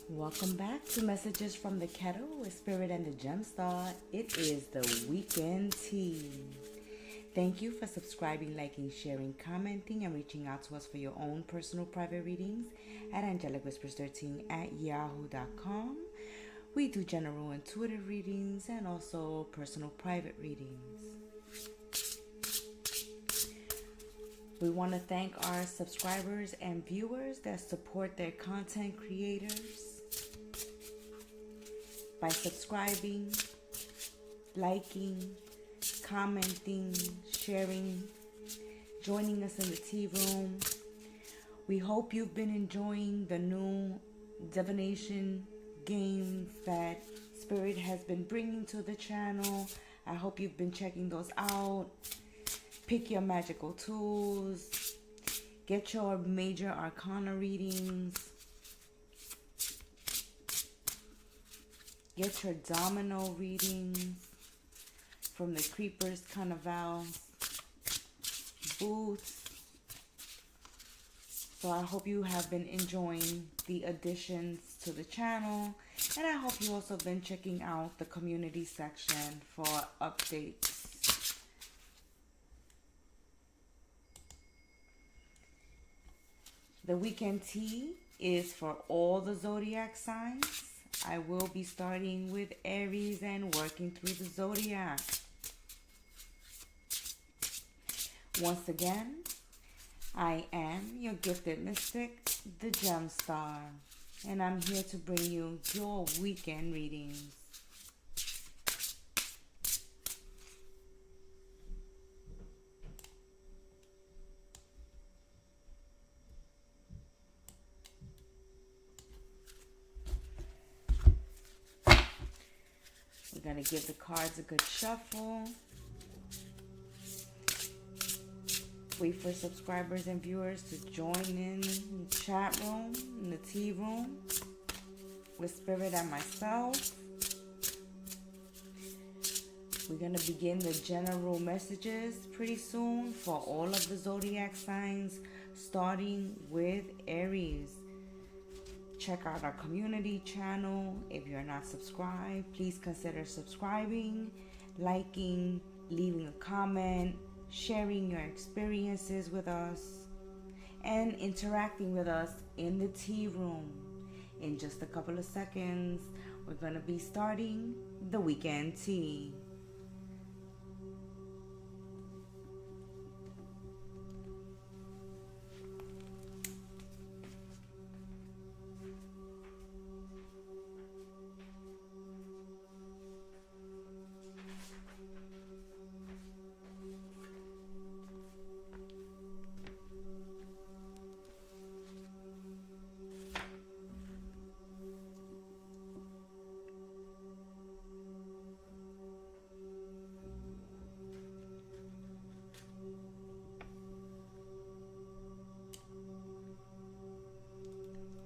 Welcome back to Messages from the Kettle with Spirit and the Gemstar. It is the weekend tea. Thank you for subscribing, liking, sharing, commenting, and reaching out to us for your own personal private readings at angelicwhispers13@yahoo.com. We do general intuitive readings and also personal private readings. We want to thank our subscribers and viewers that support their content creators by subscribing, liking, commenting, sharing, joining us in the tea room. We hope you've been enjoying the new divination games that Spirit has been bringing to the channel. I hope you've been checking those out. Pick your magical tools. Get your major arcana readings. Get your domino readings from the Creepers Carnival booths. So I hope you have been enjoying the additions to the channel. And I hope you also been checking out the community section for updates. The weekend tea is for all the zodiac signs. I will be starting with Aries and working through the zodiac. Once again, I am your gifted mystic, the Gemstar, and I'm here to bring you your weekend readings. We're going to give the cards a good shuffle. Wait for subscribers and viewers to join in the chat room, in the tea room, with Spirit and myself. We're going to begin the general messages pretty soon for all of the zodiac signs, starting with Aries. Check out our community channel. If you're not subscribed, please consider subscribing, liking, leaving a comment, sharing your experiences with us, and interacting with us in the tea room. In just a couple of seconds, we're going to be starting the weekend tea.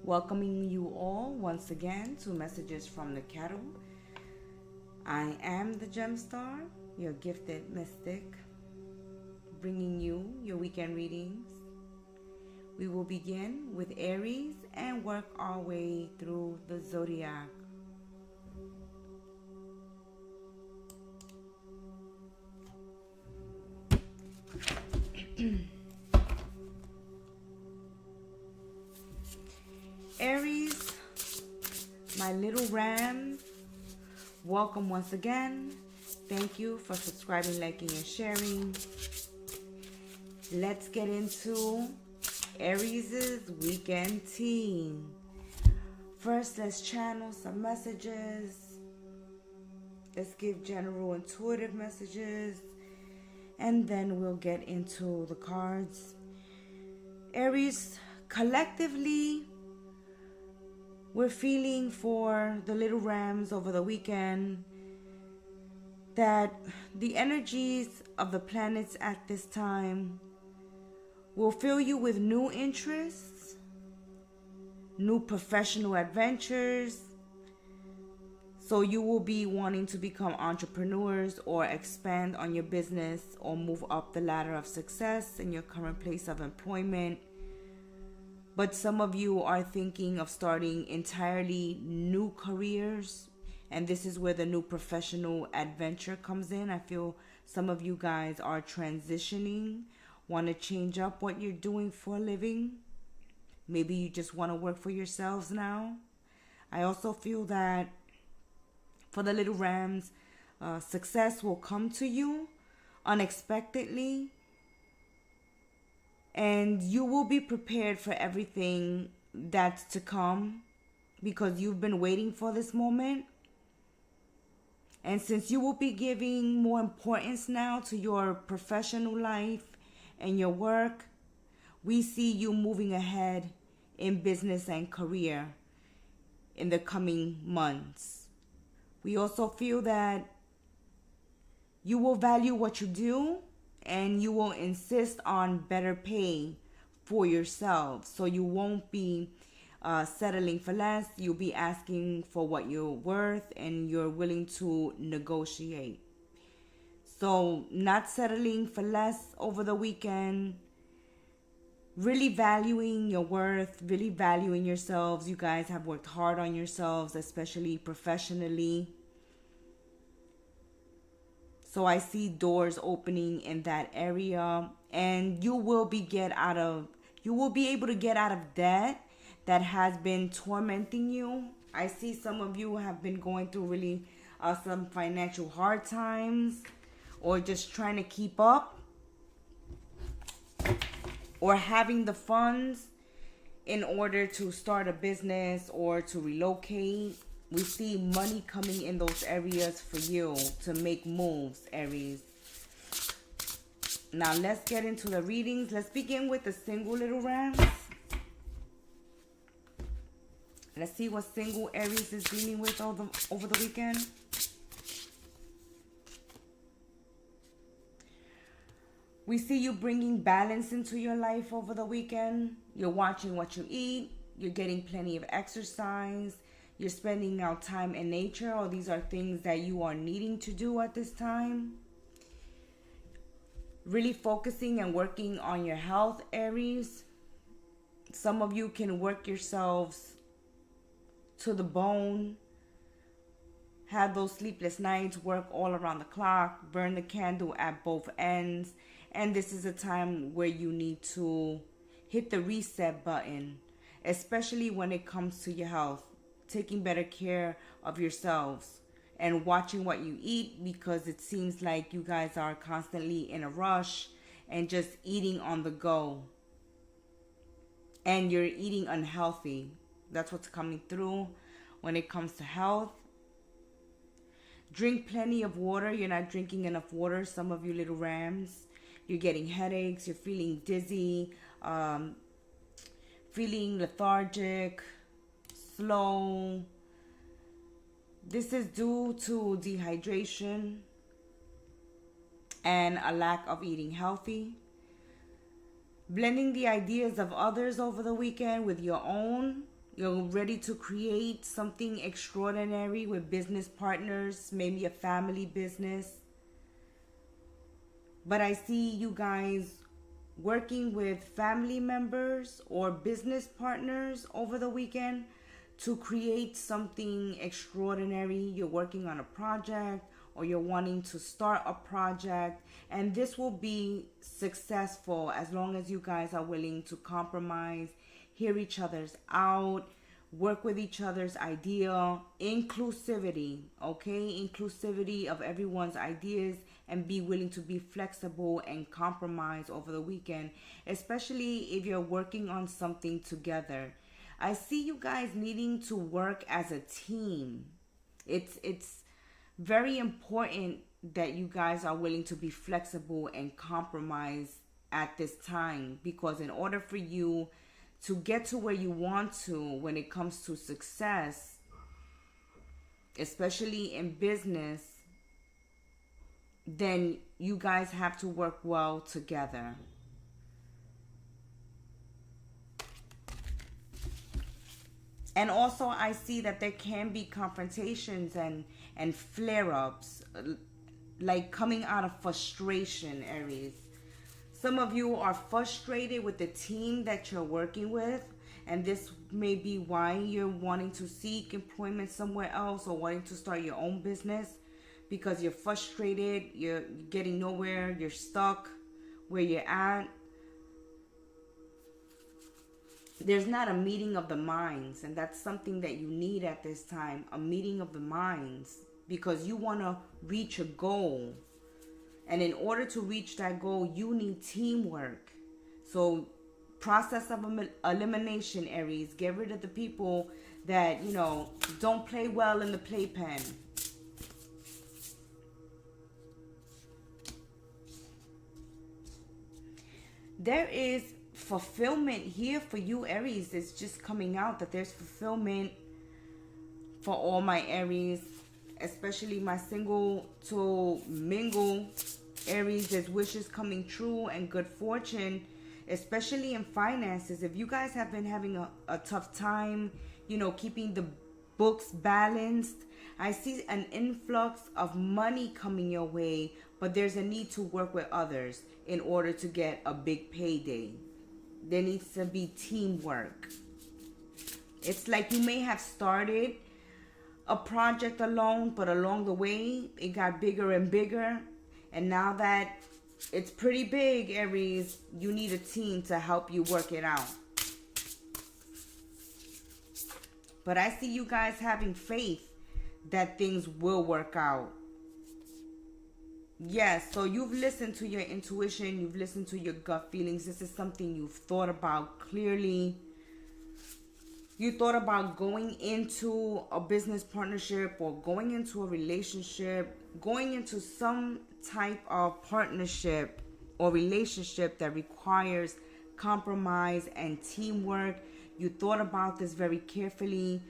Welcoming you all once again to Messages from the Kettle. I am the Gemstar, your gifted mystic, bringing you your weekend readings. We will begin with Aries and work our way through the Zodiac. Aries, my little ram, welcome once again. Thank you for subscribing, liking, and sharing. Let's get into Aries' weekend tea. First, let's channel some messages. Let's give general intuitive messages, and then we'll get into the cards. Aries, collectively, we're feeling for the little rams over the weekend that the energies of the planets at this time will fill you with new interests, new professional adventures. So you will be wanting to become entrepreneurs or expand on your business or move up the ladder of success in your current place of employment. But some of you are thinking of starting entirely new careers. And this is where the new professional adventure comes in. I feel some of you guys are transitioning, want to change up what you're doing for a living. Maybe you just want to work for yourselves now. I also feel that for the little rams, success will come to you unexpectedly. And you will be prepared for everything that's to come because you've been waiting for this moment. And since you will be giving more importance now to your professional life and your work, we see you moving ahead in business and career in the coming months. We also feel that you will value what you do and you will insist on better pay for yourself. So you won't be settling for less. You'll be asking for what you're worth and you're willing to negotiate. So not settling for less over the weekend. Really valuing your worth, really valuing yourselves. You guys have worked hard on yourselves, especially professionally. So I see doors opening in that area, and you will be able to get out of debt that has been tormenting you. I see some of you have been going through really some financial hard times, or just trying to keep up, or having the funds in order to start a business or to relocate. We see money coming in those areas for you to make moves, Aries. Now let's get into the readings. Let's begin with the single little rams. Let's see what single Aries is dealing with over the weekend. We see you bringing balance into your life over the weekend. You're watching what you eat. You're getting plenty of exercise. You're spending out time in nature. Or these are things that you are needing to do at this time. Really focusing and working on your health, Aries. Some of you can work yourselves to the bone. Have those sleepless nights, work all around the clock, burn the candle at both ends. And this is a time where you need to hit the reset button, especially when it comes to your health. Taking better care of yourselves and watching what you eat, because it seems like you guys are constantly in a rush and just eating on the go. And you're eating unhealthy. That's what's coming through when it comes to health. Drink plenty of water. You're not drinking enough water, some of you little rams. You're getting headaches. You're feeling dizzy, feeling lethargic, slow. This is due to dehydration and a lack of eating healthy. Blending the ideas of others over the weekend with your own. You're ready to create something extraordinary with business partners, maybe a family business. But I see you guys working with family members or business partners over the weekend to create something extraordinary. You're working on a project or you're wanting to start a project, and this will be successful as long as you guys are willing to compromise, hear each other's out, work with each other's idea. Inclusivity, okay? Inclusivity of everyone's ideas, and be willing to be flexible and compromise over the weekend, especially if you're working on something together. I see you guys needing to work as a team. It's very important that you guys are willing to be flexible and compromise at this time, because in order for you to get to where you want to when it comes to success, especially in business, then you guys have to work well together. And also I see that there can be confrontations and flare-ups, like coming out of frustration, Aries. Some of you are frustrated with the team that you're working with. And this may be why you're wanting to seek employment somewhere else or wanting to start your own business, because you're frustrated, you're getting nowhere, you're stuck where you're at. There's not a meeting of the minds, and that's something that you need at this time, a meeting of the minds, because you want to reach a goal. And in order to reach that goal, you need teamwork. So process of elimination, Aries. Get rid of the people that, you know, don't play well in the playpen. There is fulfillment here for you, Aries. It's just coming out that there's fulfillment for all my Aries, especially my single to mingle Aries. There's wishes coming true and good fortune, especially in finances. If you guys have been having a tough time, you know, keeping the books balanced, I see an influx of money coming your way, but there's a need to work with others in order to get a big payday. There needs to be teamwork. It's like you may have started a project alone, but along the way, it got bigger and bigger. And now that it's pretty big, Aries, you need a team to help you work it out. But I see you guys having faith that things will work out. Yes, so you've listened to your intuition, you've listened to your gut feelings. This is something you've thought about clearly. You thought about going into a business partnership or going into a relationship, going into some type of partnership or relationship that requires compromise and teamwork. You thought about this very carefully.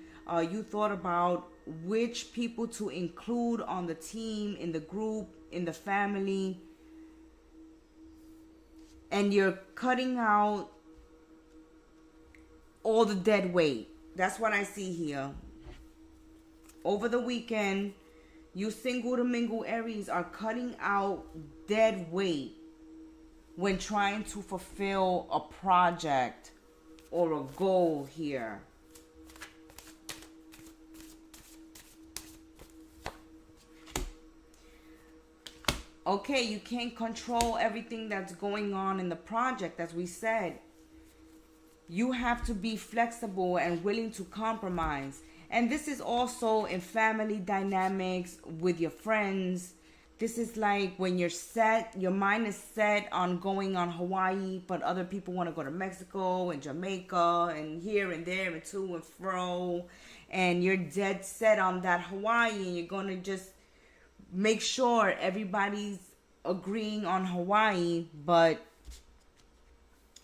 You thought about which people to include on the team, in the group, in the family. And you're cutting out all the dead weight. That's what I see here. Over the weekend, you single to mingle Aries are cutting out dead weight when trying to fulfill a project or a goal here. Okay, you can't control everything that's going on in the project, as we said. You have to be flexible and willing to compromise. And this is also in family dynamics with your friends. This is like when you're set, your mind is set on going on Hawaii, but other people want to go to Mexico and Jamaica and here and there and to and fro. And you're dead set on that Hawaii, and you're going to just make sure everybody's agreeing on Hawaii. But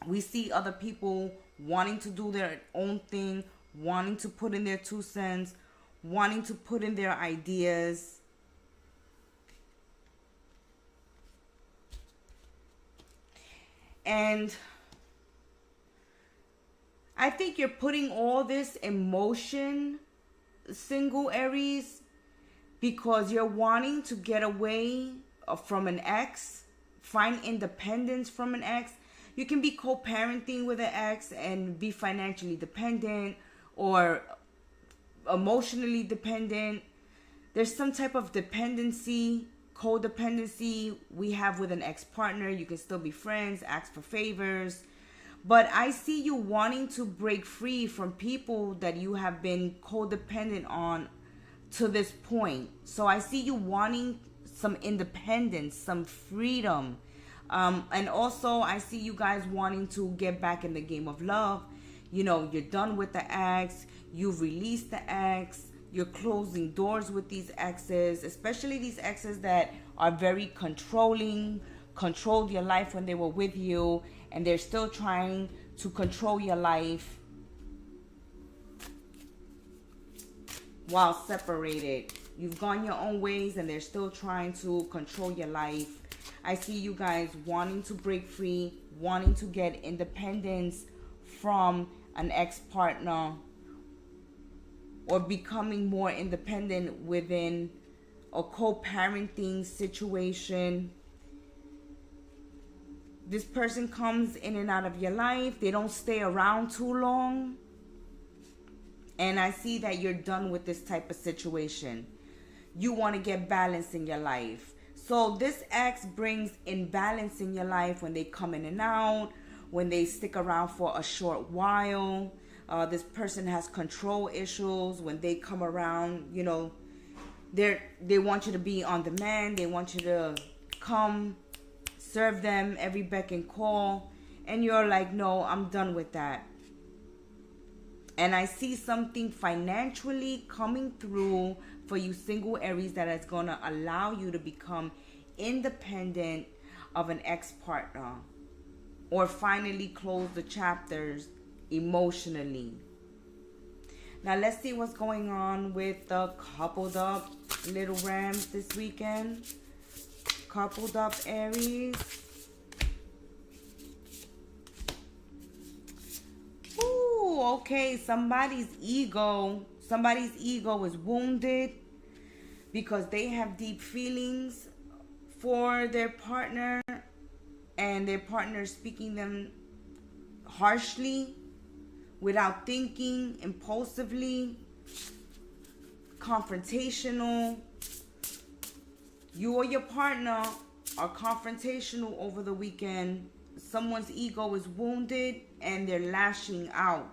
we see other people wanting to do their own thing, wanting to put in their 2 cents, wanting to put in their ideas. And I think you're putting all this in motion, single Aries, because you're wanting to get away from an ex, find independence from an ex. You can be co-parenting with an ex and be financially dependent or emotionally dependent. There's some type of dependency, codependency we have with an ex-partner. You can still be friends, ask for favors. But I see you wanting to break free from people that you have been codependent on to this point. So I see you wanting some independence, some freedom. And also I see you guys wanting to get back in the game of love. You know, you're done with the ex. You've released the ex. You're closing doors with these exes, especially these exes that are very controlling, controlled your life when they were with you, and they're still trying to control your life while separated. You've gone your own ways and they're still trying to control your life. I see you guys wanting to break free, wanting to get independence from an ex-partner, or becoming more independent within a co-parenting situation. This person comes in and out of your life. They don't stay around too long. And I see that you're done with this type of situation. You want to get balance in your life. So this ex brings imbalance in your life when they come in and out, when they stick around for a short while. This person has control issues. When they come around, you know, they want you to be on demand. They want you to come serve them every beck and call. And you're like, no, I'm done with that. And I see something financially coming through for you single Aries that is going to allow you to become independent of an ex-partner. Or finally close the chapters emotionally. Now let's see what's going on with the coupled up little rams this weekend. Coupled up Aries. Ooh, okay, somebody's ego is wounded because they have deep feelings for their partner, and their partner is speaking them harshly, without thinking, impulsively, confrontational. You or your partner are confrontational over the weekend. Someone's ego is wounded and they're lashing out.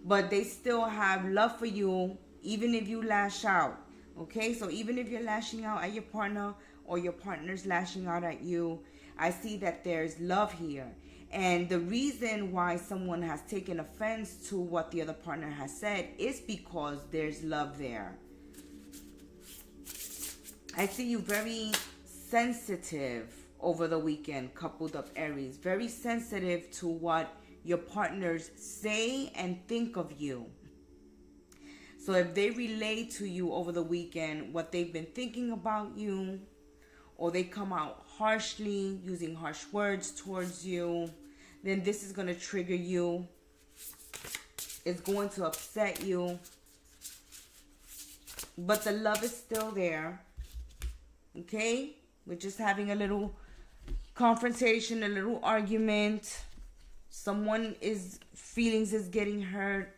But they still have love for you even if you lash out. Okay, so even if you're lashing out at your partner or your partner's lashing out at you, I see that there's love here. And the reason why someone has taken offense to what the other partner has said is because there's love there. I see you very sensitive over the weekend, coupled up Aries. Very sensitive to what your partners say and think of you. So if they relay to you over the weekend what they've been thinking about you, or they come out harshly, using harsh words towards you, then this is going to trigger you. It's going to upset you. But the love is still there. Okay? We're just having a little confrontation, a little argument. Someone's feelings is getting hurt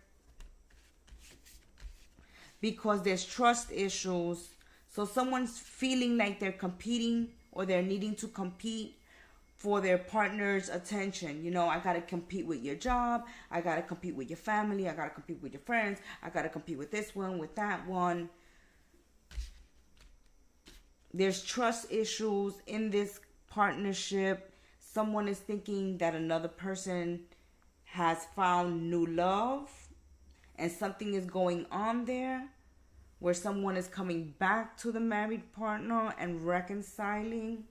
because there's trust issues. So someone's feeling like they're competing, or they're needing to compete for their partner's attention. You know, I got to compete with your job. I got to compete with your family. I got to compete with your friends. I got to compete with this one, with that one. There's trust issues in this partnership. Someone is thinking that another person has found new love, and something is going on there where someone is coming back to the married partner and reconciling.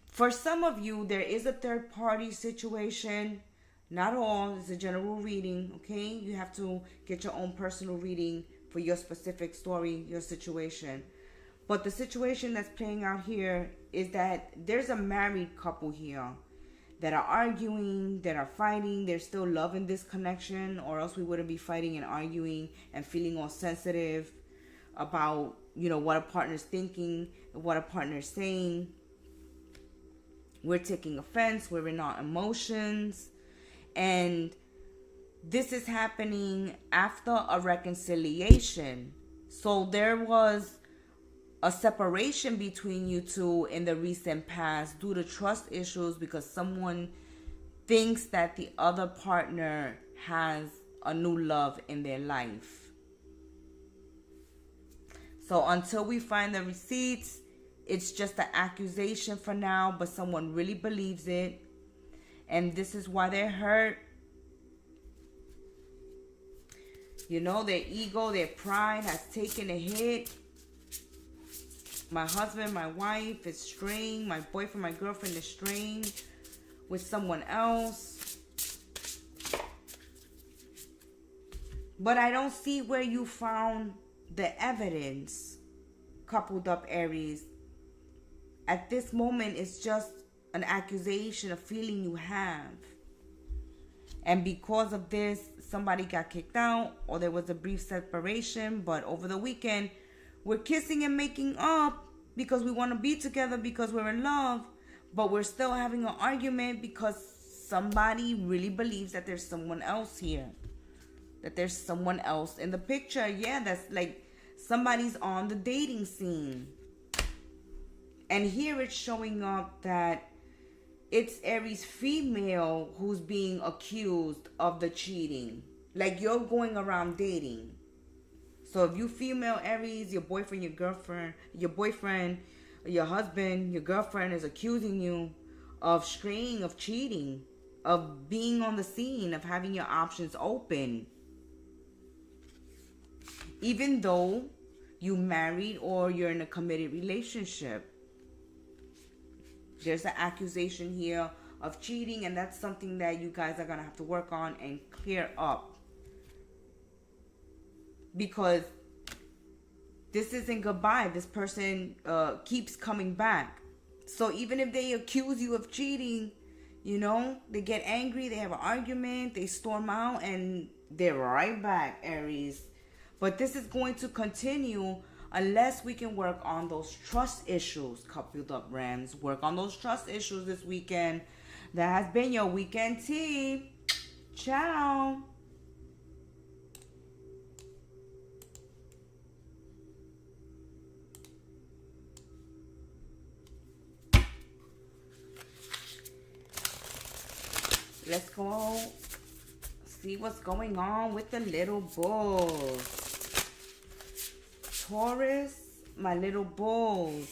For some of you, there is a third party situation. Not all. It's a general reading, okay? You have to get your own personal reading for your specific story, your situation. But the situation that's playing out here is that there's a married couple here that are arguing, that are fighting. There's still love in this connection, or else we wouldn't be fighting and arguing and feeling all sensitive about, you know, what a partner's thinking, what a partner's saying. We're taking offense, we're in our emotions. And this is happening after a reconciliation. So there was a separation between you two in the recent past due to trust issues, because someone thinks that the other partner has a new love in their life. So until we find the receipts, it's just an accusation for now, but someone really believes it. And this is why they're hurt. You know, their ego, their pride has taken a hit. My husband, my wife is strained. My boyfriend, my girlfriend is strained with someone else. But I don't see where you found the evidence, coupled up Aries. At this moment, it's just an accusation, a feeling you have. And because of this, somebody got kicked out, or there was a brief separation. But over the weekend, we're kissing and making up because we want to be together because we're in love, but we're still having an argument because somebody really believes that there's someone else here, that there's someone else in the picture. Yeah, that's like somebody's on the dating scene. And here it's showing up that it's Aries female who's being accused of the cheating. Like, you're going around dating. So if you female Aries, your boyfriend, your girlfriend, your husband, your girlfriend is accusing you of straying, of cheating, of being on the scene, of having your options open. Even though you married or you're in a committed relationship. There's an accusation here of cheating, and that's something that you guys are going to have to work on and clear up. Because this isn't goodbye. This person keeps coming back. So even if they accuse you of cheating, you know, they get angry, they have an argument, they storm out, and they're right back, Aries. But this is going to continue unless we can work on those trust issues, coupled up Rams. Work on those trust issues this weekend. That has been your weekend tea. Ciao. Let's go see what's going on with the little bulls. Taurus, my little bulls.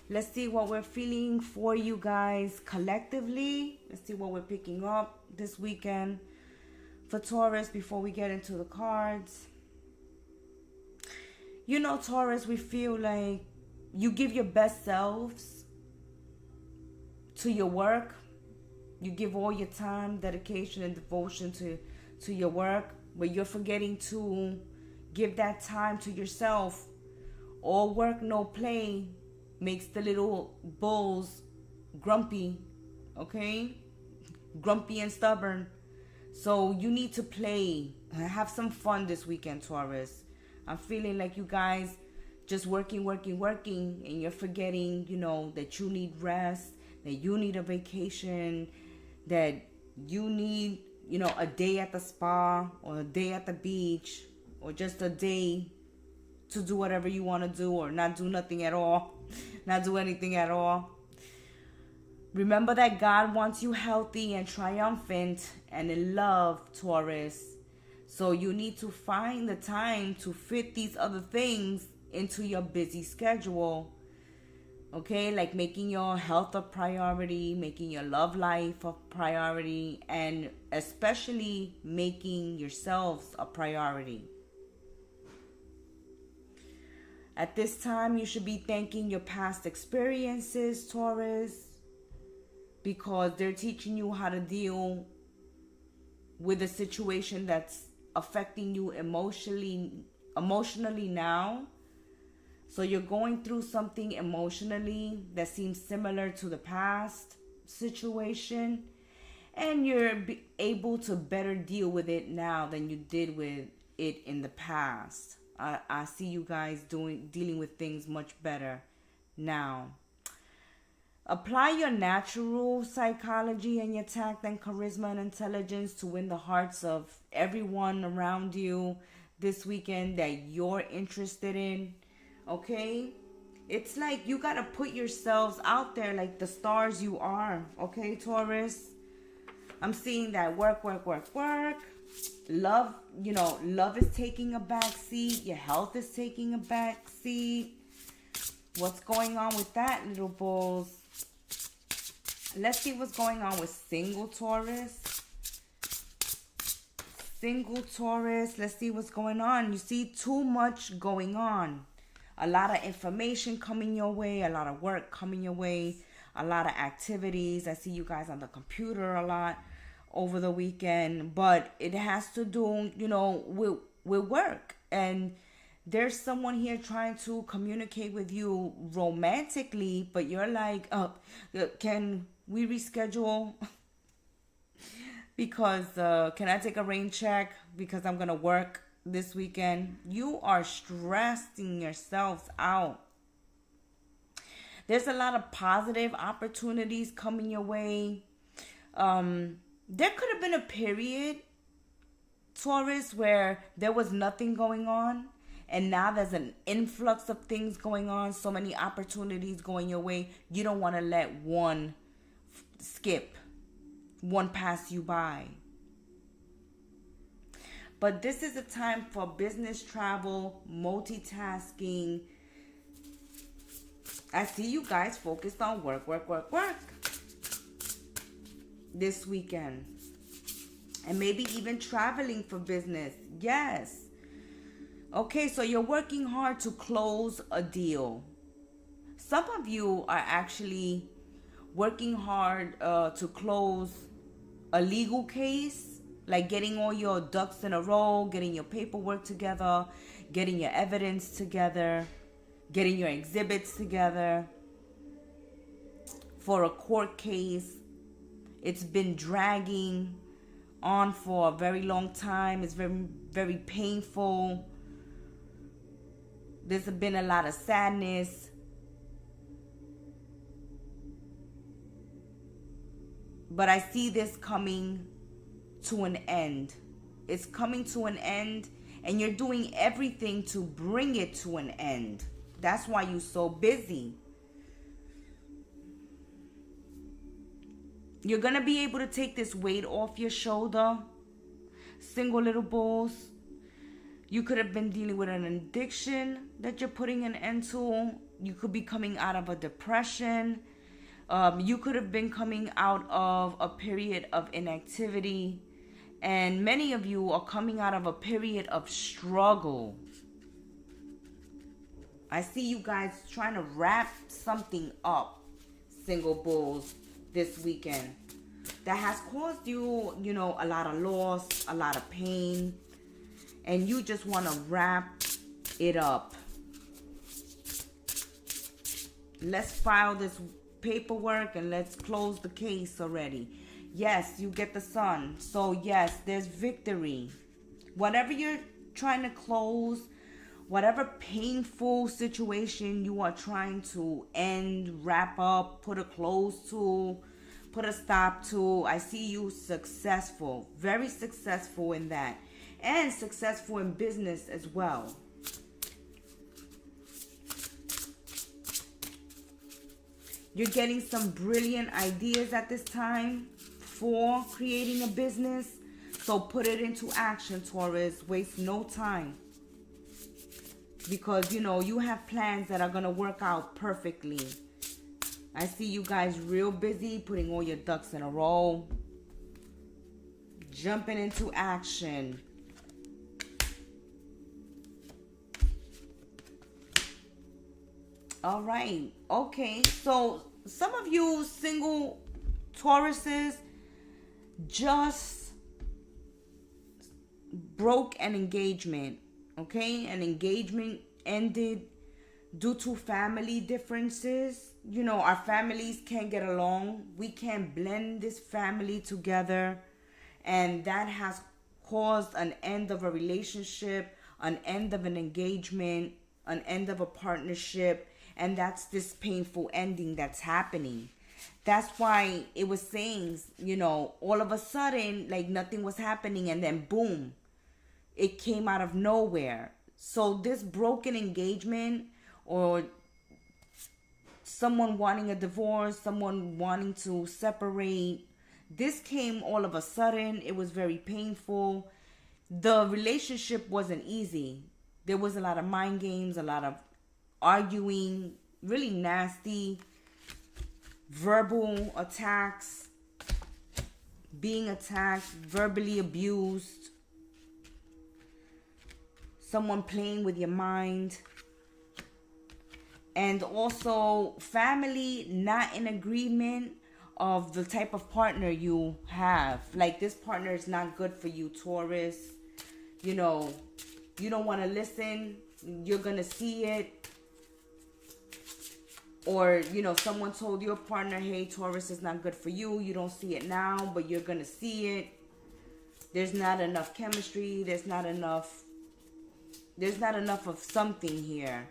Let's see what we're feeling for you guys collectively. Let's see what we're picking up this weekend for Taurus before we get into the cards. You know, Taurus, we feel like you give your best selves to your work. You give all your time, dedication, and devotion to your work, but you're forgetting to give that time to yourself. All work, no play makes the little bulls grumpy, okay? Grumpy and stubborn. So you need to play. Have some fun this weekend, Taurus. I'm feeling like you guys just working, and you're forgetting, you know, that you need rest, that you need a vacation, that you need, you know, a day at the spa or a day at the beach or just a day to do whatever you want to do, or not do nothing at all, not do anything at all. Remember that God wants you healthy and triumphant and in love, Taurus. So you need to find the time to fit these other things into your busy schedule. Okay, like making your health a priority, making your love life a priority, and especially making yourselves a priority. At this time, you should be thanking your past experiences, Taurus, because they're teaching you how to deal with a situation that's affecting you emotionally now. So you're going through something emotionally that seems similar to the past situation, and you're able to better deal with it now than you did with it in the past. I see you guys dealing with things much better now. Apply your natural psychology and your tact and charisma and intelligence to win the hearts of everyone around you this weekend that you're interested in. Okay? It's like you gotta put yourselves out there like the stars you are. Okay, Taurus? I'm seeing that work. Love, you know, love is taking a back seat. Your health is taking a back seat. What's going on with that, little bulls? Let's see what's going on with single Taurus. Single Taurus, let's see what's going on. You see too much going on. A lot of information coming your way, a lot of work coming your way, a lot of activities. I see you guys on the computer a lot over the weekend, but it has to do, you know, with work. And there's someone here trying to communicate with you romantically, but you're like, can we reschedule? Because can I take a rain check because I'm gonna work this weekend? You are stressing yourselves out. There's a lot of positive opportunities coming your way. There could have been a period, Taurus, where there was nothing going on. And now there's an influx of things going on. So many opportunities going your way. You don't want to let one skip. One pass you by. But this is a time for business travel, multitasking. I see you guys focused on work this weekend. And maybe even traveling for business. Yes. Okay, so you're working hard to close a deal. Some of you are actually working hard to close a legal case, like getting all your ducks in a row, getting your paperwork together, getting your evidence together, getting your exhibits together for a court case. It's been dragging on for a very long time. It's very, very painful. There's been a lot of sadness. But I see this coming to an end. It's coming to an end, and you're doing everything to bring it to an end. That's why you're so busy. You're going to be able to take this weight off your shoulder. Single little bulls. You could have been dealing with an addiction that you're putting an end to. You could be coming out of a depression. You could have been coming out of a period of inactivity. And many of you are coming out of a period of struggle. I see you guys trying to wrap something up, single bulls, this weekend. That has caused you, a lot of loss, a lot of pain. And you just want to wrap it up. Let's file this paperwork and let's close the case already. Yes, you get the sun. So yes, there's victory. Whatever you're trying to close, whatever painful situation you are trying to end, wrap up, put a close to, put a stop to, I see you successful. Very successful in that. And successful in business as well. You're getting some brilliant ideas at this time for creating a business. So put it into action, Taurus. Waste no time. Because, you have plans that are going to work out perfectly. I see you guys real busy putting all your ducks in a row. Jumping into action. All right. Okay. So some of you single Tauruses just broke an engagement. Okay. An engagement ended due to family differences. Our families can't get along. We can't blend this family together. And that has caused an end of a relationship, an end of an engagement, an end of a partnership. And that's this painful ending that's happening. That's why it was saying, all of a sudden, like nothing was happening. And then boom, it came out of nowhere. So this broken engagement, or someone wanting a divorce, someone wanting to separate, this came all of a sudden. It was very painful. The relationship wasn't easy. There was a lot of mind games, a lot of arguing, really nasty verbal attacks, being attacked, verbally abused, someone playing with your mind, and also family not in agreement of the type of partner you have. Like, this partner is not good for you, Taurus. You don't want to listen. You're going to see it. Or, someone told your partner, hey, Taurus is not good for you. You don't see it now, but you're going to see it. There's not enough chemistry. There's not enough of something here.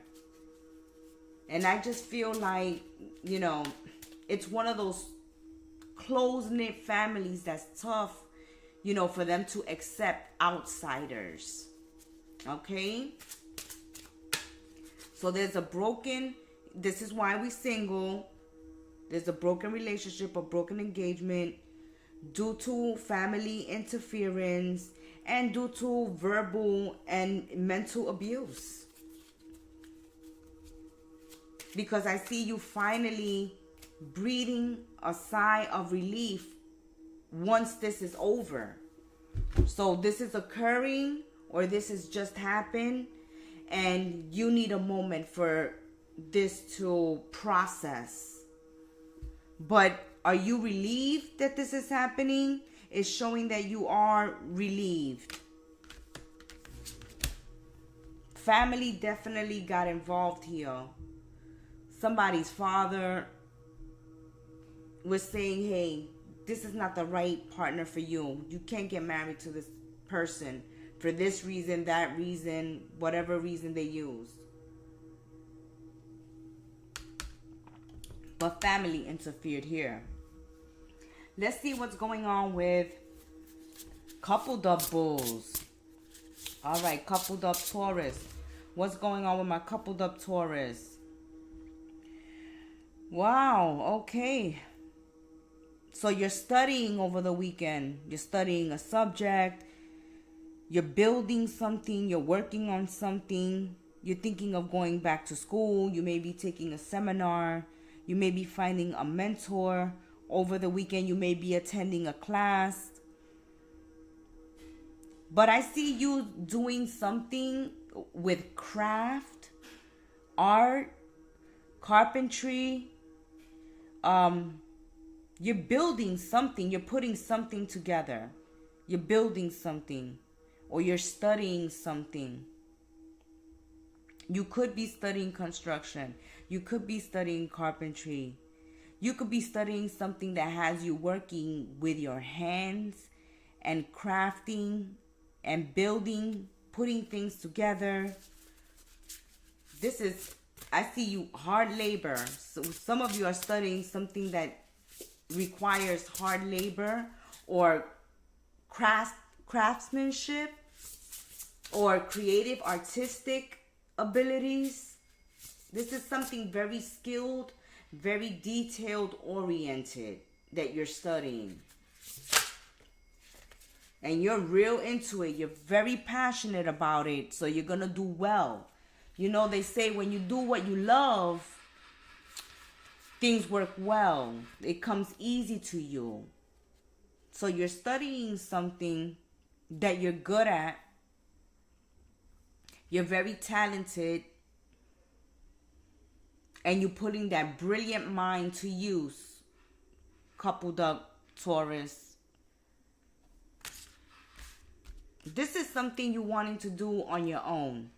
And I just feel like, you know, it's one of those close-knit families that's tough, you know, for them to accept outsiders. Okay? So there's a broken, this is why we single. There's a broken relationship, a broken engagement due to family interference and due to verbal and mental abuse. Because I see you finally breathing a sigh of relief once this is over. So this is occurring, or this has just happened, and you need a moment for this to process. But are you relieved that this is happening? It's showing that you are relieved. Family definitely got involved here. Somebody's father was saying, hey, this is not the right partner for you. You can't get married to this person for this reason, that reason, whatever reason they use. But family interfered here. Let's see what's going on with coupled up bulls. All right, coupled up Taurus. What's going on with my coupled up Taurus? Wow, okay. So you're studying over the weekend. You're studying a subject. You're building something. You're working on something. You're thinking of going back to school. You may be taking a seminar. You may be finding a mentor over the weekend. You may be attending a class. But I see you doing something with craft, art, carpentry. You're building something. You're putting something together. You're building something. Or you're studying something. You could be studying construction. You could be studying carpentry. You could be studying something that has you working with your hands and crafting and building, putting things together. This is, I see you hard labor. So some of you are studying something that requires hard labor or craftsmanship or creative artistic abilities. This is something very skilled, very detailed oriented that you're studying. And you're real into it. You're very passionate about it. So you're going to do well. You know, they say when you do what you love, things work well. It comes easy to you. So you're studying something that you're good at. You're very talented. And you're putting that brilliant mind to use. Coupled up, Taurus. This is something you're wanting to do on your own.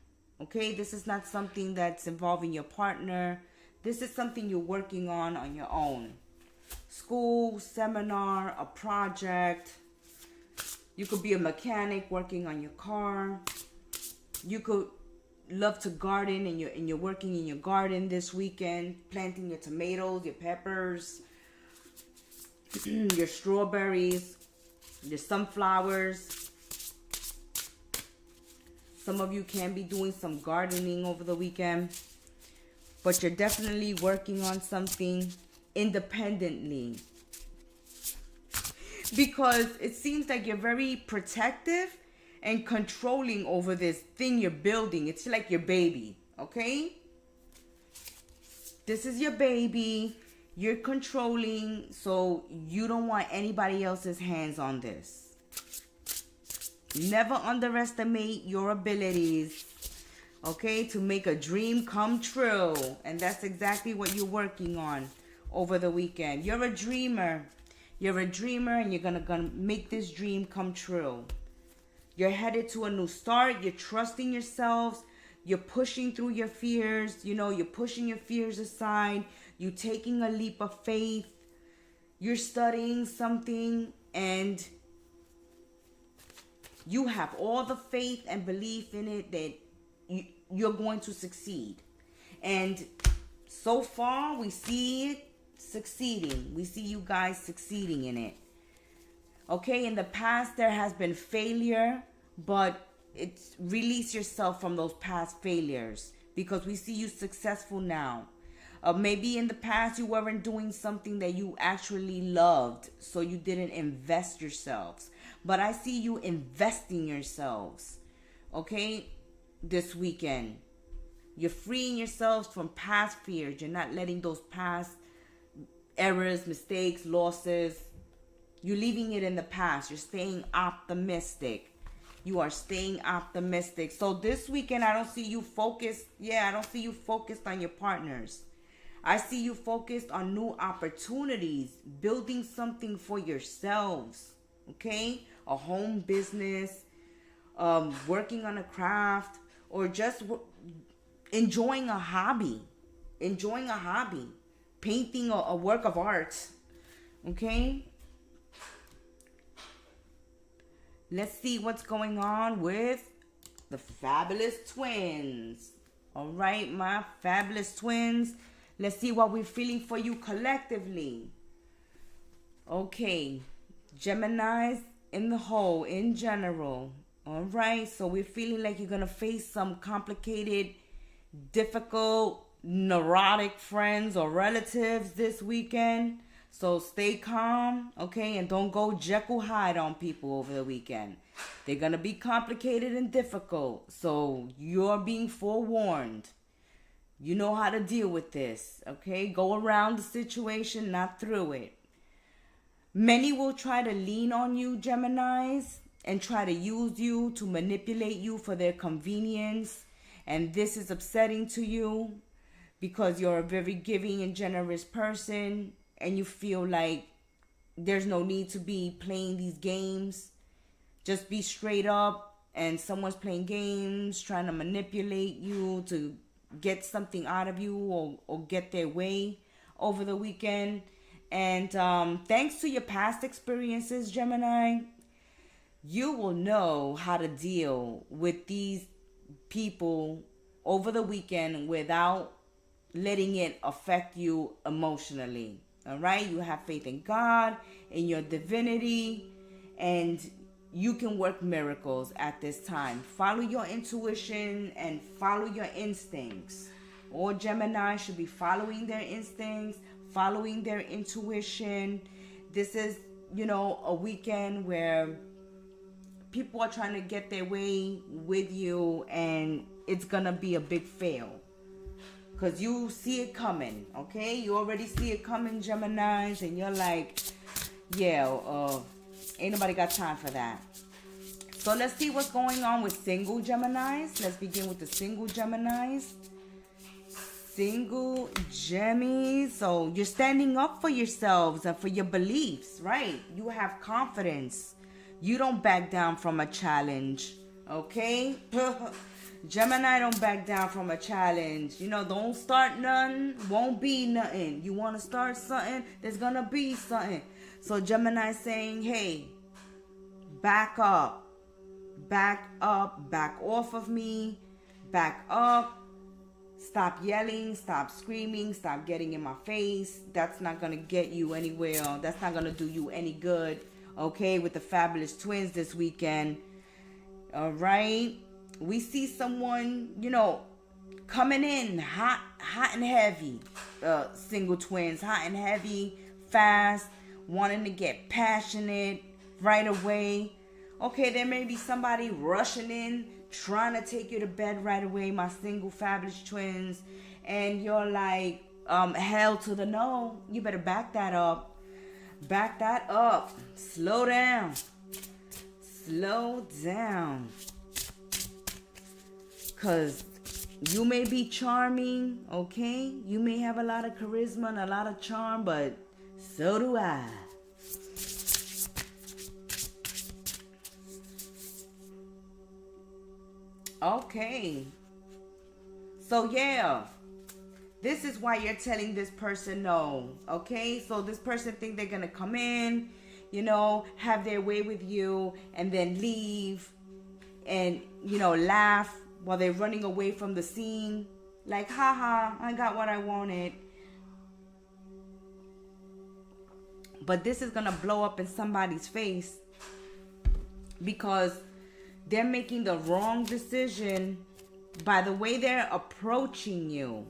Okay? This is not something that's involving your partner. This is something you're working on your own. School, seminar, a project. You could be a mechanic working on your car. You could love to garden and you're working in your garden this weekend, planting your tomatoes, your peppers, your strawberries, your sunflowers. Some of you can be doing some gardening over the weekend, but you're definitely working on something independently. Because it seems like you're very protective and controlling over this thing you're building. It's like your baby, okay? This is your baby. You're controlling, so you don't want anybody else's hands on this. Never underestimate your abilities, okay, to make a dream come true. And that's exactly what you're working on over the weekend. You're a dreamer. You're a dreamer, and you're gonna make this dream come true. You're headed to a new start. You're trusting yourselves. You're pushing through your fears. You know, you're pushing your fears aside. You're taking a leap of faith. You're studying something, and you have all the faith and belief in it that you're going to succeed. And So far, we see it succeeding. We see you guys succeeding in it. Okay, in the past, there has been failure, but it's release yourself from those past failures because we see you successful now. Maybe in the past you weren't doing something that you actually loved, so you didn't invest yourselves. But I see you investing yourselves, okay, this weekend. You're freeing yourselves from past fears. You're not letting those past errors, mistakes, losses, you're leaving it in the past. You're staying optimistic. You are staying optimistic. So this weekend, I don't see you focused. Yeah, I don't see you focused on your partners. I see you focused on new opportunities, building something for yourselves, okay? A home business, working on a craft, or just enjoying a hobby. Enjoying a hobby. Painting a work of art, okay? Let's see what's going on with the fabulous twins. All right, my fabulous twins. Let's see what we're feeling for you collectively. Okay, Geminis in the whole, in general. All right, so we're feeling like you're going to face some complicated, difficult, neurotic friends or relatives this weekend. So stay calm, okay, and don't go Jekyll Hyde on people over the weekend. They're going to be complicated and difficult, so you're being forewarned. You know how to deal with this, okay? Go around the situation, not through it. Many will try to lean on you, Geminis, and try to use you to manipulate you for their convenience. And this is upsetting to you because you're a very giving and generous person and you feel like there's no need to be playing these games. Just be straight up, and someone's playing games, trying to manipulate you to get something out of you or get their way over the weekend. And thanks to your past experiences, Gemini, you will know how to deal with these people over the weekend without letting it affect you emotionally. All right? You have faith in God, in your divinity, and you can work miracles at this time. Follow your intuition and follow your instincts. All Gemini should be following their instincts, following their intuition. This is, a weekend where people are trying to get their way with you, and it's going to be a big fail. Because you see it coming, okay? You already see it coming, Geminis, and you're like, yeah, ain't nobody got time for that. So let's see what's going on with single Geminis. Let's begin with the single Geminis. Single Gemmies. So you're standing up for yourselves and for your beliefs, right? You have confidence. You don't back down from a challenge, okay? Gemini don't back down from a challenge. Don't start nothing, won't be nothing. You want to start something, there's going to be something. So Gemini saying, hey, back up, back off of me, back up. Stop yelling, stop screaming, stop getting in my face. That's not going to get you anywhere. That's not going to do you any good, okay, with the fabulous twins this weekend. All right. We see someone, coming in hot and heavy. Single twins, hot and heavy, fast, wanting to get passionate right away. Okay, there may be somebody rushing in, trying to take you to bed right away, my single fabulous twins. And you're like, hell to the no. You better back that up. Back that up. Slow down. Slow down. Because you may be charming, okay? You may have a lot of charisma and a lot of charm, but so do I. Okay. So, yeah. This is why you're telling this person no, okay? So this person think they're going to come in, have their way with you, and then leave and, laugh while they're running away from the scene, Like, haha, I got what I wanted. But this is going to blow up in somebody's face because they're making the wrong decision by the way they're approaching you.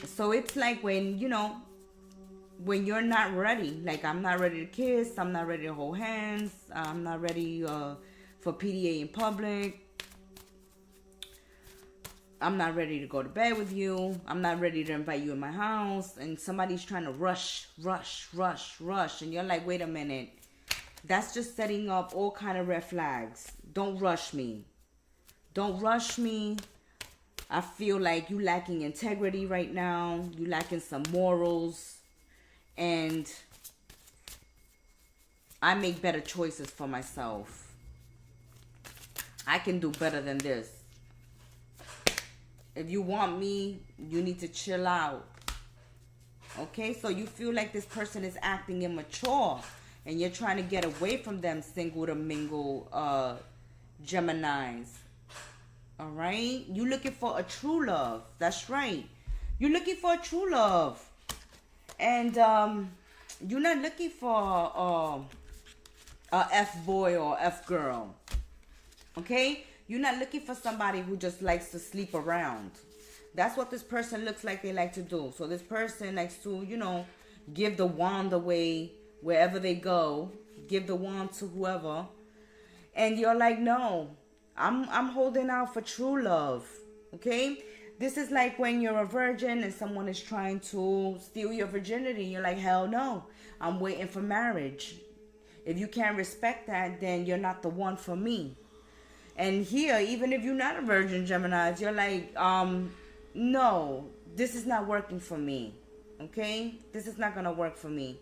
So it's like when, you know, when you're not ready. Like, I'm not ready to kiss. I'm not ready to hold hands. I'm not ready for PDA in public. I'm not ready to go to bed with you. I'm not ready to invite you in my house. And somebody's trying to rush. And you're like, wait a minute. That's just setting up all kind of red flags. Don't rush me. Don't rush me. I feel like you lacking integrity right now. You lacking some morals. And I make better choices for myself. I can do better than this. If you want me, you need to chill out. Okay? So you feel like this person is acting immature. And you're trying to get away from them, single to mingle Geminis. Alright? You're looking for a true love. That's right. You're looking for a true love. And you're not looking for a F-boy or F-girl. Okay? You're not looking for somebody who just likes to sleep around. That's what this person looks like they like to do. So this person likes to, you know, give the wand away wherever they go. Give the wand to whoever. And you're like, no, I'm holding out for true love. Okay? This is like when you're a virgin and someone is trying to steal your virginity. You're like, hell no. I'm waiting for marriage. If you can't respect that, then you're not the one for me. And here, even if you're not a virgin, Gemini, you're like, no, this is not working for me. Okay? This is not going to work for me.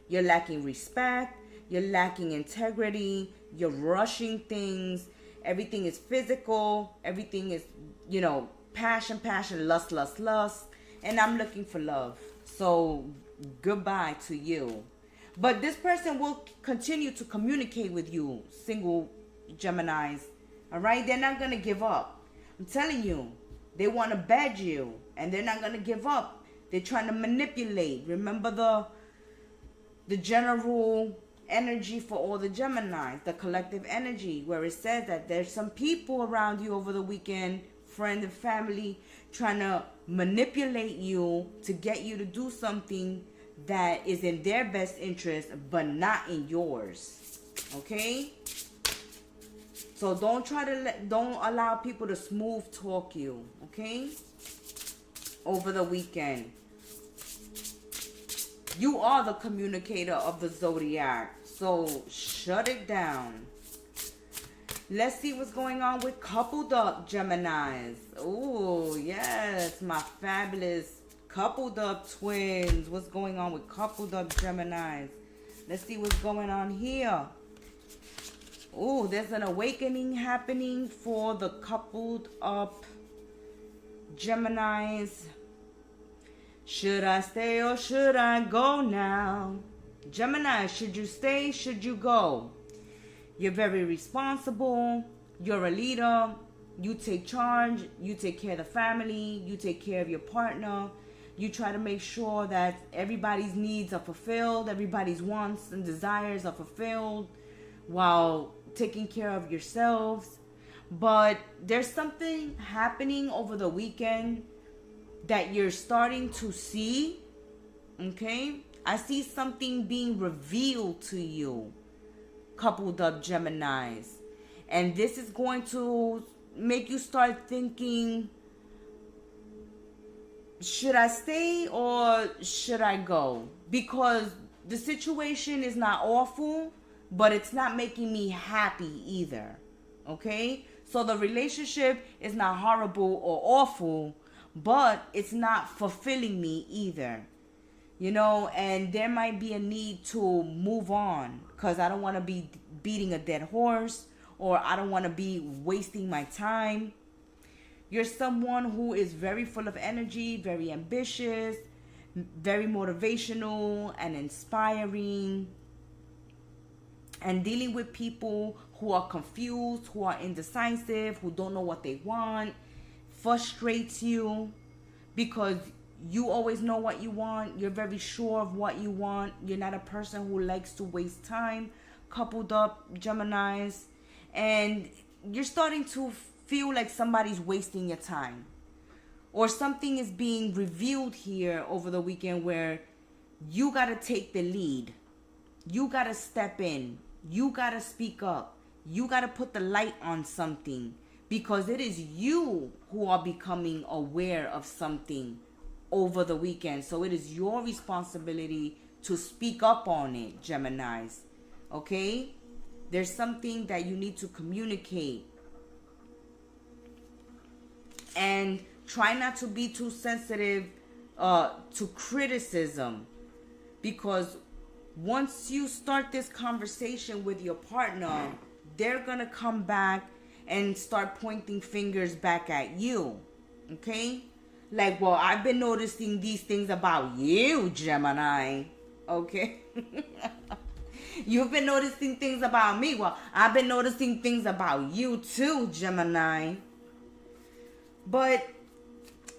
You're lacking respect. You're lacking integrity. You're rushing things. Everything is physical. Everything is, you know, passion, lust. And I'm looking for love. So, goodbye to you. But this person will continue to communicate with you, single Geminis. All right? They're not going to give up. I'm telling you. They want to bed you. And they're not going to give up. They're trying to manipulate. Remember the general energy for all the Geminis. The collective energy. Where it says that there's some people around you over the weekend, friends and family, trying to manipulate you to get you to do something that is in their best interest, but not in yours. Okay? So don't allow people to smooth talk you, okay? Over the weekend. You are the communicator of the Zodiac. So shut it down. Let's see what's going on with coupled up Geminis. Oh, yes, my fabulous coupled up twins. What's going on with coupled up Geminis? Let's see what's going on here. Oh, there's an awakening happening for the coupled up Geminis. Should I stay or should I go now? Gemini, should you stay? Should you go? You're very responsible. You're a leader. You take charge. You take care of the family. You take care of your partner. You try to make sure that everybody's needs are fulfilled. Everybody's wants and desires are fulfilled while taking care of yourselves. But there's something happening over the weekend that you're starting to see. Okay? I see something being revealed to you, coupled up Geminis. And this is going to make you start thinking, should I stay or should I go? Because the situation is not awful, but it's not making me happy either. Okay? So the relationship is not horrible or awful, but it's not fulfilling me either. You know, and there might be a need to move on because I don't want to be beating a dead horse, or I don't want to be wasting my time. You're someone who is very full of energy, very ambitious, very motivational and inspiring. and dealing with people who are confused, who are indecisive, who don't know what they want, frustrates you because you always know what you want. You're very sure of what you want. You're not a person who likes to waste time. Coupled up, Geminis, and you're starting to feel like somebody's wasting your time, or something is being revealed here over the weekend where you got to take the lead. You got to step in. You got to speak up. You got to put the light on something, because it is you who are becoming aware of something over the weekend. So it is your responsibility to speak up on it, Geminis. Okay? There's something that you need to communicate. And try not to be too sensitive to criticism, because once you start this conversation with your partner, they're going to come back and start pointing fingers back at you. Okay? Like, well, I've been noticing these things about you, Gemini. Okay? You've been noticing things about me. Well, I've been noticing things about you too, Gemini. But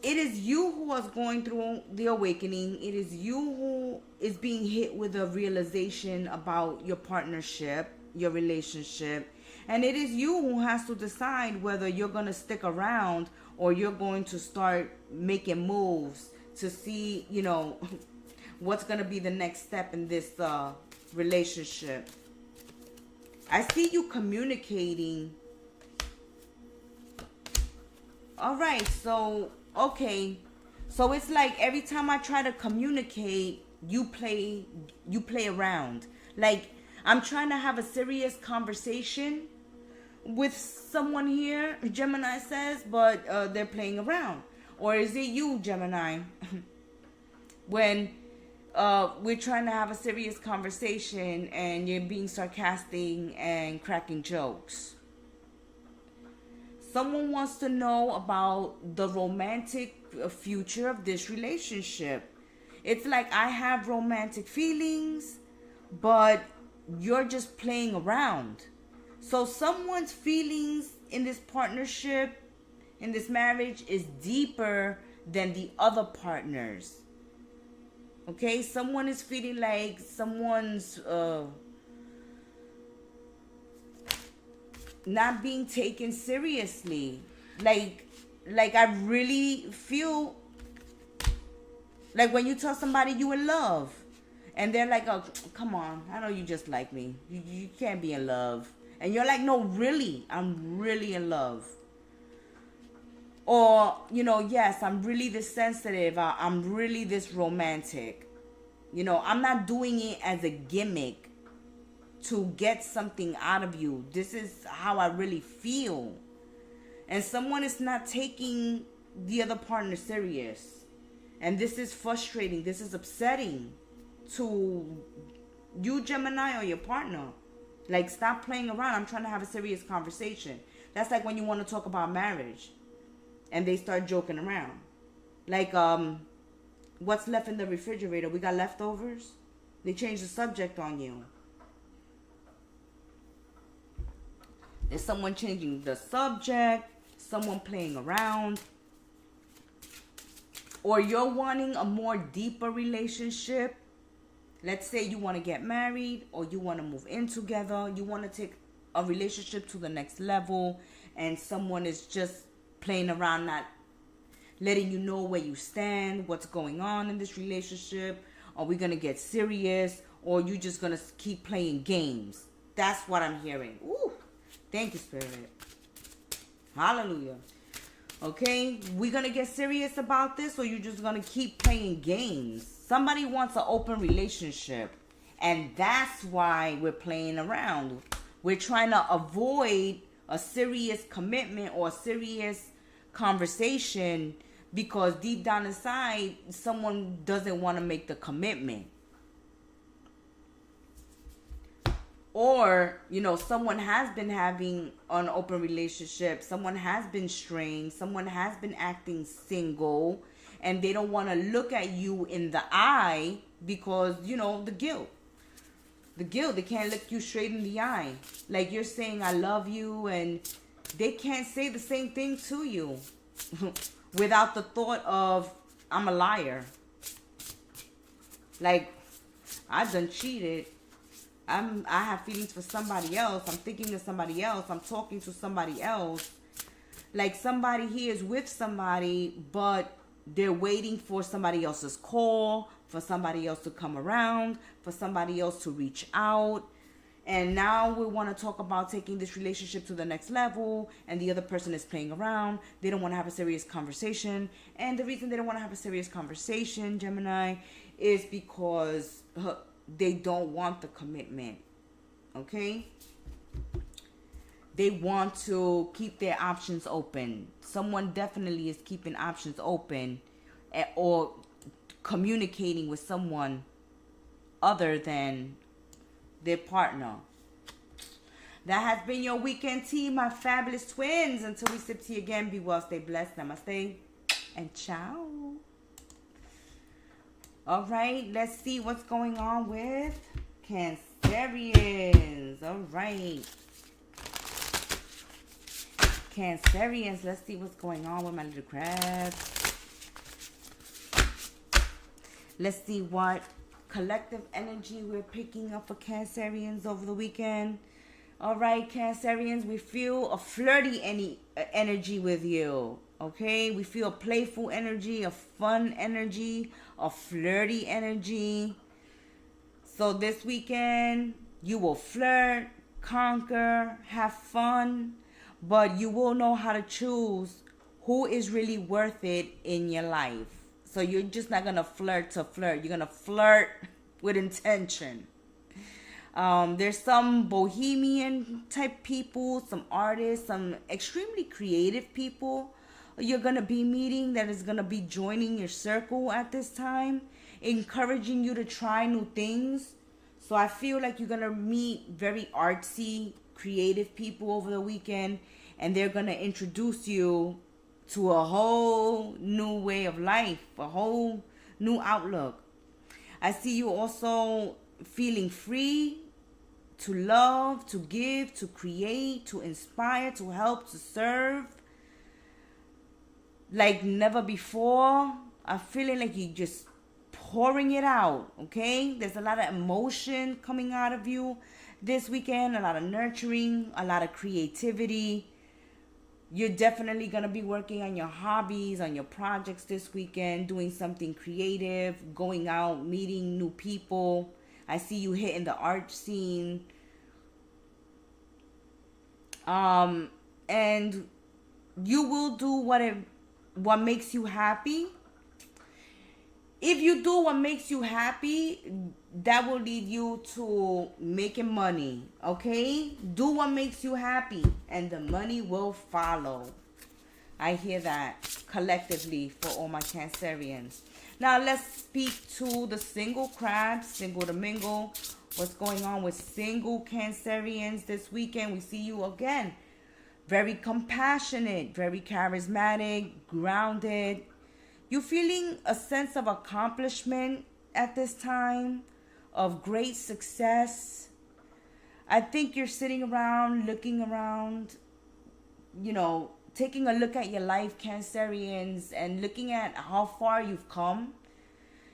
it is you who is going through the awakening. It is you who is being hit with a realization about your partnership, your relationship. And it is you who has to decide whether you're going to stick around or you're going to start making moves to see, you know, what's going to be the next step in this relationship. I see you communicating. All right, so, okay. So it's like every time I try to communicate, you play around. Like, I'm trying to have a serious conversation with someone here, Gemini says, but they're playing around. Or is it you, Gemini? When we're trying to have a serious conversation and you're being sarcastic and cracking jokes. Someone wants to know about the romantic future of this relationship. It's like I have romantic feelings, but you're just playing around. So someone's feelings in this partnership, in this marriage, is deeper than the other partners. Okay, someone is feeling like someone's not being taken seriously. Like I really feel like when you tell somebody you in love, and they're like, oh, come on, I know you just like me. You can't be in love. And you're like, no, really, I'm really in love. Or, you know, yes, I'm really this sensitive. I'm really this romantic. You know, I'm not doing it as a gimmick to get something out of you. This is how I really feel. And someone is not taking the other partner serious. And this is frustrating. This is upsetting to you, Gemini, or your partner. Like, stop playing around. I'm trying to have a serious conversation. That's like when you want to talk about marriage and they start joking around. Like, what's left in the refrigerator? We got leftovers? They change the subject on you. There's someone changing the subject, someone playing around. Or you're wanting a more deeper relationship. Let's say you want to get married or you want to move in together. You want to take a relationship to the next level, and someone is just playing around, not letting you know where you stand, what's going on in this relationship. Are we going to get serious, or you just going to keep playing games? That's what I'm hearing. Ooh, thank you, Spirit. Hallelujah. Okay, we going to get serious about this, or you just going to keep playing games? Somebody wants an open relationship, and that's why we're playing around. We're trying to avoid a serious commitment or a serious conversation because deep down inside, someone doesn't want to make the commitment. Or, you know, someone has been having an open relationship. Someone has been straying. Someone has been acting single. And they don't want to look at you in the eye because, you know, the guilt. the guilt. They can't look you straight in the eye. Like you're saying, I love you, and they can't say the same thing to you without the thought of, I'm a liar. Like, I done cheated. I have feelings for somebody else. I'm thinking of somebody else. I'm talking to somebody else. Like somebody here is with somebody, but they're waiting for somebody else's call, for somebody else to come around, for somebody else to reach out. And now we want to talk about taking this relationship to the next level, and the other person is playing around. They don't want to have a serious conversation. And the reason they don't want to have a serious conversation, Gemini, is because they don't want the commitment. Okay? They want to keep their options open. Someone definitely is keeping options open or communicating with someone other than their partner. That has been your weekend tea, my fabulous twins. Until we sip tea again, be well, stay blessed. Namaste and ciao. All right, let's see what's going on with Cancerians. All right. Cancerians, let's see what's going on with my little crabs. Let's see what collective energy we're picking up for Cancerians over the weekend. All right, Cancerians, we feel a flirty energy with you. Okay, we feel a playful energy, a fun energy, a flirty energy. So this weekend, you will flirt, conquer, have fun. But you will know how to choose who is really worth it in your life. So you're just not going to flirt to flirt. You're going to flirt with intention. There's some bohemian type people, some artists, some extremely creative people you're going to be meeting that is going to be joining your circle at this time, encouraging you to try new things. So I feel like you're going to meet very artsy, creative people over the weekend, and they're going to introduce you to a whole new way of life, a whole new outlook. I see you also feeling free to love, to give, to create, to inspire, to help, to serve like never before. I'm feeling like you're just pouring it out, okay? There's a lot of emotion coming out of you this weekend, a lot of nurturing, a lot of creativity. You're definitely going to be working on your hobbies, on your projects this weekend, doing something creative, going out, meeting new people. I see you hitting the art scene. And you will do what makes you happy. If you do what makes you happy, that will lead you to making money, okay? Do what makes you happy, and the money will follow. I hear that collectively for all my Cancerians. Now, let's speak to the single crabs, single to mingle. What's going on with single Cancerians this weekend? We see you again. Very compassionate, very charismatic, grounded. You're feeling a sense of accomplishment at this time, of great success. I think you're sitting around, looking around, taking a look at your life, Cancerians, and looking at how far you've come.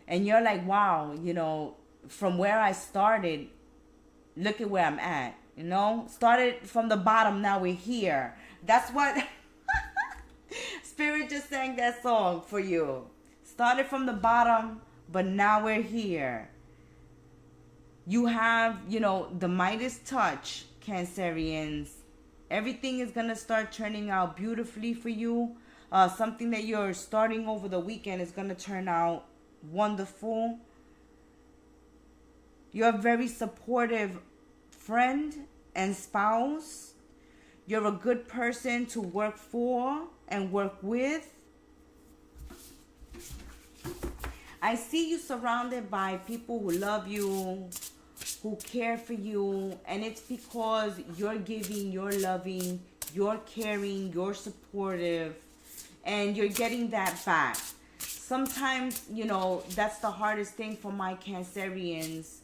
And you're like, wow, from where I started, look at where I'm at, Started from the bottom, now we're here. That's what... Spirit just sang that song for you. Started from the bottom, but now we're here. You have, the Midas touch, Cancerians. Everything is going to start turning out beautifully for you. Something that you're starting over the weekend is going to turn out wonderful. You're a very supportive friend and spouse. You're a good person to work for and work with. I see you surrounded by people who love you, who care for you, and it's because you're giving, you're loving, you're caring, you're supportive, and you're getting that back. Sometimes, that's the hardest thing for my Cancerians,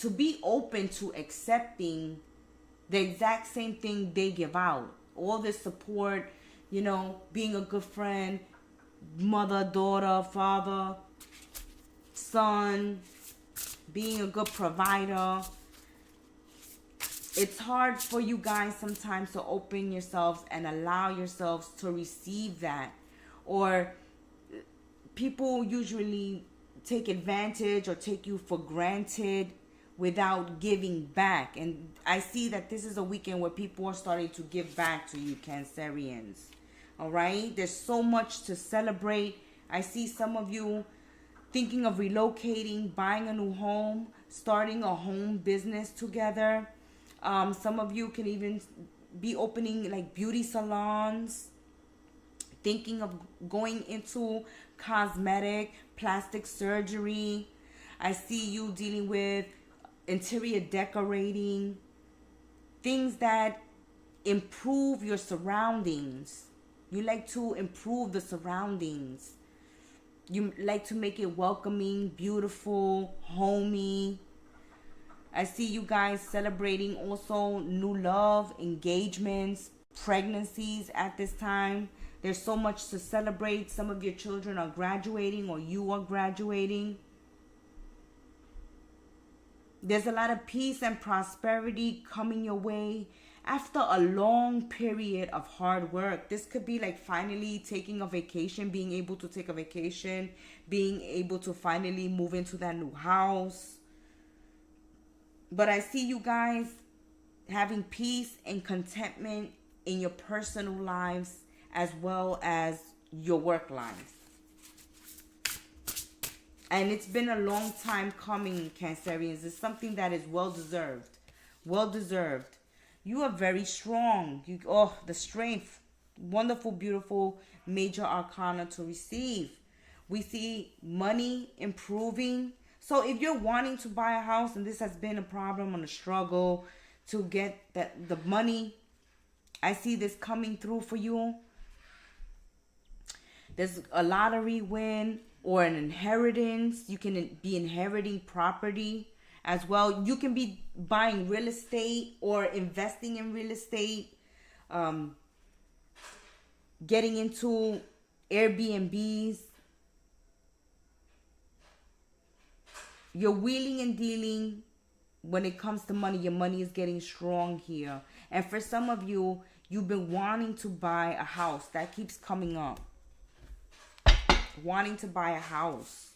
to be open to accepting the exact same thing they give out. All this support, you know, being a good friend, mother, daughter, father, son, being a good provider. It's hard for you guys sometimes to open yourselves and allow yourselves to receive that. Or people usually take advantage or take you for granted without giving back. And I see that this is a weekend where people are starting to give back to you, Cancerians. All right? There's so much to celebrate. I see some of you thinking of relocating, buying a new home, starting a home business together. Some of you can even be opening like beauty salons, thinking of going into cosmetic, plastic surgery. I see you dealing with interior decorating, things that improve your surroundings. You like to improve the surroundings. You like to make it welcoming, beautiful, homey. I see you guys celebrating also new love, engagements, pregnancies at this time. There's so much to celebrate. Some of your children are graduating or you are graduating. There's a lot of peace and prosperity coming your way after a long period of hard work. This could be like finally taking a vacation, being able to take a vacation, being able to finally move into that new house. But I see you guys having peace and contentment in your personal lives as well as your work life. And it's been a long time coming, Cancerians. It's something that is well-deserved. Well-deserved. You are very strong. The strength. Wonderful, beautiful, major arcana to receive. We see money improving. So if you're wanting to buy a house and this has been a problem and a struggle to get the money, I see this coming through for you. There's a lottery win or an inheritance. You can be inheriting property as well. You can be buying real estate or investing in real estate. Getting into Airbnbs. You're wheeling and dealing when it comes to money. Your money is getting strong here. And for some of you, you've been wanting to buy a house. That keeps coming up. Wanting to buy a house.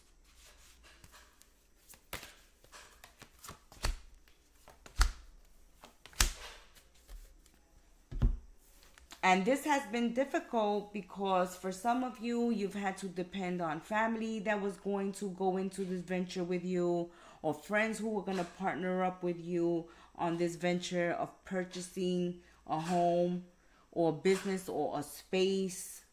And this has been difficult because for some of you, you've had to depend on family that was going to go into this venture with you, or friends who were going to partner up with you on this venture of purchasing a home or a business or a space.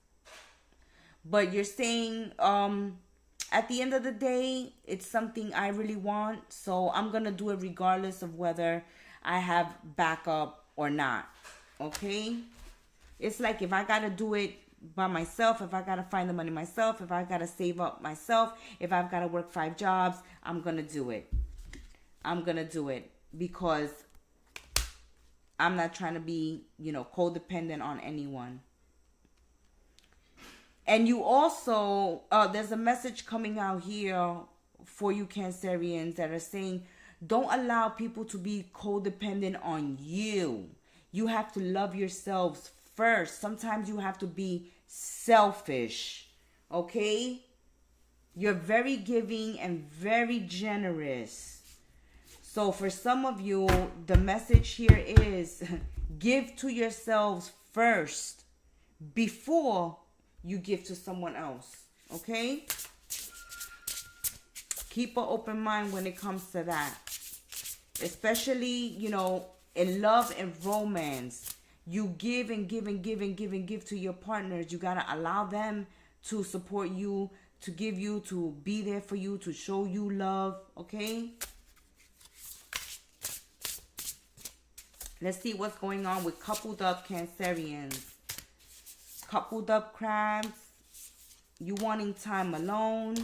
But you're saying, at the end of the day, it's something I really want, so I'm going to do it regardless of whether I have backup or not. Okay? It's like if I got to do it by myself, if I got to find the money myself, if I got to save up myself, if I've got to work 5 jobs, I'm going to do it. I'm going to do it because I'm not trying to be, codependent on anyone. And you also, there's a message coming out here for you Cancerians that are saying, don't allow people to be codependent on you. You have to love yourselves first. Sometimes you have to be selfish. Okay? You're very giving and very generous. So for some of you, the message here is give to yourselves first before you give to someone else. Okay? Keep an open mind when it comes to that. Especially, in love and romance. You give and give and give and give and give to your partners. You got to allow them to support you, to give you, to be there for you, to show you love. Okay? Let's see what's going on with coupled up Cancerians. Coupled up crabs. You wanting time alone.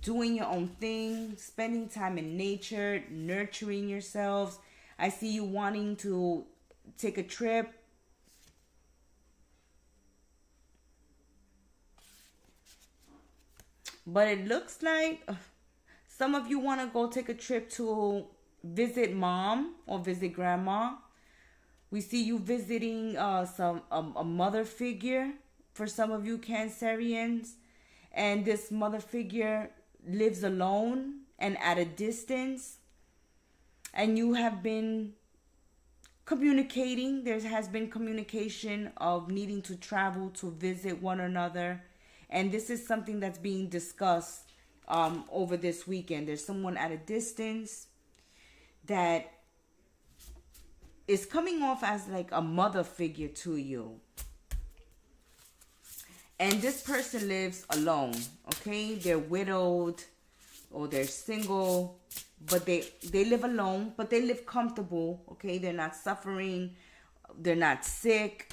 doing your own thing, spending time in nature, nurturing yourselves. I see you wanting to take a trip. But it looks like some of you want to go take a trip to visit mom or visit grandma. We see you visiting a mother figure for some of you Cancerians. And this mother figure lives alone and at a distance. And you have been communicating. There has been communication of needing to travel to visit one another. And this is something that's being discussed over this weekend. There's someone at a distance that is coming off as like a mother figure to you. And this person lives alone, okay? They're widowed or they're single, but they live alone, but they live comfortable, okay? They're not suffering. They're not sick.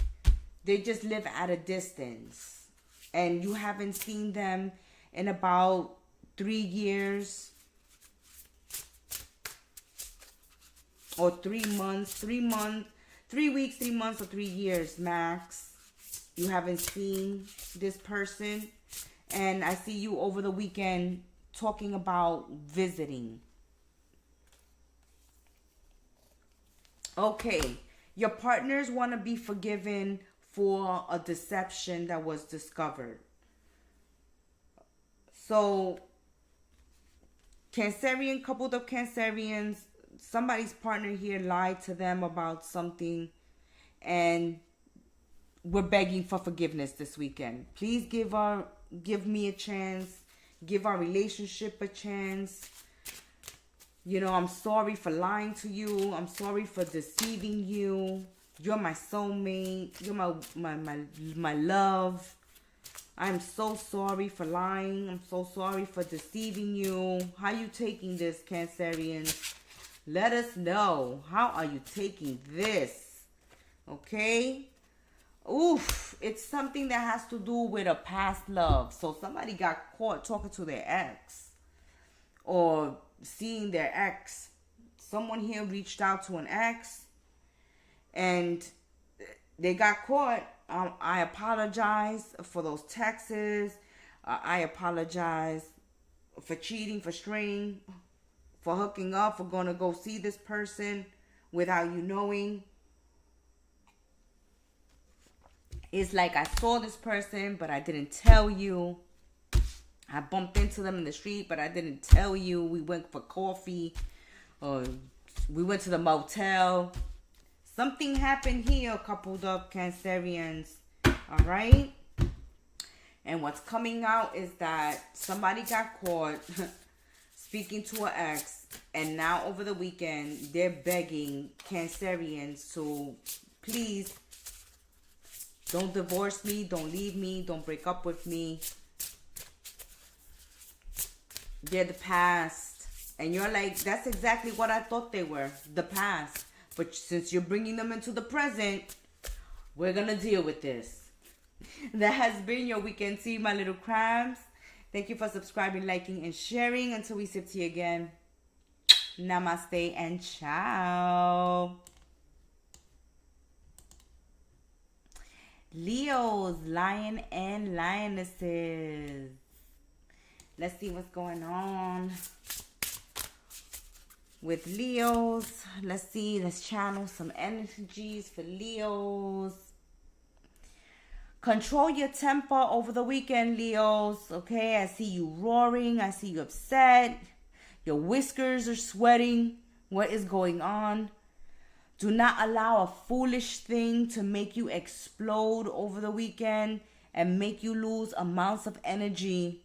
They just live at a distance. And you haven't seen them in about 3 years or 3 months, 3 weeks, 3 months, or 3 years max. You haven't seen this person. And I see you over the weekend talking about visiting. Okay. Your partners want to be forgiven for a deception that was discovered. So, Cancerian, coupled up Cancerians, somebody's partner here lied to them about something, and we're begging for forgiveness this weekend. Please give me a chance. Give our relationship a chance. You know, I'm sorry for lying to you. I'm sorry for deceiving you. You're my soulmate. You're my love. I'm so sorry for lying. I'm so sorry for deceiving you. How you taking this, Cancerians? Let us know. How are you taking this? Okay? Oof. It's something that has to do with a past love. So somebody got caught talking to their ex. Or seeing their ex. Someone here reached out to an ex. And they got caught. I apologize for those texts. I apologize for cheating, for straying, for hooking up, for going to go see this person without you knowing. It's like I saw this person, but I didn't tell you. I bumped into them in the street, but I didn't tell you. We went for coffee, or we went to the motel. Something happened here, coupled up Cancerians. All right? And what's coming out is that somebody got caught speaking to an ex. And now over the weekend, they're begging Cancerians to please don't divorce me. Don't leave me. Don't break up with me. They're the past. And you're like, that's exactly what I thought they were. The past. But since you're bringing them into the present, we're going to deal with this. That has been your weekend tea, my little crabs. Thank you for subscribing, liking, and sharing. Until we sip tea again. Namaste and ciao. Leos, lion and lionesses. Let's see what's going on with Leos. Let's channel some energies for Leos. Control your temper over the weekend, Leos. Okay, I see you roaring. I see you upset. Your whiskers are sweating. What is going on? Do not allow a foolish thing to make you explode over the weekend and make you lose amounts of energy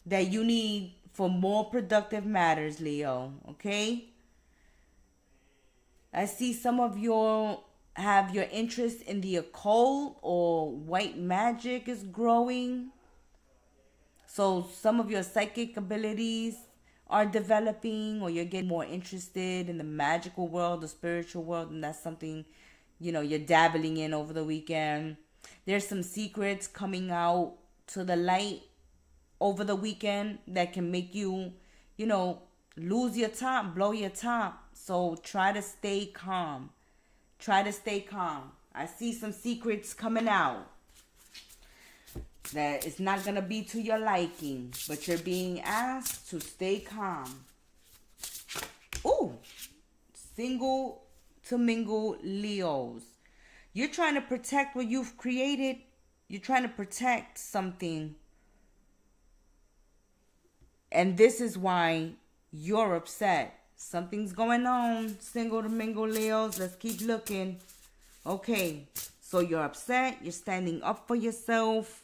that you need for more productive matters, Leo. Okay? I see some of you have your interest in the occult or white magic is growing. So some of your psychic abilities are developing, or you're getting more interested in the magical world, the spiritual world, and that's something, you're dabbling in over the weekend. There's some secrets coming out to the light over the weekend that can make you, you know, lose your top, blow your top. So try to stay calm. Try to stay calm. I see some secrets coming out that it's not going to be to your liking, but you're being asked to stay calm. Ooh, single to mingle Leos. You're trying to protect what you've created. You're trying to protect something. And this is why you're upset. Something's going on, single to mingle Leos. Let's keep looking. Okay, so you're upset. You're standing up for yourself.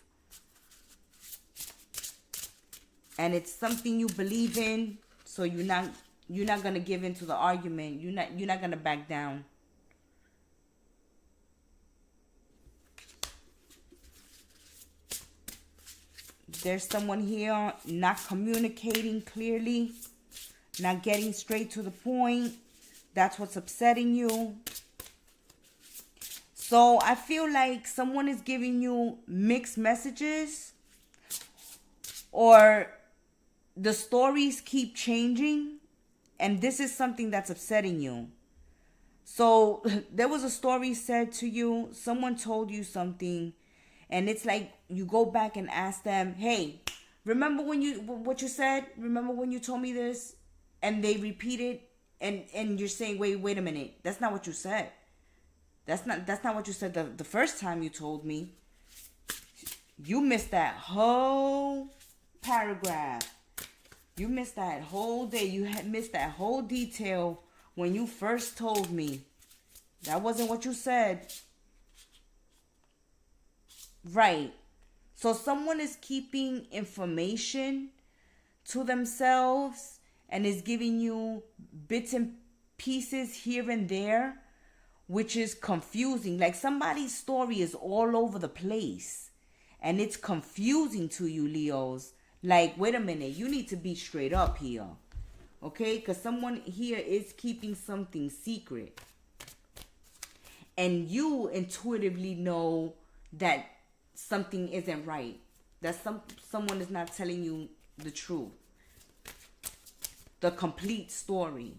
And it's something you believe in. So you're not gonna give in to the argument. You're not gonna back down. There's someone here not communicating clearly, not getting straight to the point. That's what's upsetting you. So I feel like someone is giving you mixed messages, or the stories keep changing, and this is something that's upsetting you. So there was a story said to you, someone told you something, and it's like you go back and ask them, hey, remember what you said? Remember when you told me this? And they repeat it, and you're saying, wait a minute. That's not what you said. That's not what you said the first time you told me. You missed that whole paragraph. You missed that whole day. You had missed that whole detail when you first told me. That wasn't what you said. Right. So someone is keeping information to themselves and is giving you bits and pieces here and there, which is confusing. Like somebody's story is all over the place and it's confusing to you, Leos. Like, wait a minute, you need to be straight up here. Okay? Because someone here is keeping something secret. And you intuitively know that something isn't right. That someone is not telling you the truth. The complete story.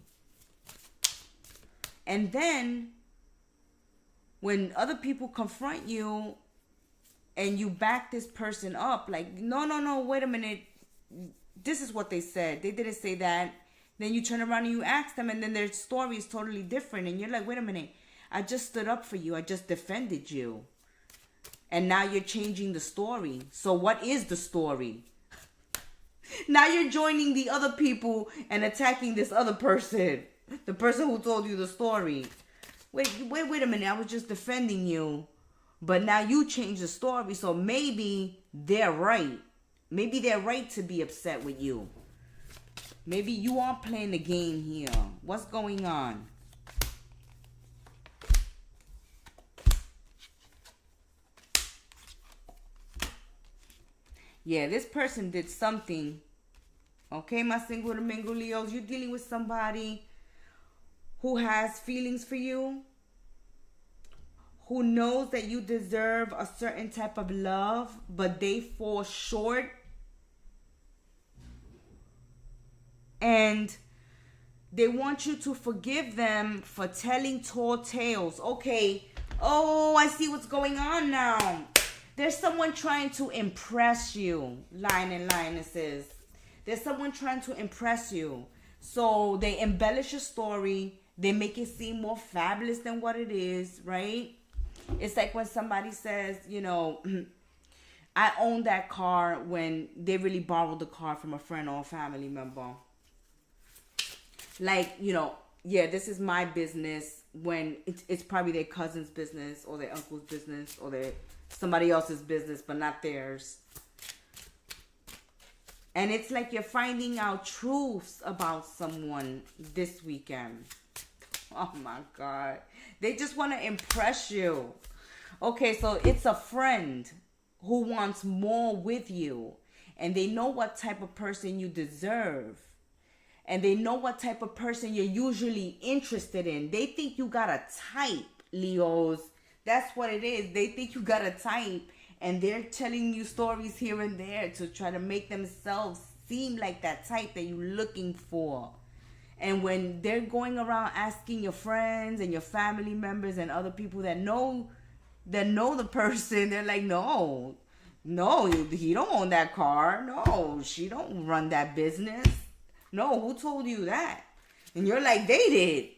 And then, when other people confront you and you back this person up, like, no, wait a minute. This is what they said. They didn't say that. Then you turn around and you ask them, and then their story is totally different. And you're like, wait a minute. I just stood up for you. I just defended you. And now you're changing the story. So what is the story? Now you're joining the other people and attacking this other person. The person who told you the story. Wait a minute. I was just defending you. But now you change the story. So maybe they're right. Maybe they're right to be upset with you. Maybe you are playing the game here. What's going on? Yeah, this person did something. Okay, my single to mingle Leos, you're dealing with somebody who has feelings for you, who knows that you deserve a certain type of love, but they fall short. And they want you to forgive them for telling tall tales. Okay, oh, I see what's going on now. There's someone trying to impress you, lion and lionesses. There's someone trying to impress you. So they embellish a story. They make it seem more fabulous than what it is, right? It's like when somebody says, you know, I own that car, when they really borrowed the car from a friend or a family member. Like, you know, yeah, this is my business, when it's probably their cousin's business or their uncle's business or their somebody else's business, but not theirs. And it's like you're finding out truths about someone this weekend. Oh my God. They just want to impress you. Okay, so it's a friend who wants more with you. And they know what type of person you deserve. And they know what type of person you're usually interested in. They think you got a type, Leos. That's what it is. They think you got a type. And they're telling you stories here and there to try to make themselves seem like that type that you're looking for. And when they're going around asking your friends and your family members and other people that know the person, they're like, no, he don't own that car. No, she don't run that business. No, who told you that? And you're like, they did.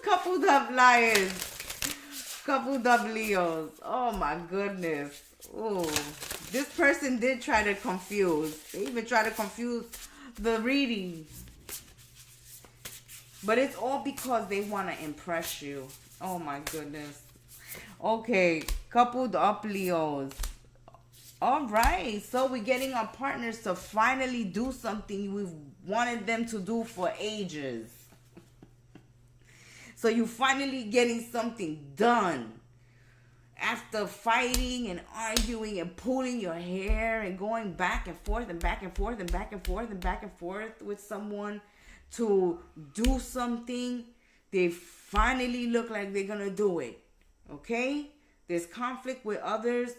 Coupled up liars. Coupled up Leos. Oh my goodness. Ooh. This person did try to confuse. They even try to confuse the reading. But it's all because they want to impress you. Oh my goodness. Okay. Coupled up Leos. All right. So we're getting our partners to finally do something we've wanted them to do for ages. So you're finally getting something done. After fighting and arguing and pulling your hair and going back and forth and back and forth and back and forth and back and forth with someone to do something, they finally look like they're going to do it. Okay? There's conflict with others,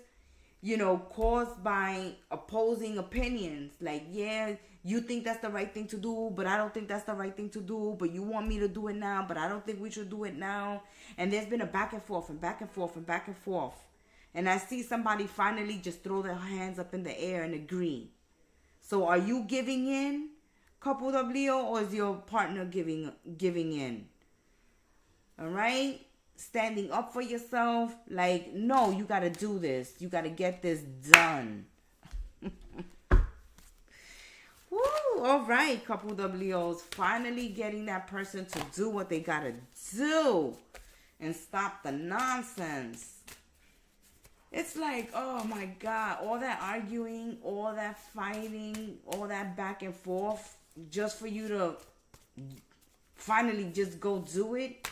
caused by opposing opinions. Like, yeah, you think that's the right thing to do, but I don't think that's the right thing to do. But you want me to do it now, but I don't think we should do it now. And there's been a back and forth and back and forth and back and forth. And I see somebody finally just throw their hands up in the air and agree. So are you giving in, coupled up Leo, or is your partner giving in? All right? Standing up for yourself. Like, no, you got to do this. You got to get this done. Woo, all right, coupled up Leos. Finally getting that person to do what they got to do. And stop the nonsense. It's like, oh my God, all that arguing, all that fighting, all that back and forth, just for you to finally just go do it.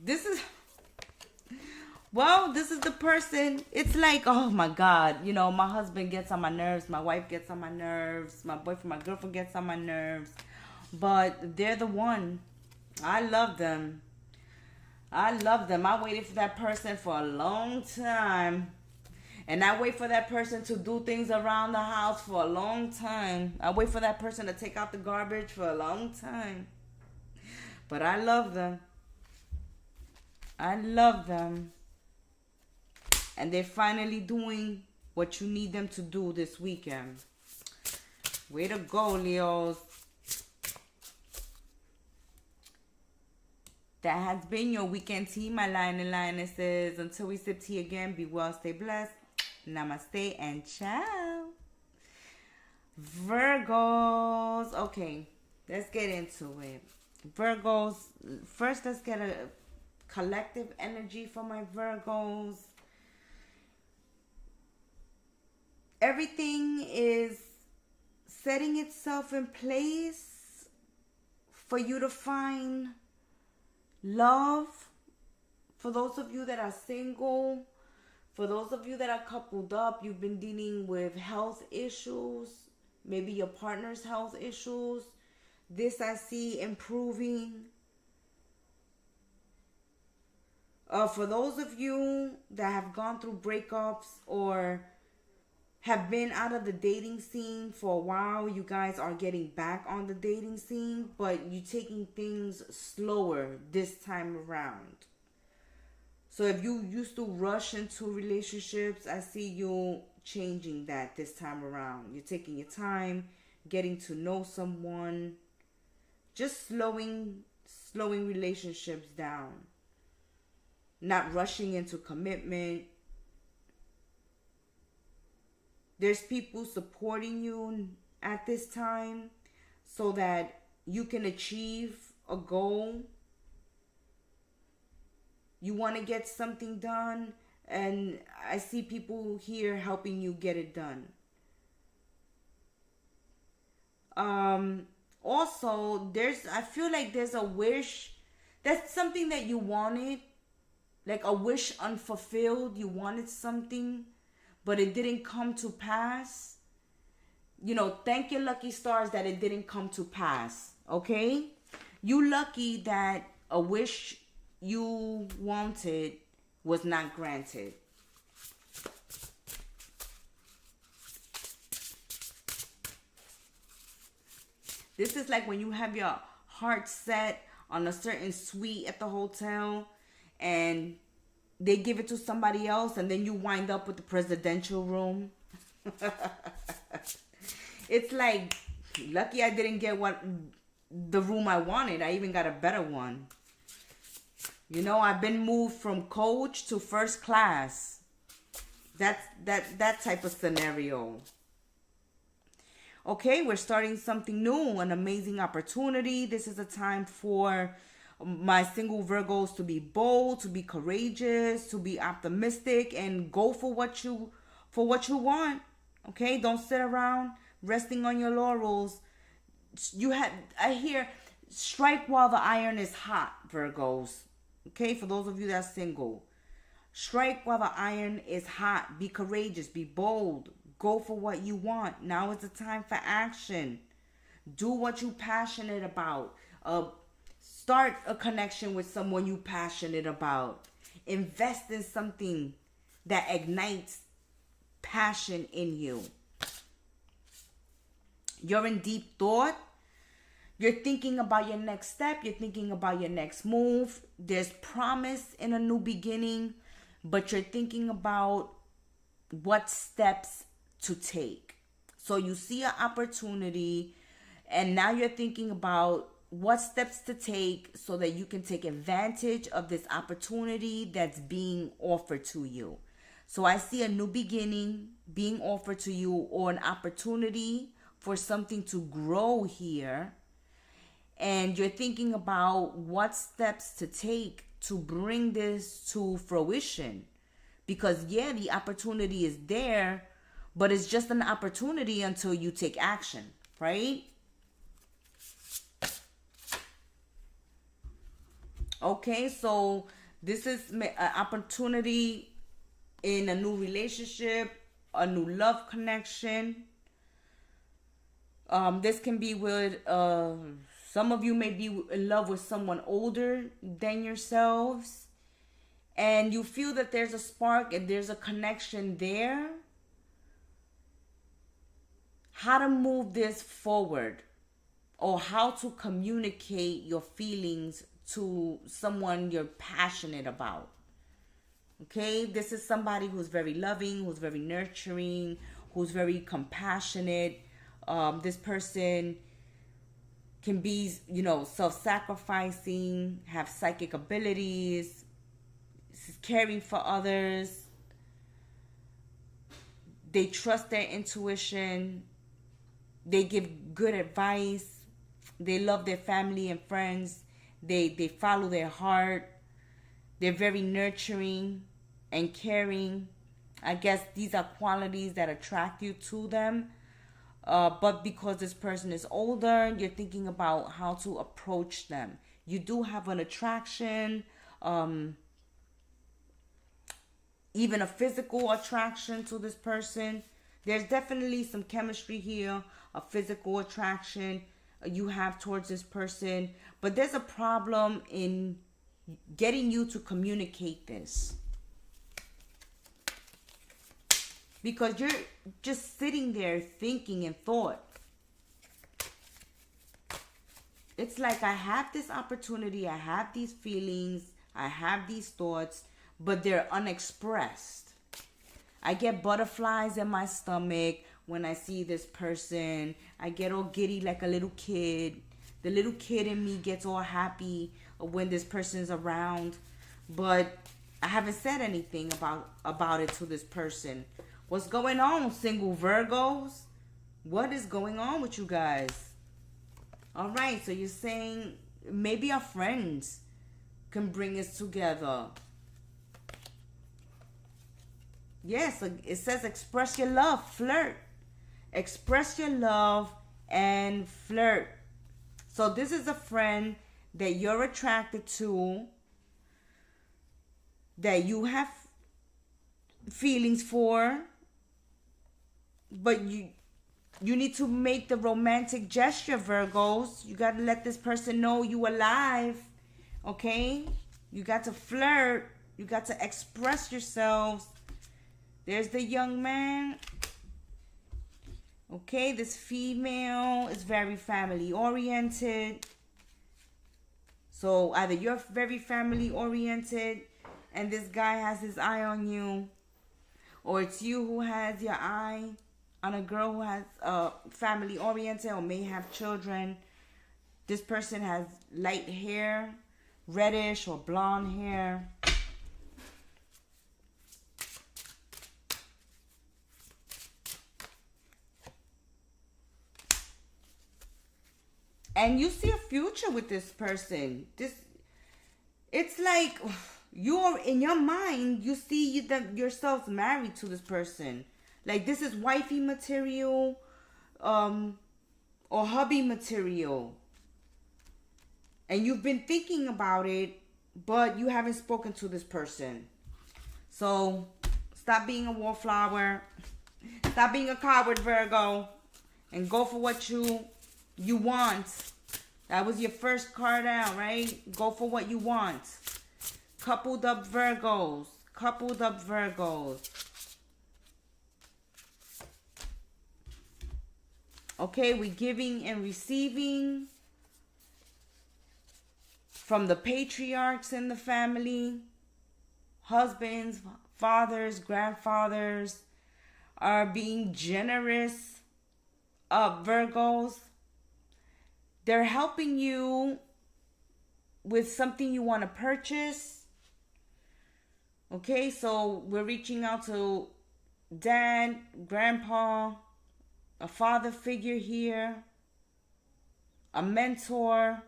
This is the person. It's like, oh my God, my husband gets on my nerves, my wife gets on my nerves, my boyfriend, my girlfriend gets on my nerves. But they're the one. I love them. I waited for that person for a long time. And I wait for that person to do things around the house for a long time. I wait for that person to take out the garbage for a long time. But I love them. And they're finally doing what you need them to do this weekend. Way to go, Leos. That has been your weekend tea, my lion and lionesses. Until we sip tea again, be well, stay blessed. Namaste and ciao. Virgos. Okay, let's get into it. Virgos. First, let's get a collective energy for my Virgos. Everything is setting itself in place for you to find love. For those of you that are single, for those of you that are coupled up, you've been dealing with health issues, maybe your partner's health issues. This I see improving. For those of you that have gone through breakups or have been out of the dating scene for a while, you guys are getting back on the dating scene, but you're taking things slower this time around. So if you used to rush into relationships, I see you changing that this time around. You're taking your time, getting to know someone, just slowing relationships down. Not rushing into commitment. There's people supporting you at this time so that you can achieve a goal. You want to get something done, and I see people here helping you get it done. Also, I feel like there's a wish. That's something that you wanted. Like a wish unfulfilled. You wanted something, but it didn't come to pass. Thank your lucky stars that it didn't come to pass. Okay? You lucky that a wish you wanted was not granted. This is like when you have your heart set on a certain suite at the hotel and they give it to somebody else and then you wind up with the presidential room. It's like, lucky I didn't get the room I wanted. I even got a better one. You know, I've been moved from coach to first class. That's that type of scenario. Okay, we're starting something new, an amazing opportunity. This is a time for my single Virgos to be bold, to be courageous, to be optimistic, and go for what you want. Okay, don't sit around resting on your laurels. I hear, strike while the iron is hot, Virgos. Okay, for those of you that are single, strike while the iron is hot. Be courageous, be bold. Go for what you want. Now is the time for action. Do what you're passionate about. Start a connection with someone you're passionate about. Invest in something that ignites passion in you. You're in deep thought. You're thinking about your next step. You're thinking about your next move. There's promise in a new beginning, but you're thinking about what steps to take. So you see an opportunity and now you're thinking about what steps to take so that you can take advantage of this opportunity that's being offered to you. So I see a new beginning being offered to you, or an opportunity for something to grow here. And you're thinking about what steps to take to bring this to fruition. Because yeah, the opportunity is there, but it's just an opportunity until you take action, right? Okay, so this is an opportunity in a new relationship, a new love connection. This can be with, some of you may be in love with someone older than yourselves. And you feel that there's a spark and there's a connection there. How to move this forward, or how to communicate your feelings to someone you're passionate about. Okay, this is somebody who's very loving, who's very nurturing, who's very compassionate. This person can be, self-sacrificing, have psychic abilities, caring for others. They trust their intuition. They give good advice. They love their family and friends. They follow their heart. They're very nurturing and caring. I guess these are qualities that attract you to them. But because this person is older, you're thinking about how to approach them. You do have an attraction, even a physical attraction to this person. There's definitely some chemistry here, a physical attraction you have towards this person. But there's a problem in getting you to communicate this. Because you're just sitting there thinking in thought. It's like, I have this opportunity, I have these feelings, I have these thoughts, but they're unexpressed. I get butterflies in my stomach when I see this person. I get all giddy like a little kid. The little kid in me gets all happy when this person's around. But I haven't said anything about it to this person. What's going on, single Virgos? What is going on with you guys? All right, so you're saying maybe our friends can bring us together. Yes, it says express your love, flirt. Express your love and flirt. So this is a friend that you're attracted to, that you have feelings for, but You need to make the romantic gesture, Virgos. You got to let this person know you alive. Okay? You got to flirt. You got to express yourselves. There's the young man. Okay, this female is very family oriented. So either you're very family oriented and this guy has his eye on you, or it's you who has your eye on a girl who has family oriented or may have children. This person has light hair, reddish or blonde hair. And you see a future with this person. It's like you're in your mind, you see yourselves married to this person. Like this is wifey material, or hubby material. And you've been thinking about it, but you haven't spoken to this person. So stop being a wallflower. Stop being a coward, Virgo. And go for what you want. That was your first card out, right? Go for what you want. Coupled up Virgos. Coupled up Virgos. Okay, we're giving and receiving from the patriarchs in the family. Husbands, fathers, grandfathers are being generous. Virgos. They're helping you with something you want to purchase. Okay, so we're reaching out to dad, grandpa, a father figure here, a mentor.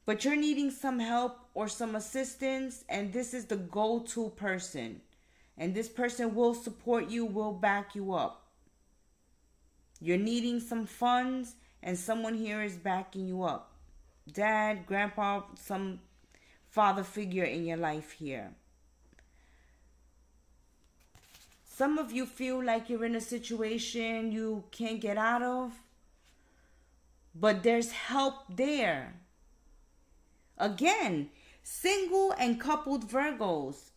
But you're needing some help or some assistance, and this is the go-to person. And this person will support you, will back you up. You're needing some funds, and someone here is backing you up. Dad, grandpa, some father figure in your life here. Some of you feel like you're in a situation you can't get out of, but there's help there. Again, single and coupled Virgos.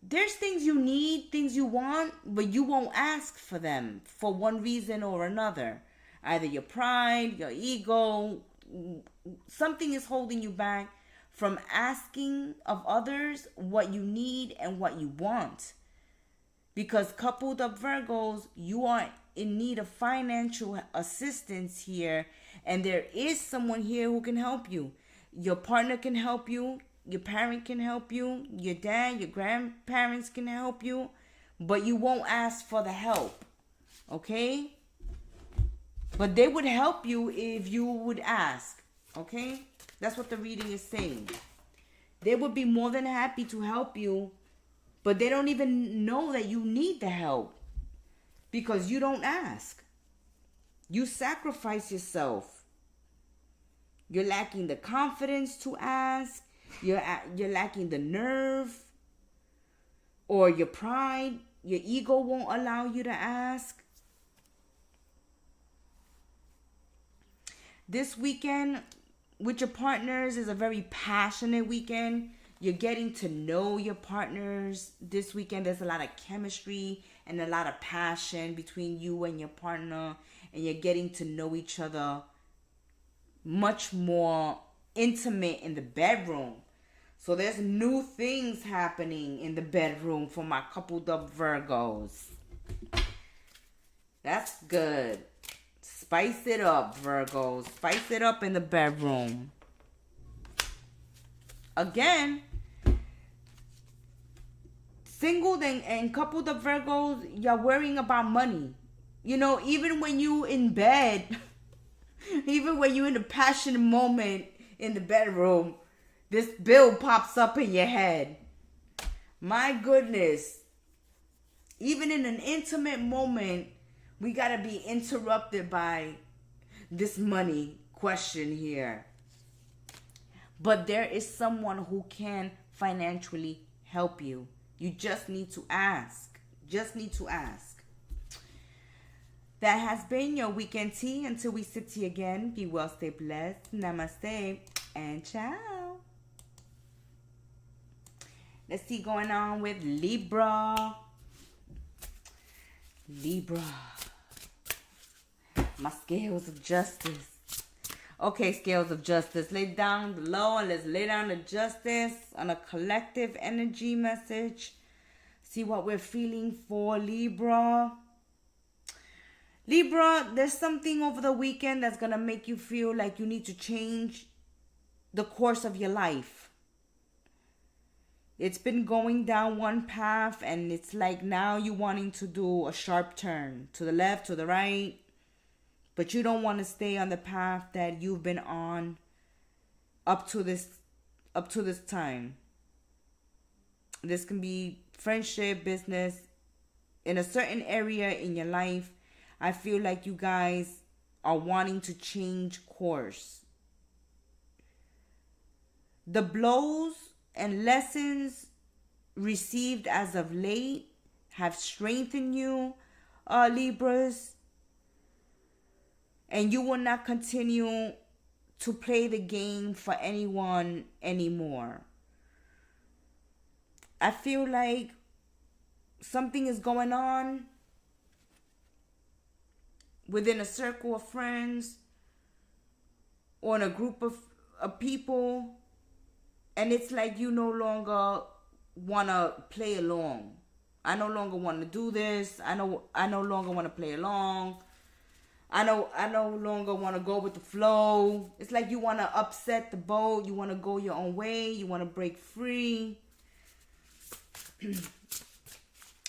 There's things you need, things you want, but you won't ask for them for one reason or another. Either your pride, your ego, something is holding you back from asking of others what you need and what you want. Because coupled up Virgos, you are in need of financial assistance here, and there is someone here who can help you. Your partner can help you, your parent can help you, your dad, your grandparents can help you, but you won't ask for the help, okay? But they would help you if you would ask, okay? That's what the reading is saying. They would be more than happy to help you, but they don't even know that you need the help because you don't ask. You sacrifice yourself. You're lacking the confidence to ask. You're lacking the nerve or your pride. Your ego won't allow you to ask. This weekend with your partners is a very passionate weekend. You're getting to know your partners this weekend. There's a lot of chemistry and a lot of passion between you and your partner. And you're getting to know each other much more intimate in the bedroom. So there's new things happening in the bedroom for my coupled up Virgos. That's good. Spice it up, Virgos. Spice it up in the bedroom. Again, single and coupled up Virgos, you're worrying about money. You know, even when you in bed, even when you're in a passionate moment in the bedroom, this bill pops up in your head. My goodness. Even in an intimate moment, we got to be interrupted by this money question here. But there is someone who can financially help you. You just need to ask. Just need to ask. That has been your weekend tea. Until we sit here again, be well, stay blessed. Namaste and ciao. Let's see going on with Libra. Libra. My scales of justice. Okay, scales of justice. Lay down the law and let's lay down the justice on a collective energy message. See what we're feeling for Libra. Libra, there's something over the weekend that's going to make you feel like you need to change the course of your life. It's been going down one path and it's like now you wanting to do a sharp turn to the left, to the right. But you don't want to stay on the path that you've been on up to this time. This can be friendship, business, in a certain area in your life. I feel like you guys are wanting to change course. The blows and lessons received as of late have strengthened you, Libras. And you will not continue to play the game for anyone anymore. I feel like something is going on within a circle of friends or in a group of people, and it's like you no longer want to play along. I no longer want to do this. I no longer want to play along. I no longer want to go with the flow. It's like you want to upset the boat. You want to go your own way. You want to break free.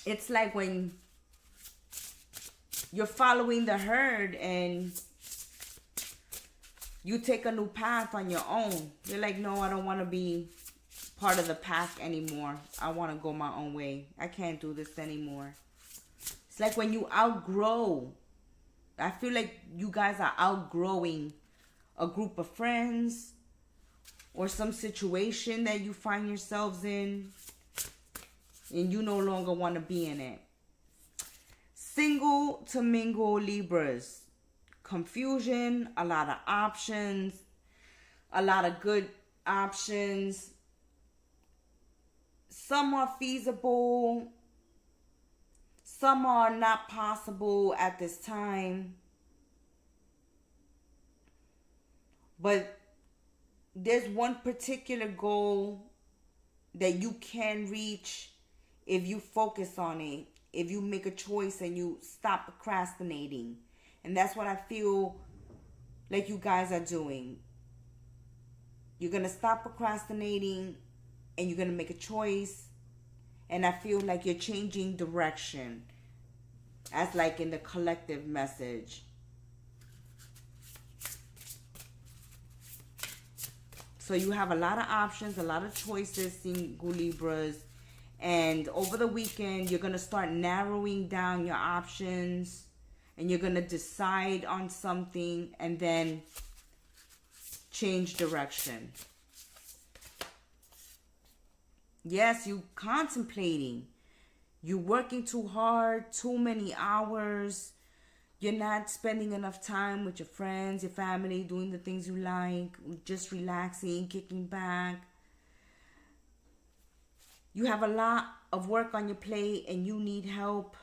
It's like when you're following the herd and you take a new path on your own. You're like, no, I don't want to be part of the pack anymore. I want to go my own way. I can't do this anymore. It's like when you outgrow. I feel like you guys are outgrowing a group of friends or some situation that you find yourselves in and you no longer want to be in it. Single to mingle Libras. Confusion, a lot of options, a lot of good options. Some are feasible. Some are not possible at this time. But there's one particular goal that you can reach if you focus on it, if you make a choice and you stop procrastinating. And that's what I feel like you guys are doing. You're going to stop procrastinating and you're going to make a choice. And I feel like you're changing direction. As like in the collective message. So you have a lot of options, a lot of choices, single Libras. And over the weekend, you're going to start narrowing down your options. And you're going to decide on something and then change direction. Yes, you contemplating. You're working too hard, too many hours. You're not spending enough time with your friends, your family, doing the things you like, just relaxing, kicking back. You have a lot of work on your plate and you need help.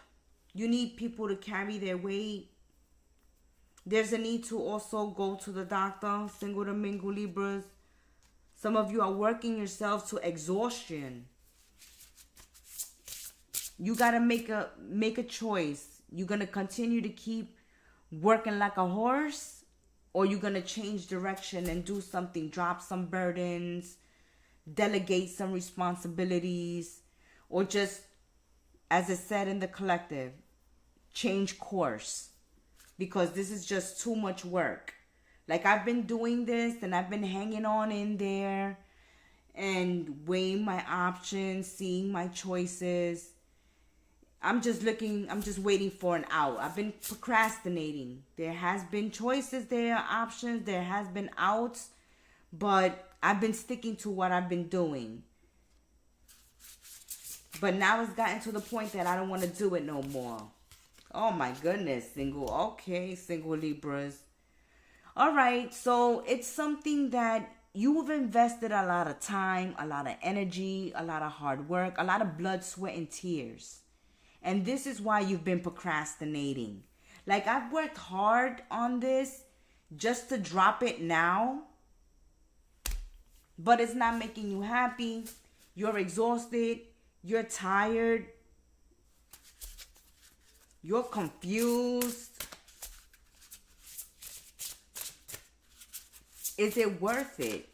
You need people to carry their weight. There's a need to also go to the doctor, single to mingle Libras. Some of you are working yourselves to exhaustion. You got to make a choice. You're going to continue to keep working like a horse, or you're going to change direction and do something, drop some burdens, delegate some responsibilities, or just, as it said in the collective, change course, because this is just too much work. Like, I've been doing this and I've been hanging on in there and weighing my options, seeing my choices. I'm just waiting for an out. I've been procrastinating. There has been choices, there are options, there has been outs, but I've been sticking to what I've been doing. But now it's gotten to the point that I don't want to do it no more. Oh my goodness, single. Okay, single Libras. All right, so it's something that you've invested a lot of time, a lot of energy, a lot of hard work, a lot of blood, sweat, and tears. And this is why you've been procrastinating. Like, I've worked hard on this just to drop it now, but it's not making you happy. You're exhausted. You're tired. You're confused. Is it worth it?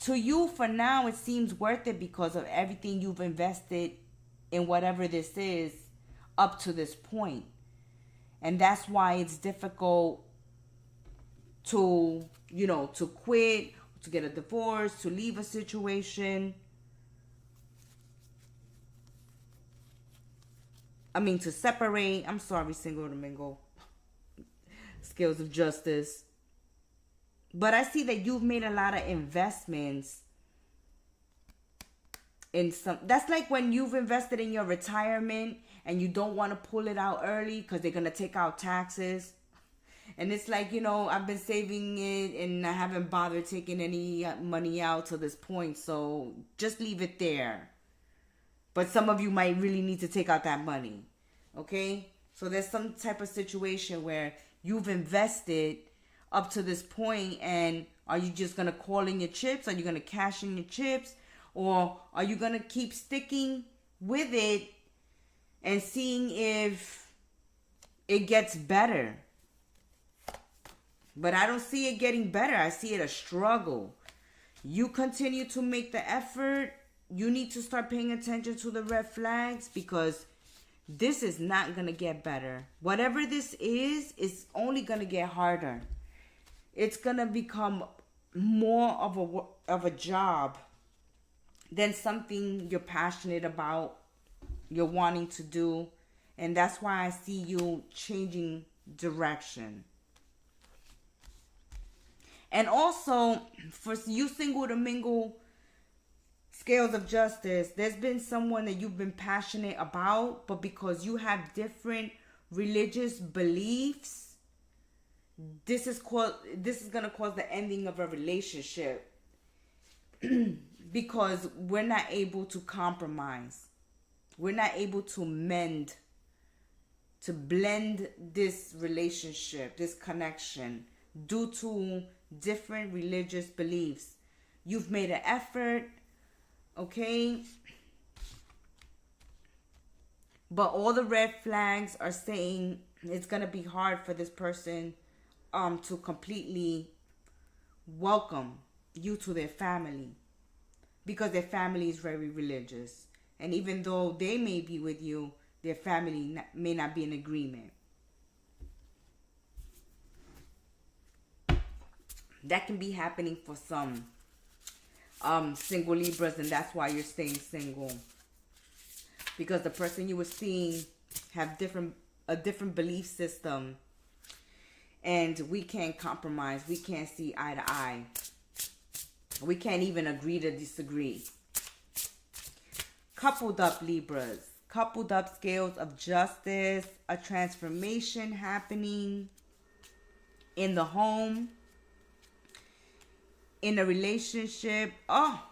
To you, for now, it seems worth it because of everything you've invested in whatever this is up to this point. And that's why it's difficult to, to quit, to get a divorce, to leave a situation. To separate. I'm sorry, single to mingle. Scales of justice. But I see that you've made a lot of investments in some. That's like when you've invested in your retirement and you don't want to pull it out early because they're going to take out taxes. And it's like, I've been saving it and I haven't bothered taking any money out to this point. So just leave it there. But some of you might really need to take out that money. Okay? So there's some type of situation where you've invested up to this point, and are you just going to call in your chips? Are you going to cash in your chips? Or are you going to keep sticking with it and seeing if it gets better? But I don't see it getting better. I see it a struggle. You continue to make the effort. You need to start paying attention to the red flags because this is not going to get better. Whatever this is only going to get harder. It's going to become more of a job than something you're passionate about, you're wanting to do. And that's why I see you changing direction. And also, for you single to mingle, scales of justice, there's been someone that you've been passionate about, but because you have different religious beliefs, this is going to cause the ending of a relationship because we're not able to compromise. We're not able to mend, to blend this relationship, this connection, due to different religious beliefs. You've made an effort, okay? But all the red flags are saying it's going to be hard for this person to completely welcome you to their family because their family is very religious. And even though they may be with you, their family may not be in agreement. That can be happening for some single Libras, and that's why you're staying single. Because the person you were seeing have a different belief system. And we can't compromise. We can't see eye to eye. We can't even agree to disagree. Coupled up Libras. Coupled up scales of justice. A transformation happening in the home. In a relationship. Oh.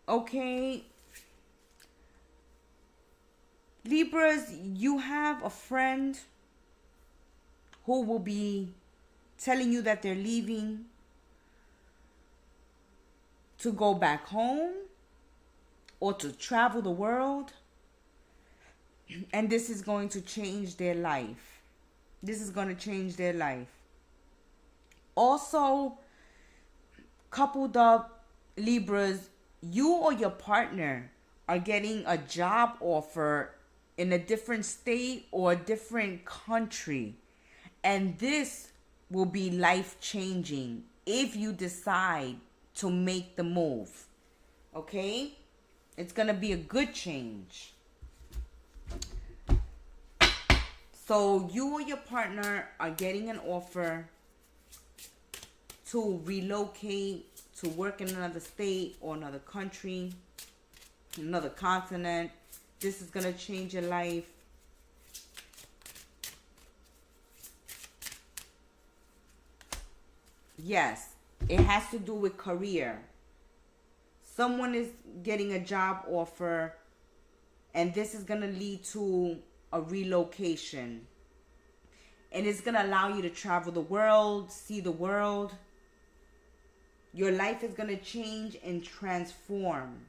Okay. Libras, you have a friend who will be telling you that they're leaving to go back home or to travel the world. And this is going to change their life. This is going to change their life. Also, coupled up, Libras, you or your partner are getting a job offer in a different state or a different country. And this will be life-changing if you decide to make the move. Okay? It's going to be a good change. So you or your partner are getting an offer to relocate, to work in another state or another country. another continent. This is going to change your life. Yes, it has to do with career. Someone is getting a job offer, and this is going to lead to a relocation. And it's going to allow you to travel the world, see the world. Your life is going to change and transform.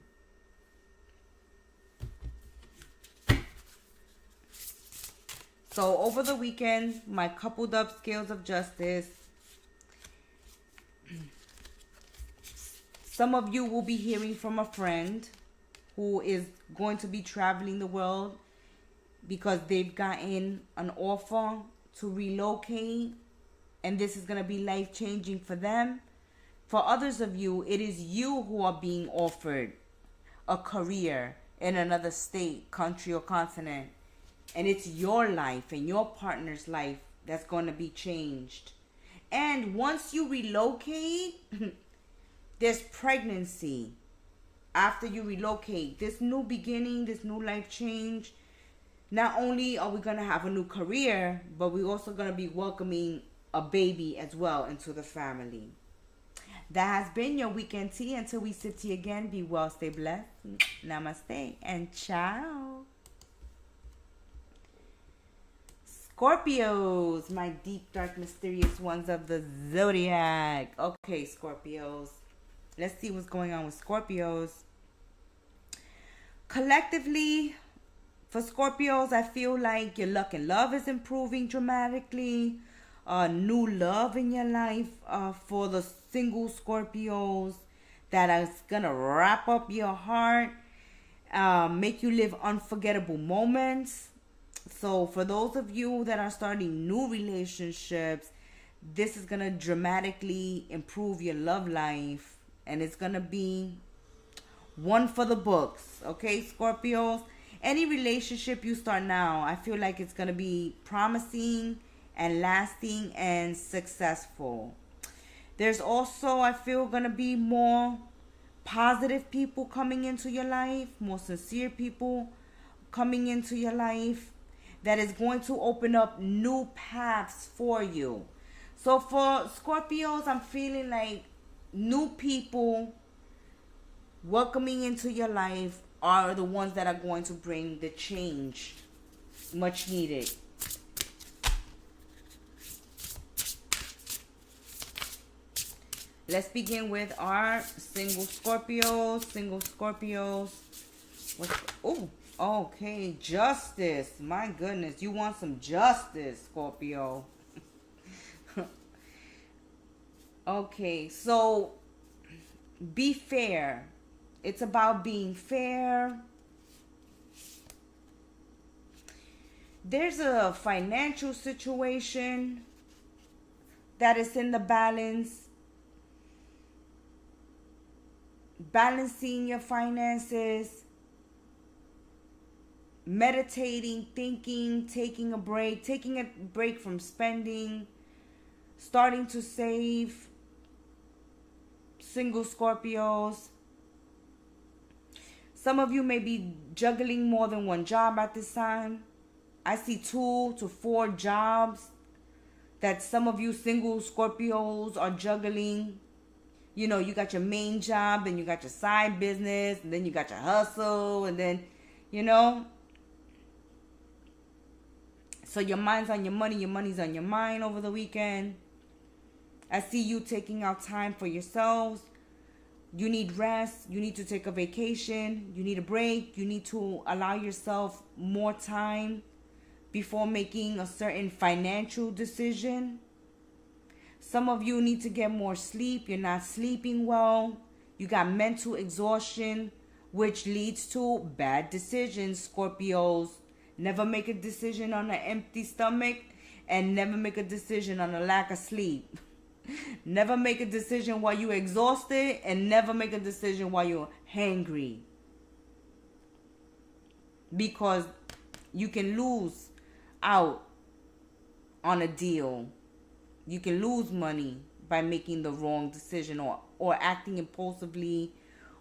So over the weekend, my coupled up scales of justice. Some of you will be hearing from a friend who is going to be traveling the world because they've gotten an offer to relocate, and this is going to be life-changing for them. For others of you, it is you who are being offered a career in another state, country, or continent. And it's your life and your partner's life that's going to be changed. And once you relocate, there's pregnancy. After you relocate, this new beginning, this new life change. Not only are we going to have a new career, but we're also going to be welcoming a baby as well into the family. That has been your weekend tea. Until we sip tea again, be well, stay blessed. Namaste and ciao. Scorpios, my deep, dark, mysterious ones of the Zodiac. Okay, Scorpios. Let's see what's going on with Scorpios. Collectively, for Scorpios, I feel like your luck and love is improving dramatically. New love in your life for the single Scorpios that is going to wrap up your heart, make you live unforgettable moments. So for those of you that are starting new relationships, this is going to dramatically improve your love life, and it's going to be one for the books. Okay, Scorpios? Any relationship you start now, I feel like it's going to be promising and lasting and successful. There's also, I feel, going to be more positive people coming into your life, more sincere people coming into your life that is going to open up new paths for you. So for Scorpios, I'm feeling like new people welcoming into your life are the ones that are going to bring the change much needed. Let's begin with our single Scorpios. Single Scorpios. Okay, justice. My goodness, you want some justice, Scorpio. Okay, so be fair. It's about being fair. There's a financial situation that is in the balance. Balancing your finances. Meditating, thinking, taking a break from spending. Starting to save. Single Scorpios. Some of you may be juggling more than one job at this time. I see 2 to 4 jobs that some of you single Scorpios are juggling. You know, you got your main job, and you got your side business, and then you got your hustle, and then, you know. So your mind's on your money, your money's on your mind over the weekend. I see you taking out time for yourselves. You need rest. You need to take a vacation. You need a break. You need to allow yourself more time before making a certain financial decision. Some of you need to get more sleep. You're not sleeping well. You got mental exhaustion, which leads to bad decisions, Scorpios. Never make a decision on an empty stomach, and never make a decision on a lack of sleep. Never make a decision while you're exhausted, and never make a decision while you're hangry. Because you can lose out on a deal. You can lose money by making the wrong decision or acting impulsively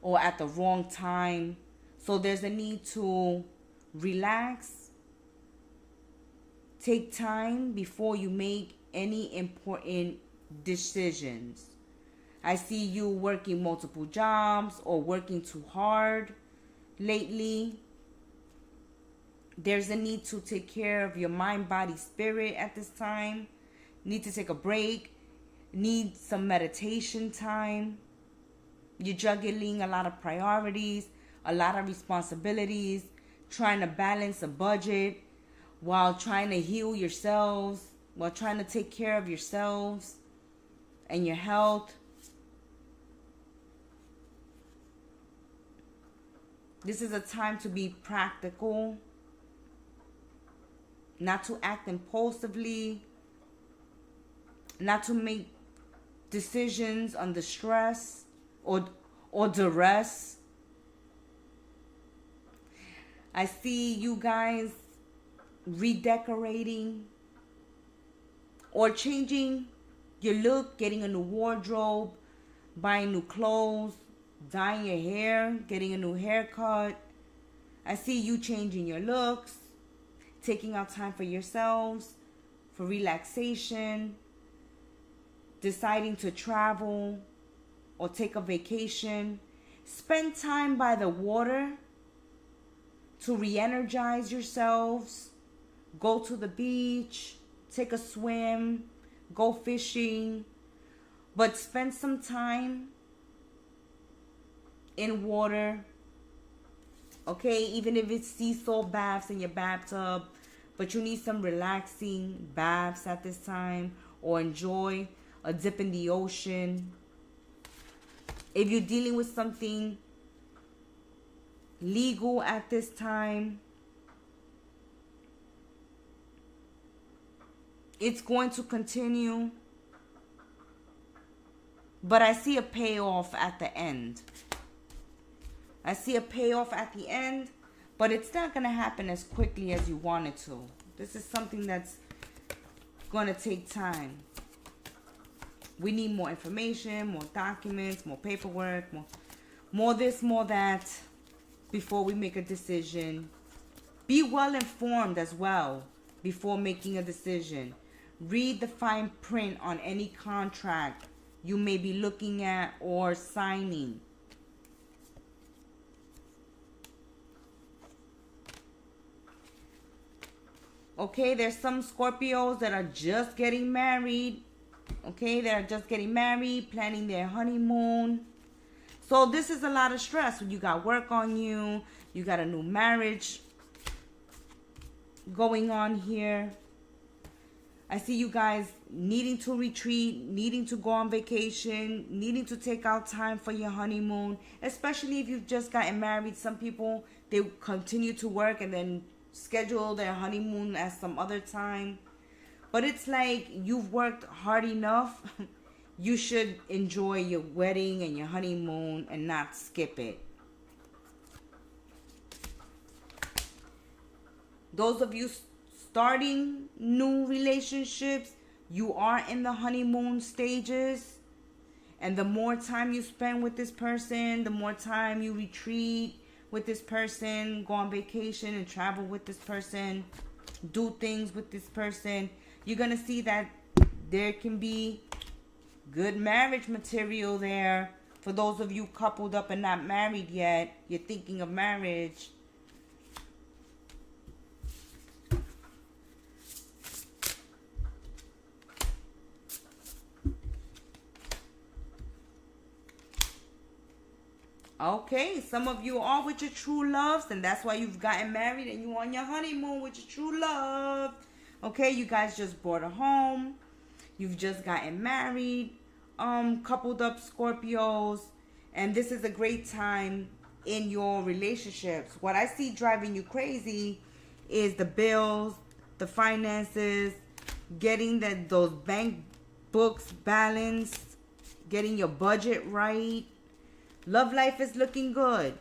or at the wrong time. So there's a need to relax, take time before you make any important decisions. I see you working multiple jobs or working too hard lately. There's a need to take care of your mind, body, spirit at this time. Need to take a break. Need some meditation time. You're juggling a lot of priorities, a lot of responsibilities, trying to balance a budget while trying to heal yourselves, while trying to take care of yourselves and your health. This is a time to be practical, not to act impulsively, not to make decisions under stress or duress. I see you guys redecorating or changing your look, getting a new wardrobe, buying new clothes, dyeing your hair, getting a new haircut. I see you changing your looks, taking out time for yourselves, for relaxation, deciding to travel or take a vacation. Spend time by the water to re-energize yourselves. Go to the beach, take a swim, go fishing, but spend some time in water. Okay, even if it's sea salt baths in your bathtub, but you need some relaxing baths at this time, or enjoy a dip in the ocean. If you're dealing with something legal at this time, it's going to continue, but I see a payoff at the end. I see a payoff at the end, but it's not going to happen as quickly as you want it to. This is something that's going to take time. We need more information, more documents, more paperwork, more this, more that, before we make a decision. Be well informed as well before making a decision. Read the fine print on any contract you may be looking at or signing. Okay, there's some Scorpios that are just getting married. Okay, they're just getting married, planning their honeymoon. So this is a lot of stress. You got work on you. You got a new marriage going on here. I see you guys needing to retreat, needing to go on vacation, needing to take out time for your honeymoon. Especially if you've just gotten married. Some people, they continue to work and then schedule their honeymoon at some other time. But it's like you've worked hard enough. You should enjoy your wedding and your honeymoon and not skip it. Those of you starting new relationships, you are in the honeymoon stages. And the more time you spend with this person, the more time you retreat with this person, go on vacation and travel with this person, do things with this person, you're going to see that there can be good marriage material there. For those of you coupled up and not married yet, you're thinking of marriage. Okay, some of you are with your true loves, and that's why you've gotten married and you're on your honeymoon with your true love. Okay, you guys just bought a home. You've just gotten married. Coupled up Scorpios. And this is a great time in your relationships. What I see driving you crazy is the bills, the finances, getting those bank books balanced, getting your budget right. Love life is looking good.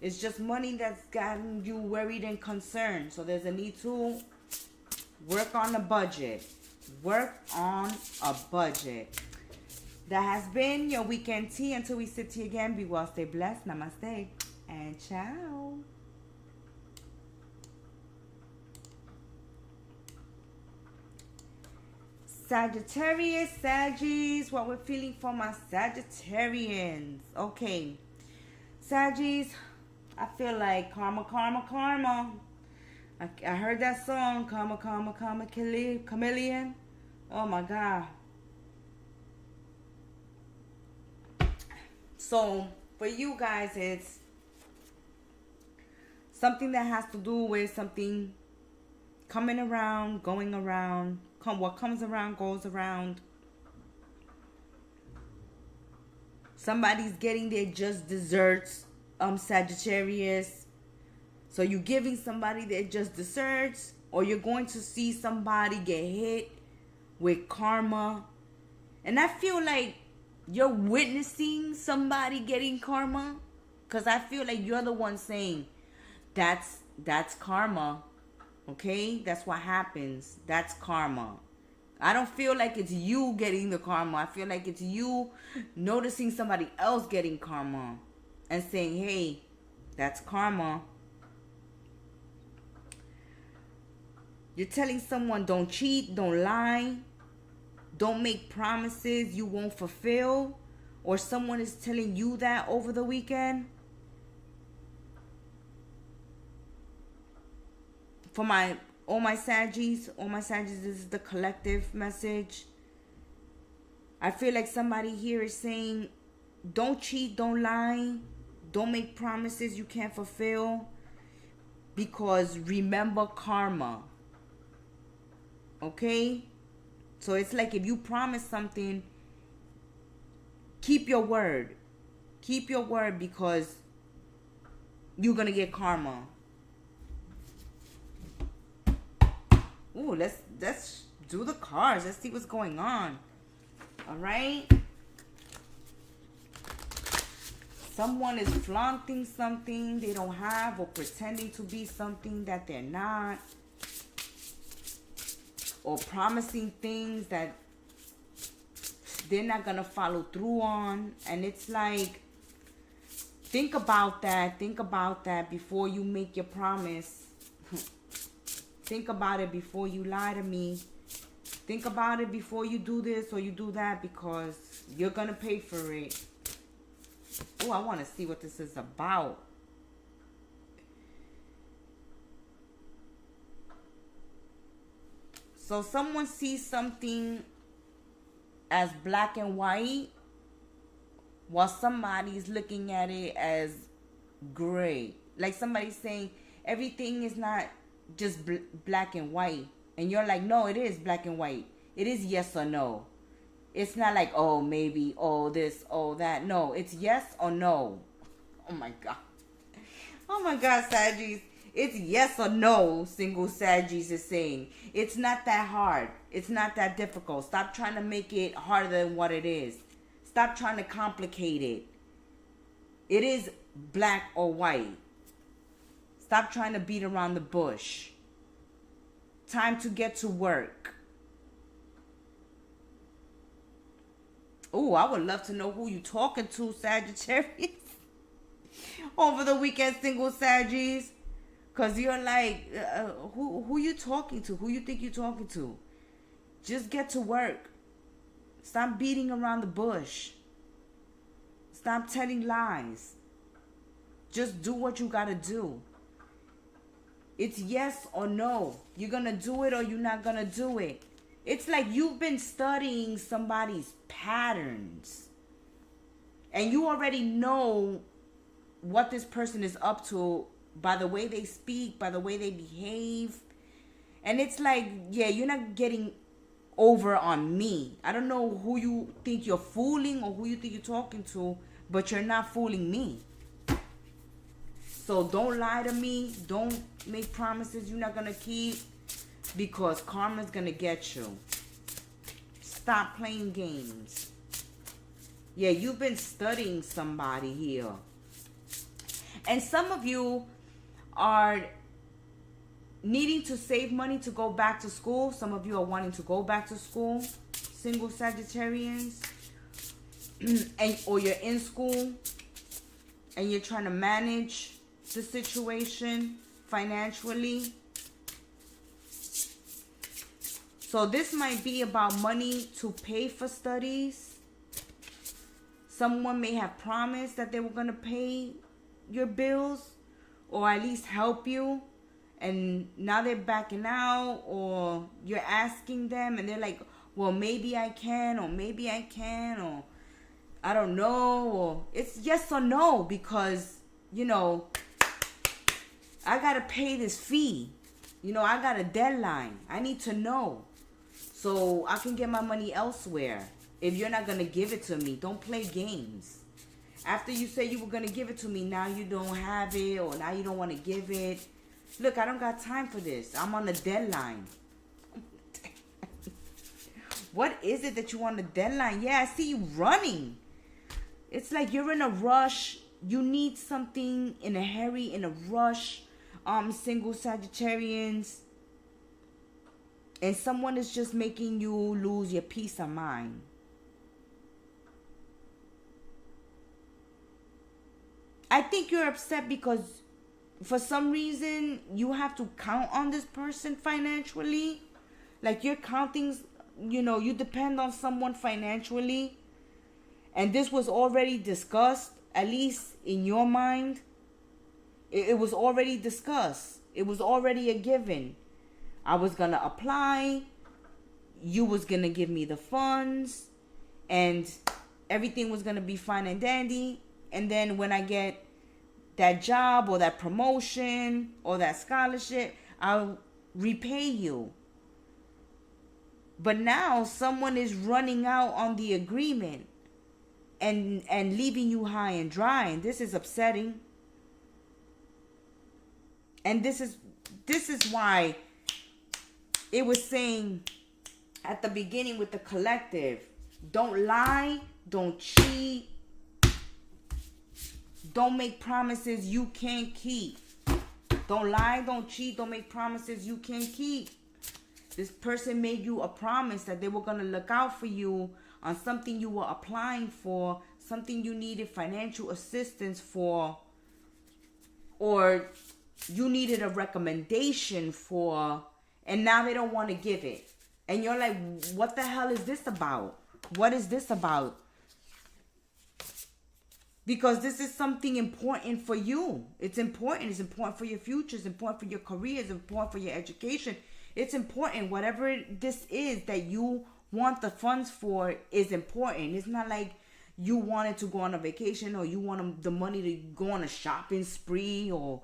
It's just money that's gotten you worried and concerned. So there's a need to work on a budget. Work on a budget. That has been your weekend tea. Until we sit here again, be well, stay blessed. Namaste. and ciao. Sagittarius, Saggies, what we're feeling for my Sagittarians. Okay, Saggies, I feel like karma, karma, karma. I heard that song, karma, karma, karma, chameleon. Oh my God. So for you guys, it's something that has to do with something coming around, going around. What comes around goes around. Somebody's getting their just desserts, Sagittarius. So you're giving somebody their just desserts, or you're going to see somebody get hit with karma. And I feel like you're witnessing somebody getting karma, because I feel like you're the one saying that's karma. Okay, that's what happens. That's karma. I don't feel like it's you getting the karma. I feel like it's you noticing somebody else getting karma and saying, hey, that's karma. You're telling someone, don't cheat, don't lie, don't make promises you won't fulfill, or someone is telling you that over the weekend. For all my Saggies, this is the collective message. I feel like somebody here is saying, don't cheat, don't lie, don't make promises you can't fulfill, because remember karma. Okay? So it's like if you promise something, keep your word. Keep your word, because you're going to get karma. Ooh, let's do the cards. Let's see what's going on. All right. Someone is flaunting something they don't have, or pretending to be something that they're not, or promising things that they're not going to follow through on. And it's like, think about that. Think about that before you make your promise. Think about it before you lie to me. Think about it before you do this or you do that, because you're going to pay for it. Oh, I want to see what this is about. So someone sees something as black and white, while somebody's looking at it as gray. Like somebody's saying everything is not just black and white, and you're like, no, it is black and white. It is yes or no. It's not like, oh, maybe, oh, this, oh, that. No, it's yes or no. Oh my God. Oh my God, Saggies. It's yes or no, single Saggies is saying. It's not that hard. It's not that difficult. Stop trying to make it harder than what it is. Stop trying to complicate it. It is black or white. Stop trying to beat around the bush. Time to get to work. Oh, I would love to know who you talking to, Sagittarius. Over the weekend, single Saggies. Because you're like, who you talking to? Who you think you're talking to? Just get to work. Stop beating around the bush. Stop telling lies. Just do what you got to do. It's yes or no. You're going to do it or you're not going to do it. It's like you've been studying somebody's patterns. And you already know what this person is up to by the way they speak, by the way they behave. And it's like, yeah, you're not getting over on me. I don't know who you think you're fooling or who you think you're talking to, but you're not fooling me. So don't lie to me. Don't make promises you're not going to keep, because karma's going to get you. Stop playing games. Yeah, you've been studying somebody here. And some of you are needing to save money to go back to school. Some of you are wanting to go back to school, single Sagittarians. Or you're in school and you're trying to manage the situation financially. So this might be about money to pay for studies. Someone may have promised that they were going to pay your bills or at least help you, and now they're backing out, or you're asking them and they're like, well, maybe I can, or maybe I can, or I don't know, or it's yes or no, because, you know, I got to pay this fee. You know, I got a deadline. I need to know so I can get my money elsewhere. If you're not going to give it to me, don't play games. After you say you were going to give it to me, now you don't have it, or now you don't want to give it. Look, I don't got time for this. I'm on a deadline. What is it that you want a deadline? Yeah, I see you running. It's like you're in a rush. You need something in a hurry, in a rush. Single Sagittarians. And someone is just making you lose your peace of mind. I think you're upset because for some reason you have to count on this person financially. Like you're counting, you know, you depend on someone financially. And this was already discussed, at least in your mind. It was already discussed. It was already a given. I was going to apply. You was going to give me the funds. And everything was going to be fine and dandy. And then when I get that job or that promotion or that scholarship, I'll repay you. But now someone is running out on the agreement and leaving you high and dry. And this is upsetting. And this is why it was saying at the beginning with the collective, don't lie, don't cheat, don't make promises you can't keep. Don't lie, don't cheat, don't make promises you can't keep. This person made you a promise that they were going to look out for you on something you were applying for, something you needed financial assistance for, or you needed a recommendation for, and now they don't want to give it. And you're like, what the hell is this about? What is this about? Because this is something important for you. It's important. It's important for your future. It's important for your career. It's important for your education. It's important. Whatever this is that you want the funds for is important. It's not like you wanted to go on a vacation, or you want the money to go on a shopping spree, or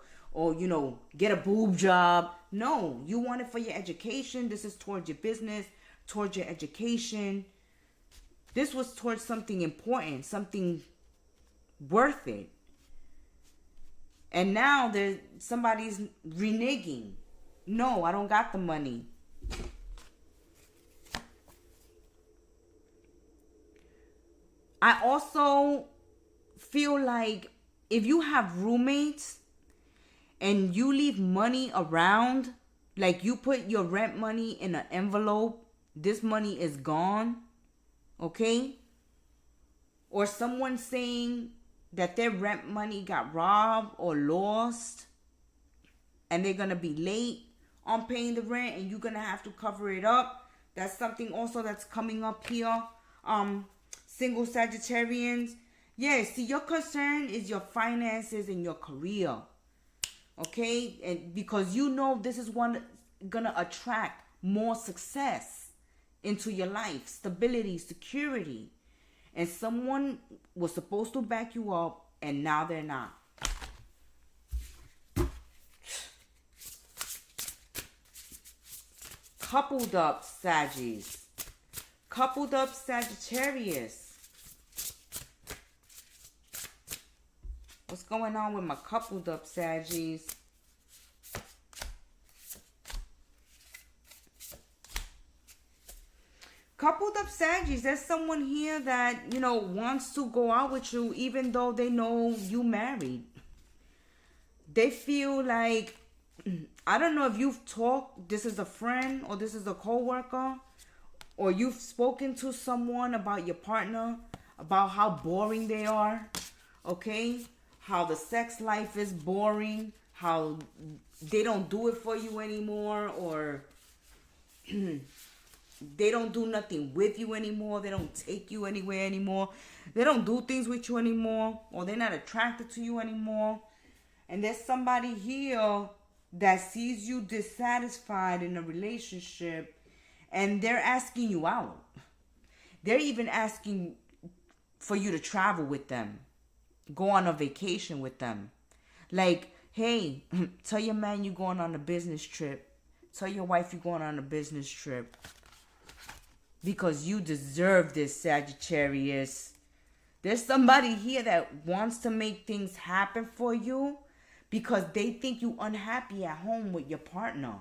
you know, get a boob job. No, you want it for your education. This is towards your business, towards your education. This was towards something important, something worth it. And now somebody's reneging. No, I don't got the money. I also feel like if you have roommates and you leave money around, like you put your rent money in an envelope, this money is gone, okay? Or someone saying that their rent money got robbed or lost and they're going to be late on paying the rent and you're going to have to cover it up. That's something also that's coming up here. Single Sagittarians. Yeah, see, your concern is your finances and your career. Okay? And because you know this is one going to attract more success into your life. Stability, security. And someone was supposed to back you up and now they're not. Coupled up Saggies. Coupled up Sagittarius. What's going on with my coupled up Saggies? Coupled up Saggies, there's someone here that, you know, wants to go out with you even though they know you married. They feel like, I don't know if you've talked, this is a friend or this is a co-worker, or you've spoken to someone about your partner, about how boring they are, okay? how the sex life is boring, how they don't do it for you anymore, or they don't do nothing with you anymore. They don't take you anywhere anymore. They don't do things with you anymore, or they're not attracted to you anymore. And there's somebody here that sees you dissatisfied in a relationship, and they're asking you out. They're even asking for you to travel with them, go on a vacation with them. Like, hey, tell your man you're going on a business trip. Tell your wife you're going on a business trip. Because you deserve this, Sagittarius. There's somebody here that wants to make things happen for you because they think you unhappy at home with your partner.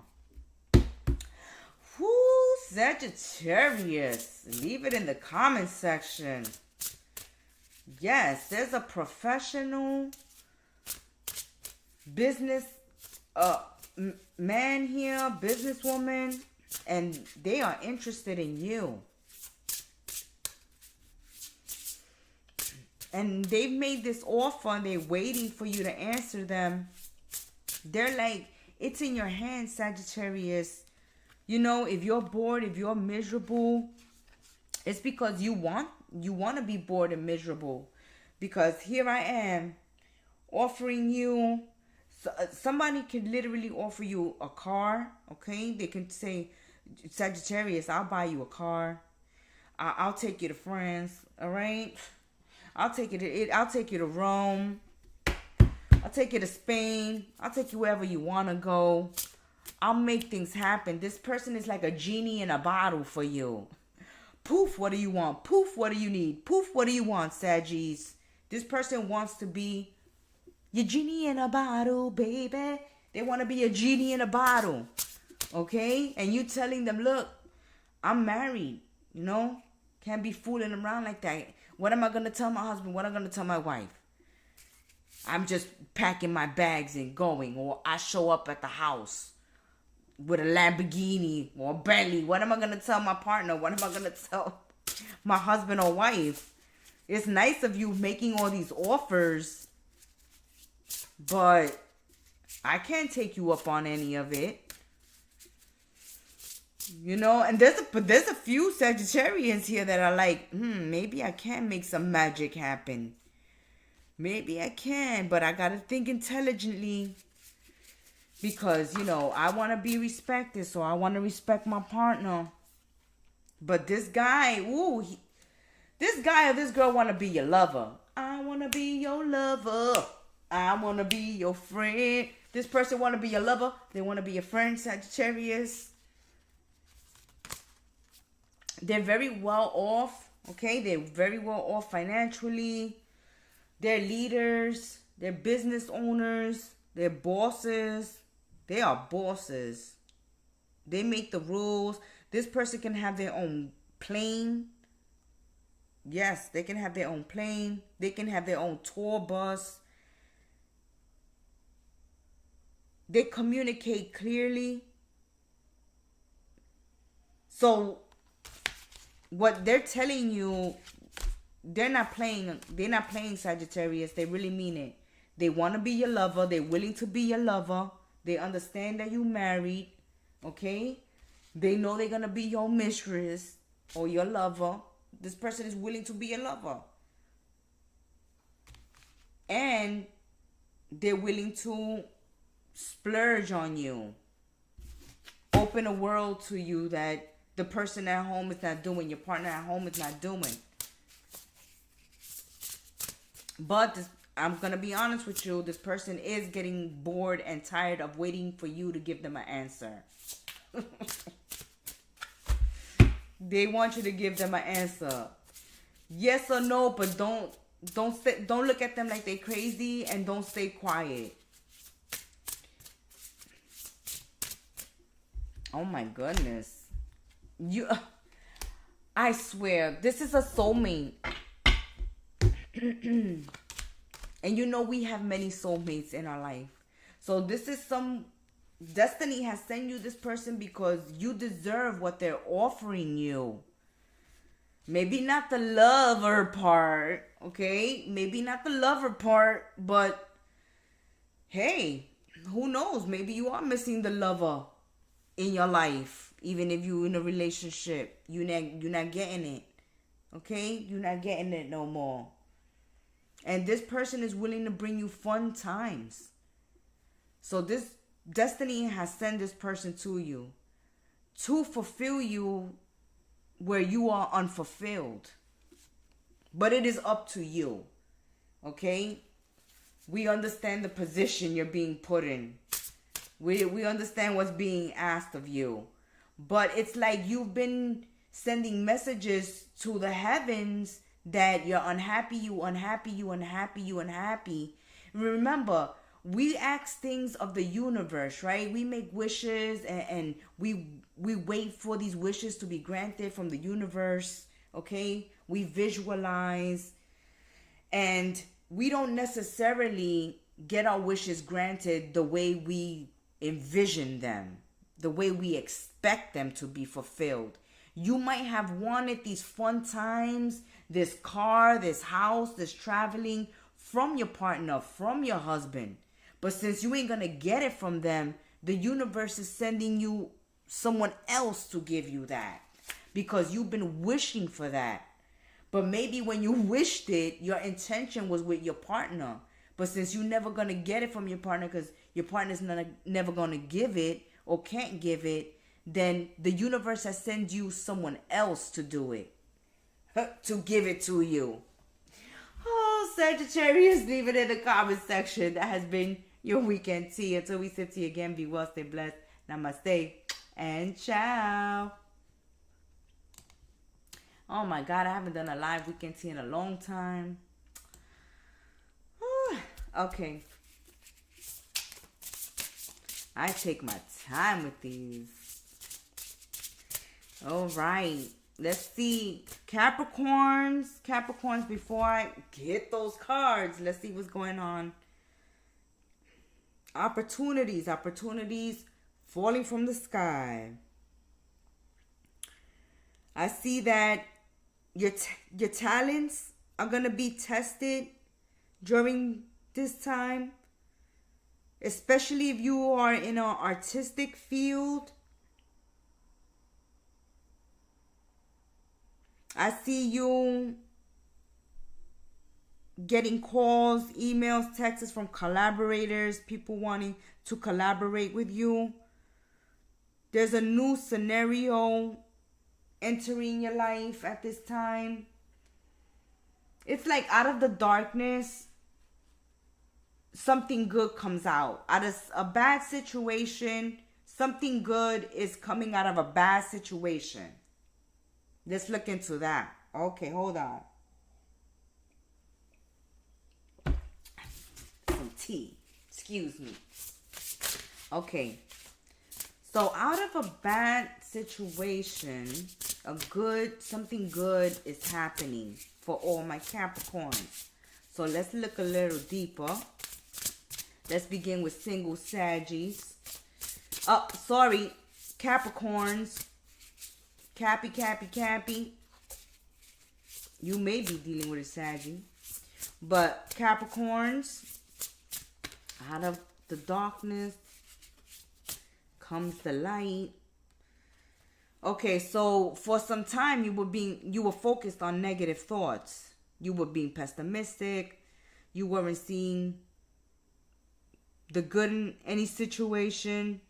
Whoo, Sagittarius. Leave it in the comment section. Yes, there's a professional business man here, businesswoman, and they are interested in you. And they've made this offer and they're waiting for you to answer them. They're like, it's in your hands, Sagittarius. You know, if you're bored, if you're miserable, it's because you want to be bored and miserable. Because here I am offering you, somebody can literally offer you a car, okay? They can say, Sagittarius, I'll buy you a car. I'll take you to France, all right? I'll take you to Rome. I'll take you to Spain. I'll take you wherever you want to go. I'll make things happen. This person is like a genie in a bottle for you. Poof, what do you want? Poof, what do you need? Poof, what do you want, Saggies? This person wants to be your genie in a bottle, baby. They want to be a genie in a bottle. Okay? And you telling them, look, I'm married. You know? Can't be fooling around like that. What am I going to tell my husband? What am I going to tell my wife? I'm just packing my bags and going. Or I show up at the house with a Lamborghini or a Bentley. What am I going to tell my partner? What am I going to tell my husband or wife? It's nice of you making all these offers, but I can't take you up on any of it. You know, and there's a few Sagittarians here that are like, maybe I can make some magic happen. Maybe I can, but I gotta think intelligently. Because, you know, I want to be respected, so I want to respect my partner. But this guy, this guy or this girl want to be your lover. I want to be your lover. I want to be your friend. This person want to be your lover. They want to be your friend, Sagittarius. They're very well off, okay? They're very well off financially. They're leaders. They're business owners. They're bosses. They are bosses. They make the rules. This person can have their own plane. Yes, they can have their own plane. They can have their own tour bus. They communicate clearly. So what they're telling you, they're not playing Sagittarius. They really mean it. They want to be your lover. They're willing to be your lover. They understand that you married. Okay? They know they're going to be your mistress or your lover. This person is willing to be your lover. And they're willing to splurge on you. Open a world to you that the person at home is not doing. Your partner at home is not doing. But I'm going to be honest with you. This person is getting bored and tired of waiting for you to give them an answer. They want you to give them an answer. Yes or no, but don't look at them like they're crazy and don't stay quiet. Oh my goodness. I swear, this is a soulmate. And you know we have many soulmates in our life. So this is destiny has sent you this person because you deserve what they're offering you. Maybe not the lover part, okay? Maybe not the lover part, but hey, who knows? Maybe you are missing the lover in your life. Even if you're in a relationship, you're not getting it, okay? You're not getting it no more. And this person is willing to bring you fun times. So this destiny has sent this person to you to fulfill you where you are unfulfilled. But it is up to you. Okay? We understand the position you're being put in. We understand what's being asked of you. But it's like you've been sending messages to the heavens that you're unhappy, you unhappy, you unhappy, you unhappy. Remember, we ask things of the universe, right? We make wishes and we wait for these wishes to be granted from the universe, okay? We visualize, and we don't necessarily get our wishes granted the way we envision them, the way we expect them to be fulfilled. You might have wanted these fun times, this car, this house, this traveling from your partner, from your husband. But since you ain't gonna get it from them, the universe is sending you someone else to give you that. Because you've been wishing for that. But maybe when you wished it, your intention was with your partner. But since you're never gonna get it from your partner because your partner's never gonna give it or can't give it, then the universe has sent you someone else to do it. To give it to you. Oh, Sagittarius, leave it in the comment section. That has been your weekend tea. Until we sit here again, be well, stay blessed. Namaste and ciao. Oh my God, I haven't done a live weekend tea in a long time. Okay. I take my time with these. All right. Let's see. Capricorns, before I get those cards, let's see what's going on. Opportunities falling from the sky. I see that your talents are going to be tested during this time, especially if you are in an artistic field. I see you getting calls, emails, texts from collaborators, people wanting to collaborate with you. There's a new scenario entering your life at this time. It's like out of the darkness, something good comes out. Out of a bad situation, something good is coming out of a bad situation. Let's look into that. Okay, hold on. Some tea. Excuse me. Okay. So out of a bad situation, something good is happening for all my Capricorns. So let's look a little deeper. Let's begin with single Saggies. Capricorns. Cappy. You may be dealing with a Saggy. But Capricorns, out of the darkness comes the light. Okay, so for some time you were focused on negative thoughts. You were being pessimistic. You weren't seeing the good in any situation.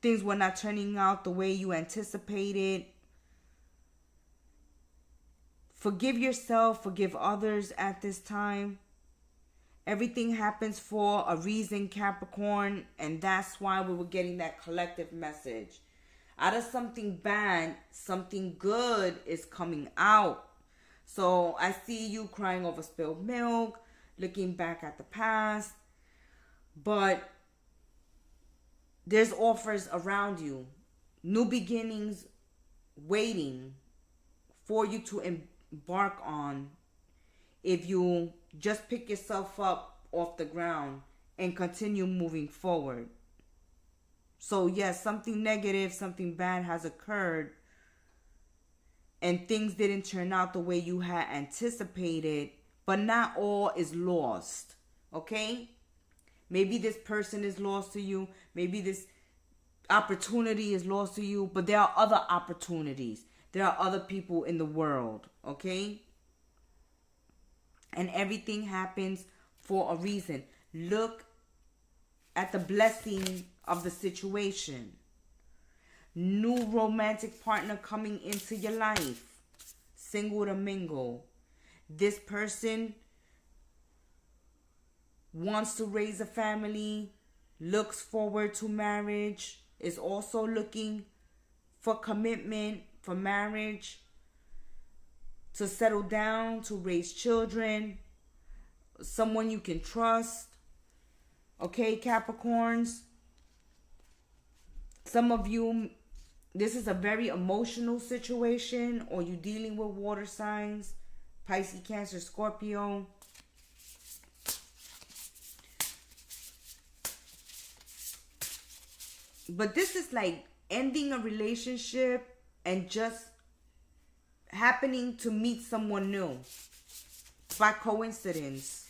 Things were not turning out the way you anticipated. Forgive yourself, forgive others at this time. Everything happens for a reason, Capricorn, and that's why we were getting that collective message. Out of something bad, something good is coming out. So I see you crying over spilled milk, looking back at the past, but there's offers around you, new beginnings waiting for you to embark on if you just pick yourself up off the ground and continue moving forward. So yes, something negative, something bad has occurred, and things didn't turn out the way you had anticipated, but not all is lost, okay? Maybe this person is lost to you. Maybe this opportunity is lost to you, but there are other opportunities. There are other people in the world, okay? And everything happens for a reason. Look at the blessing of the situation. New romantic partner coming into your life. Single to mingle. This person wants to raise a family, looks forward to marriage, is also looking for commitment, for marriage, to settle down, to raise children, someone you can trust. Okay, Capricorns? Some of you, this is a very emotional situation, or you're dealing with water signs, Pisces, Cancer, Scorpio. But this is like ending a relationship and just happening to meet someone new by coincidence.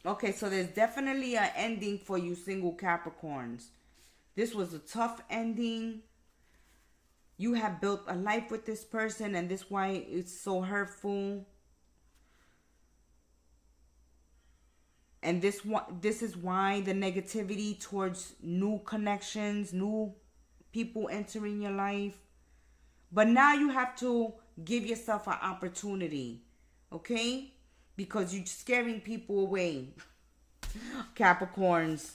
Okay, so there's definitely an ending for you single Capricorns. This was a tough ending. You have built a life with this person, and this is why it's so hurtful. And this is why the negativity towards new connections, new people entering your life. But now you have to give yourself an opportunity, okay? Because you're scaring people away. Capricorns,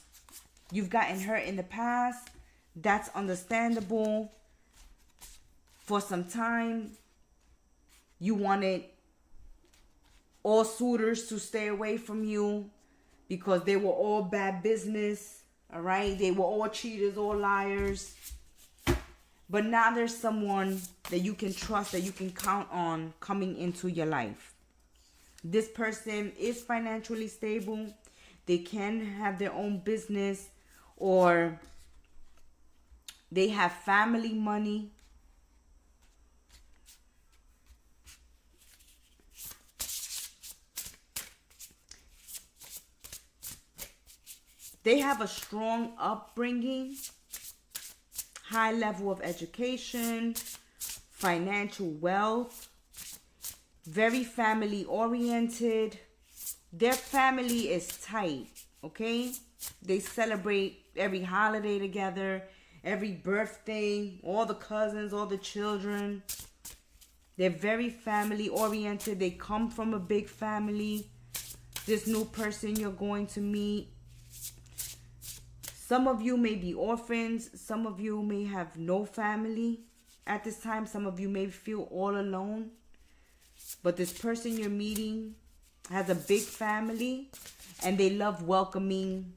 you've gotten hurt in the past. That's understandable. For some time, you wanted all suitors to stay away from you because they were all bad business, all right? They were all cheaters, all liars. But now there's someone that you can trust, that you can count on coming into your life. This person is financially stable. They can have their own business, or they have family money. They have a strong upbringing, high level of education, financial wealth, very family oriented. Their family is tight, okay? They celebrate every holiday together, every birthday, all the cousins, all the children. They're very family oriented. They come from a big family. This new person you're going to meet, some of you may be orphans. Some of you may have no family at this time. Some of you may feel all alone. But this person you're meeting has a big family, and they love welcoming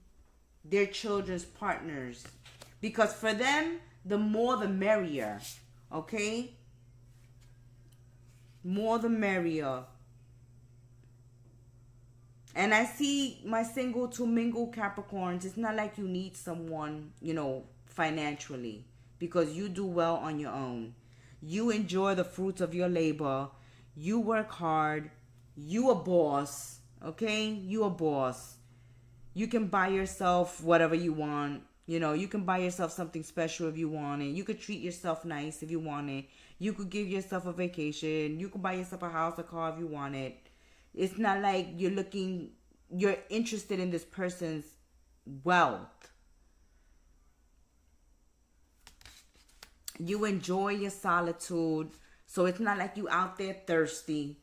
their children's partners. Because for them, the more the merrier. Okay? More the merrier. And I see my single to mingle Capricorns. It's not like you need someone, financially. Because you do well on your own. You enjoy the fruits of your labor. You work hard. You a boss. Okay? You a boss. You can buy yourself whatever you want. You can buy yourself something special if you want it. You could treat yourself nice if you want it. You could give yourself a vacation. You could buy yourself a house, a car if you want it. It's not like you're interested in this person's wealth. You enjoy your solitude. So it's not like you out there thirsty.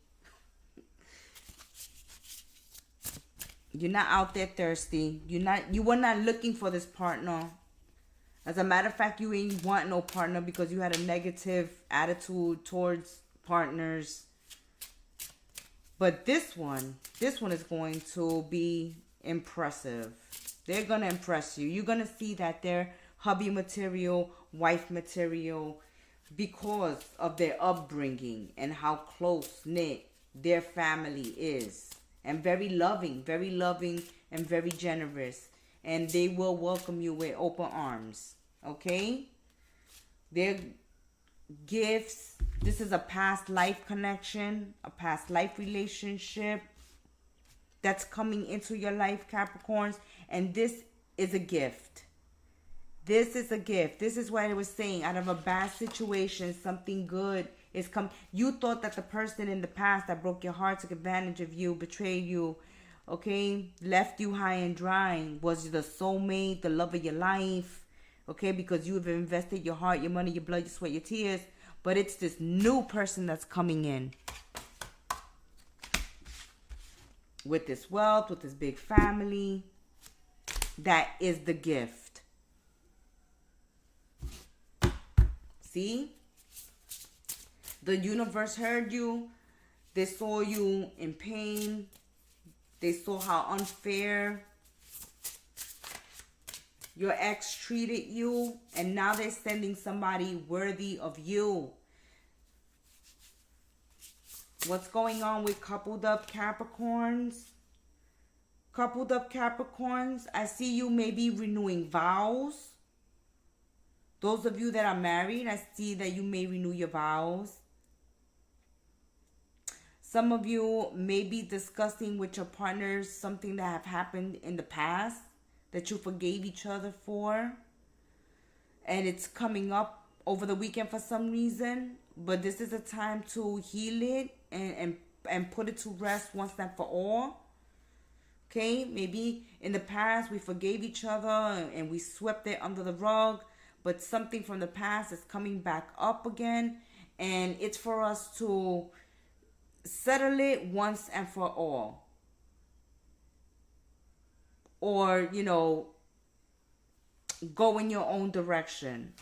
You're not out there thirsty. You were not looking for this partner. As a matter of fact, you ain't want no partner because you had a negative attitude towards partners. But this one is going to be impressive. They're going to impress you. You're going to see that they're hubby material, wife material, because of their upbringing and how close-knit their family is. And very loving and very generous. And they will welcome you with open arms. Okay? Their gifts. This is a past life connection, a past life relationship that's coming into your life, Capricorns. And this is a gift. This is a gift. This is what I was saying. Out of a bad situation, something good is come. You thought that the person in the past that broke your heart, took advantage of you, betrayed you, okay, left you high and dry, was the soulmate, the love of your life, okay, because you have invested your heart, your money, your blood, your sweat, your tears. But it's this new person that's coming in with this wealth, with this big family. That is the gift. See? The universe heard you. They saw you in pain. They saw how unfair your ex treated you. And now they're sending somebody worthy of you. What's going on with coupled up Capricorns? Coupled up Capricorns, I see you maybe renewing vows. Those of you that are married, I see that you may renew your vows. Some of you may be discussing with your partners something that have happened in the past that you forgave each other for. And it's coming up over the weekend for some reason. But this is a time to heal it and put it to rest once and for all. Okay, maybe in the past we forgave each other and we swept it under the rug. But something from the past is coming back up again. And it's for us to settle it once and for all. Or, you know, go in your own direction.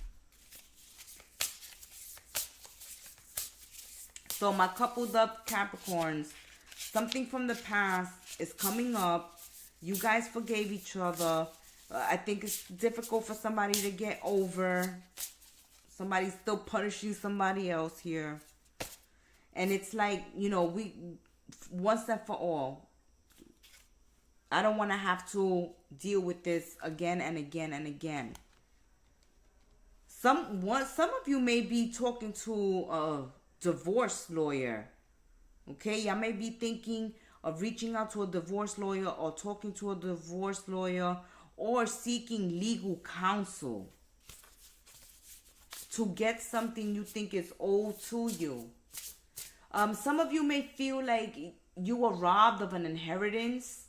So my coupled up Capricorns, something from the past is coming up. You guys forgave each other. I think it's difficult for somebody to get over. Somebody's still punishing somebody else here. And it's like, you know, we once and for all. I don't want to have to deal with this again and again and again. Some of you may be talking to a divorce lawyer. Okay, y'all may be thinking of reaching out to a divorce lawyer or talking to a divorce lawyer or seeking legal counsel to get something you think is owed to you. Some of you may feel like you were robbed of an inheritance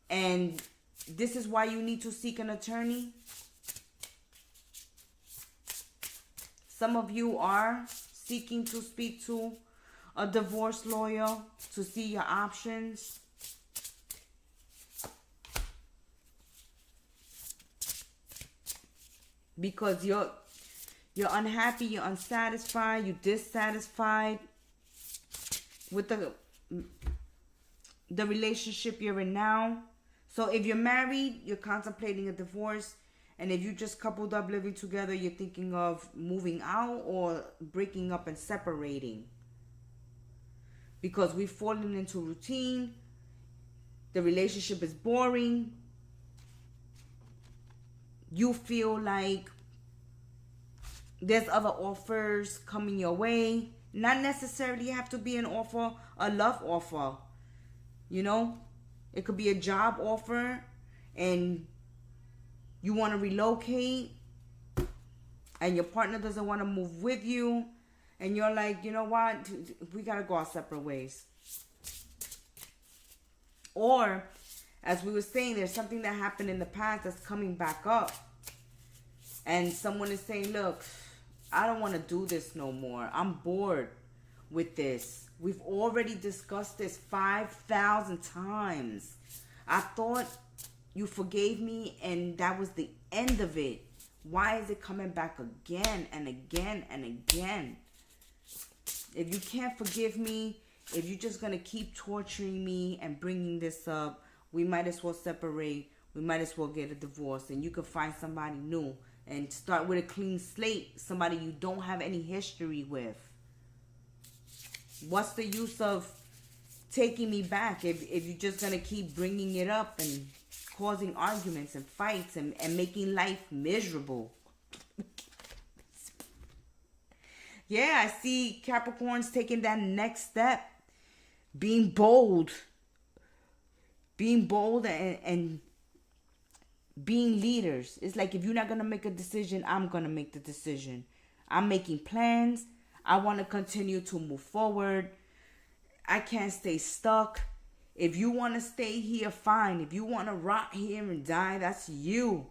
and this is why you need to seek an attorney. Some of you are seeking to speak to a divorce lawyer to see your options. Because you're unhappy, you're unsatisfied, you're dissatisfied with the relationship you're in now. So if you're married, you're contemplating a divorce. And if you just coupled up living together, you're thinking of moving out or breaking up and separating. Because we've fallen into routine. The relationship is boring. You feel like there's other offers coming your way. Not necessarily have to be an offer, a love offer. You know, it could be a job offer and you want to relocate and your partner doesn't want to move with you. And you're like, you know what? We got to go our separate ways. Or, as we were saying, there's something that happened in the past that's coming back up. And someone is saying, look, I don't want to do this no more. I'm bored with this. We've already discussed this 5,000 times. I thought you forgave me and that was the end of it. Why is it coming back again and again and again? If you can't forgive me, if you're just going to keep torturing me and bringing this up, we might as well separate. We might as well get a divorce and you can find somebody new and start with a clean slate, somebody you don't have any history with. What's the use of taking me back, if you're just going to keep bringing it up and causing arguments and fights and making life miserable. Yeah, I see Capricorns taking that next step. Being bold. Being bold and being leaders. It's like, if you're not going to make a decision, I'm going to make the decision. I'm making plans. I want to continue to move forward. I can't stay stuck. If you want to stay here, fine. If you want to rot here and die, that's you.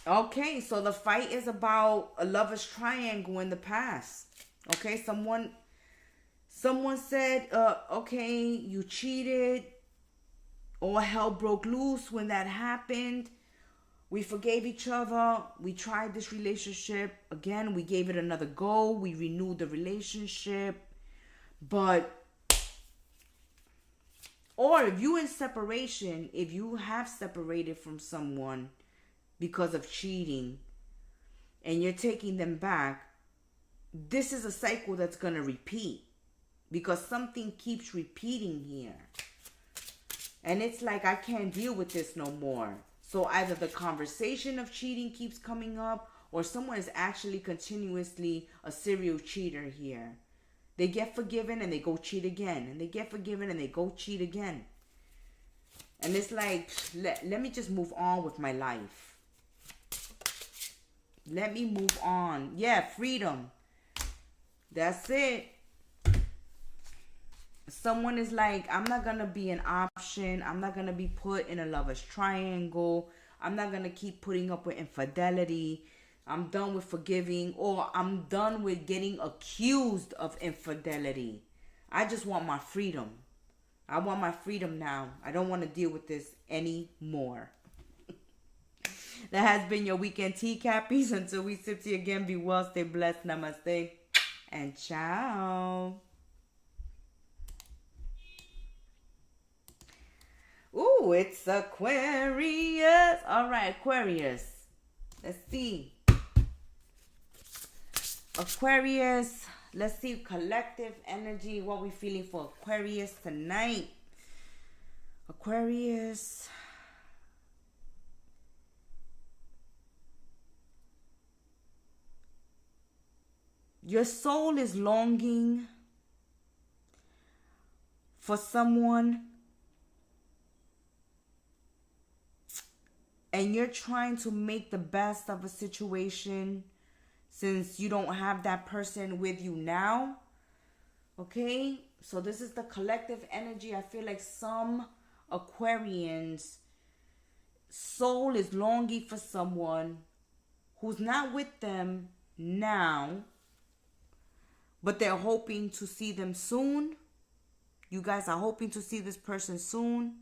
Okay, so the fight is about a lover's triangle in the past. Okay, someone said, okay, you cheated, or hell broke loose when that happened. We forgave each other. We tried this relationship again. We gave it another go. We renewed the relationship. Or if you in separation, if you have separated from someone because of cheating and you're taking them back, this is a cycle that's going to repeat, because something keeps repeating here. And it's like, I can't deal with this no more. So either the conversation of cheating keeps coming up, or someone is actually continuously a serial cheater here. They get forgiven and they go cheat again. And they get forgiven and they go cheat again. And it's like, let me just move on with my life. Let me move on. Yeah, freedom. That's it. Someone is like, I'm not going to be an option. I'm not going to be put in a lover's triangle. I'm not going to keep putting up with infidelity. I'm done with forgiving, or I'm done with getting accused of infidelity. I just want my freedom. I want my freedom now. I don't want to deal with this anymore. That has been your weekend tea, Cappies. Until we sip tea again, be well, stay blessed, namaste, and ciao. Ooh, it's Aquarius. All right, Aquarius. Let's see. Aquarius. Let's see collective energy. What we feeling for Aquarius tonight. Aquarius. Your soul is longing for someone, and you're trying to make the best of a situation since you don't have that person with you now. Okay? So this is the collective energy. I feel like some Aquarians' soul is longing for someone who's not with them now, but they're hoping to see them soon. You guys are hoping to see this person soon.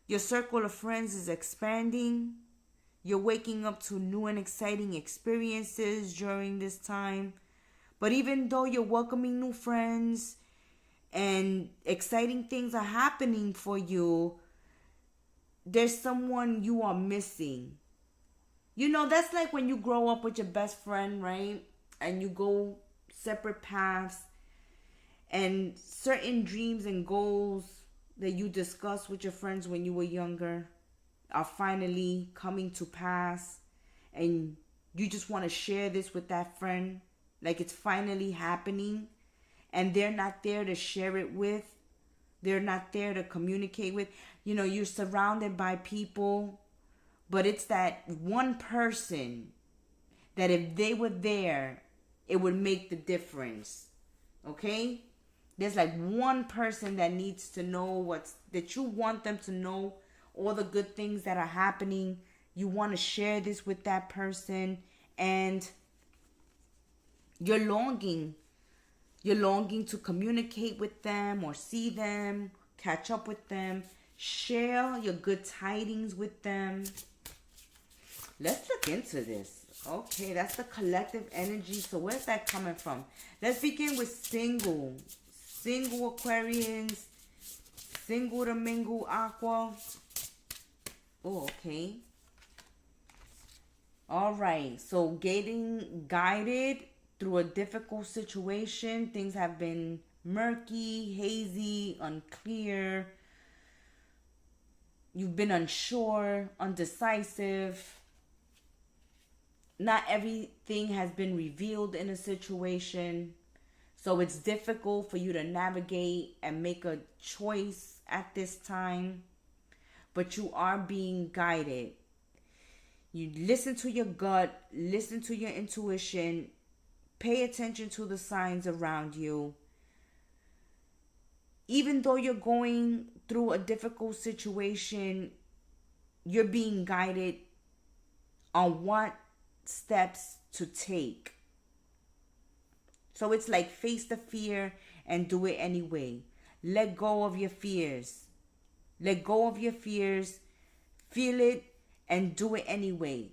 Your circle of friends is expanding. You're waking up to new and exciting experiences during this time. But even though you're welcoming new friends and exciting things are happening for you, there's someone you are missing. You know, that's like when you grow up with your best friend, right? And you go separate paths, and certain dreams and goals that you discussed with your friends when you were younger are finally coming to pass, and you just want to share this with that friend, like it's finally happening, and they're not there to share it with. They're not there to communicate with. You know, you're surrounded by people, but it's that one person that if they were there, it would make the difference. Okay? There's like one person that needs to know that you want them to know all the good things that are happening. You want to share this with that person, and you're longing. You're longing to communicate with them or see them, catch up with them, share your good tidings with them. Let's look into this. Okay, that's the collective energy. So where's that coming from? Let's begin with single. Single Aquarians. Single to mingle Aqua. Oh, okay. All right. So getting guided through a difficult situation. Things have been murky, hazy, unclear. You've been unsure, undecisive. Not everything has been revealed in a situation. So it's difficult for you to navigate and make a choice at this time. But you are being guided. You listen to your gut, listen to your intuition, pay attention to the signs around you. Even though you're going through a difficult situation, you're being guided on what steps to take. So it's like face the fear and do it anyway. Let go of your fears. Let go of your fears. Feel it and do it anyway.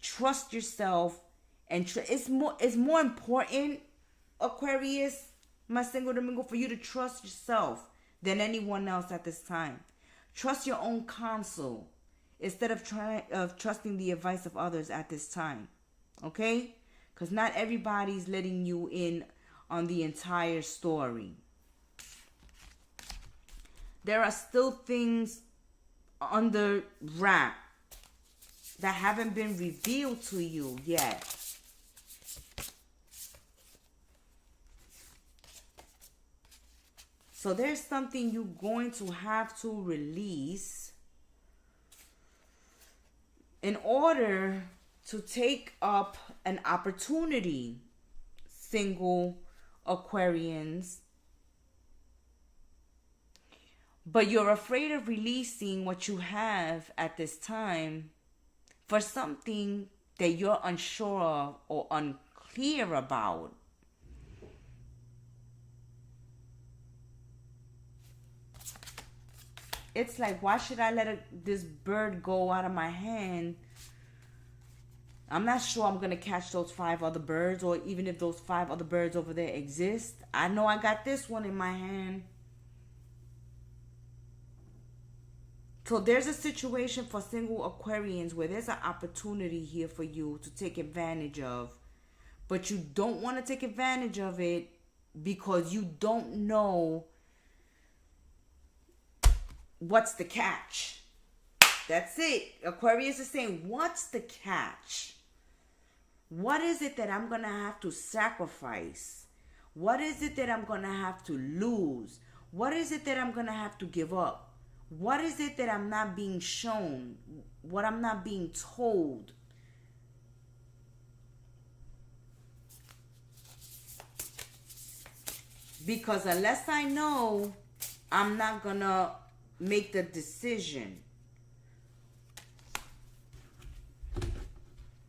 Trust yourself, and it's more important, Aquarius, my single domingo, for you to trust yourself than anyone else at this time. Trust your own counsel instead of trusting the advice of others at this time. Okay? Because not everybody's letting you in on the entire story. There are still things under wrap that haven't been revealed to you yet. So there's something you're going to have to release in order to take up an opportunity, single Aquarians. But you're afraid of releasing what you have at this time for something that you're unsure of or unclear about. It's like, why should I let this bird go out of my hand? I'm not sure I'm going to catch those 5 other birds, or even if those 5 other birds over there exist. I know I got this one in my hand. So there's a situation for single Aquarians where there's an opportunity here for you to take advantage of. But you don't want to take advantage of it because you don't know what's the catch. That's it. Aquarius is saying, what's the catch? What is it that I'm going to have to sacrifice? What is it that I'm going to have to lose? What is it that I'm going to have to give up? What is it that I'm not being shown? What I'm not being told? Because unless I know, I'm not going to make the decision.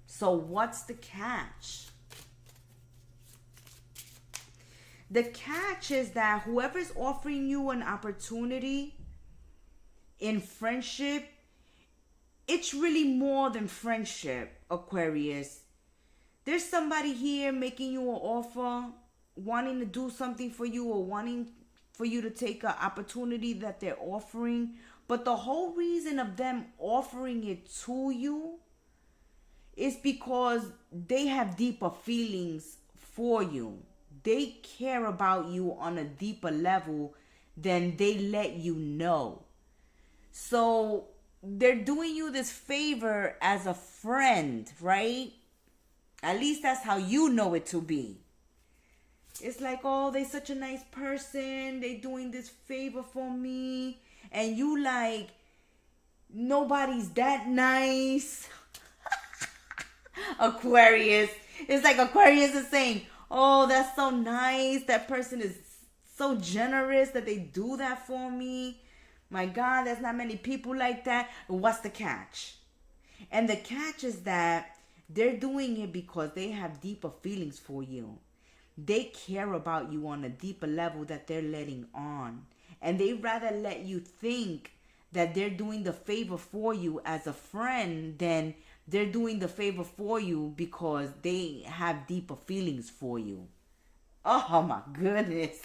So what's the catch? The catch is that whoever's offering you an opportunity in friendship, it's really more than friendship, Aquarius. There's somebody here making you an offer, wanting to do something for you, or wanting for you to take an opportunity that they're offering. But the whole reason of them offering it to you is because they have deeper feelings for you. They care about you on a deeper level than they let you know. So they're doing you this favor as a friend, right? At least that's how you know it to be. It's like, oh, they're such a nice person. They're doing this favor for me. And you like, nobody's that nice. Aquarius. It's like Aquarius is saying, oh, that's so nice. That person is so generous that they do that for me. My God, there's not many people like that. What's the catch? And the catch is that they're doing it because they have deeper feelings for you. They care about you on a deeper level that they're letting on. And they rather let you think that they're doing the favor for you as a friend than they're doing the favor for you because they have deeper feelings for you. Oh my goodness.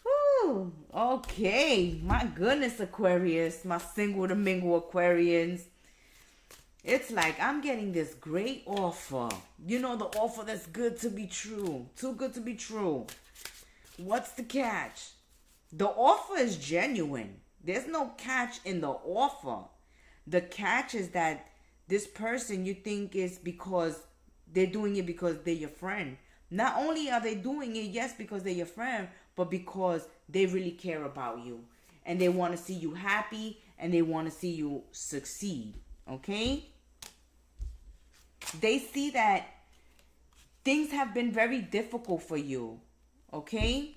Whew. Okay. My goodness, Aquarius. My single to mingle Aquarians. It's like I'm getting this great offer. You know, the offer that's good to be true. Too good to be true. What's the catch? The offer is genuine. There's no catch in the offer. The catch is that this person you think is because they're doing it because they're your friend. Not only are they doing it, yes, because they're your friend, but because they really care about you. And they want to see you happy and they want to see you succeed. Okay? They see that things have been very difficult for you. Okay?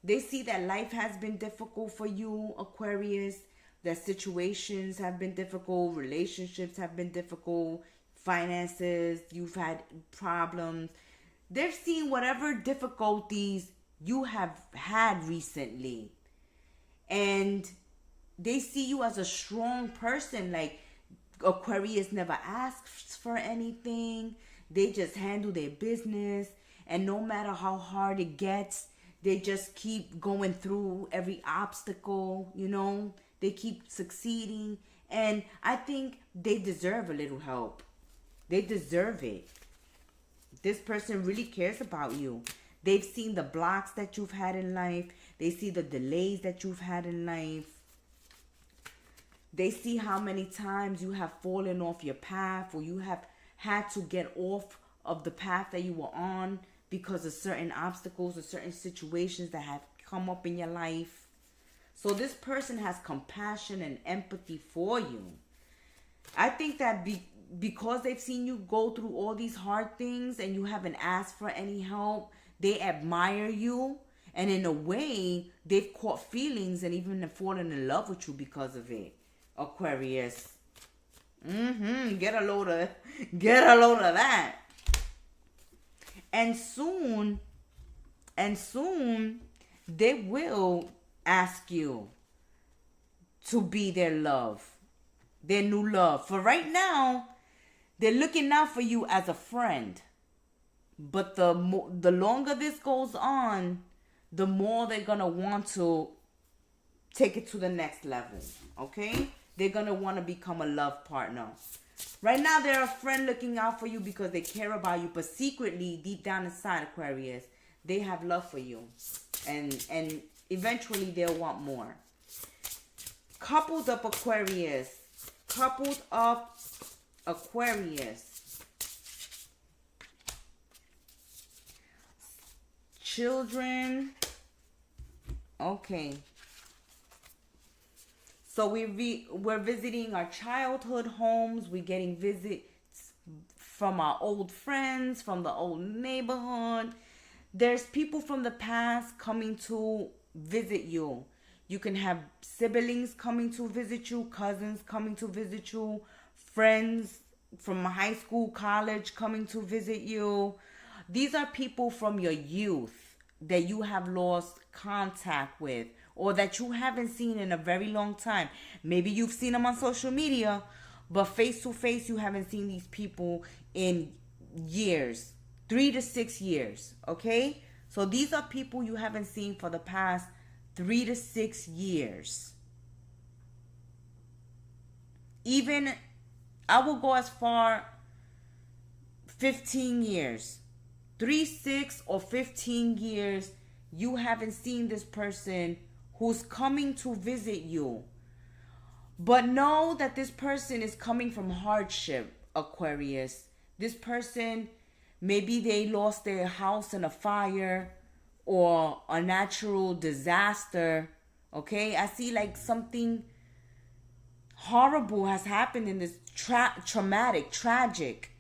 They see that life has been difficult for you, Aquarius. That situations have been difficult. Relationships have been difficult. Finances, you've had problems. They've seen whatever difficulties you have had recently. And they see you as a strong person. Like, Aquarius never asks for anything. They just handle their business. And no matter how hard it gets, they just keep going through every obstacle, you know. They keep succeeding. And I think they deserve a little help. They deserve it. This person really cares about you. They've seen the blocks that you've had in life. They see the delays that you've had in life. They see how many times you have fallen off your path, or you have had to get off of the path that you were on because of certain obstacles or certain situations that have come up in your life. So this person has compassion and empathy for you. I think that because they've seen you go through all these hard things and you haven't asked for any help, they admire you. And in a way, they've caught feelings and even fallen in love with you because of it. Aquarius. Get a load of that. And soon, they will ask you to be their love, their new love. For right now, they're looking out for you as a friend. But the longer this goes on, the more they're going to want to take it to the next level. Okay? They're going to want to become a love partner. Right now, they're a friend looking out for you because they care about you. But secretly, deep down inside, Aquarius, they have love for you. And eventually, they'll want more. Coupled up, Aquarius. Coupled up, Aquarius. Children. Okay. So we're visiting our childhood homes. We're getting visits from our old friends, from the old neighborhood. There's people from the past coming to visit you. You can have siblings coming to visit you, cousins coming to visit you, friends from high school, college coming to visit you. These are people from your youth that you have lost contact with, or that you haven't seen in a very long time. Maybe you've seen them on social media, but face to face, you haven't seen these people in years, 3 to 6 years, okay? So these are people you haven't seen for the past 3 to 6 years. Even, I will go as far, 15 years. 3, 6, or 15 years, you haven't seen this person who's coming to visit you. But know that this person is coming from hardship, Aquarius. This person, maybe they lost their house in a fire or a natural disaster. Okay? I see like something horrible has happened in this tragic,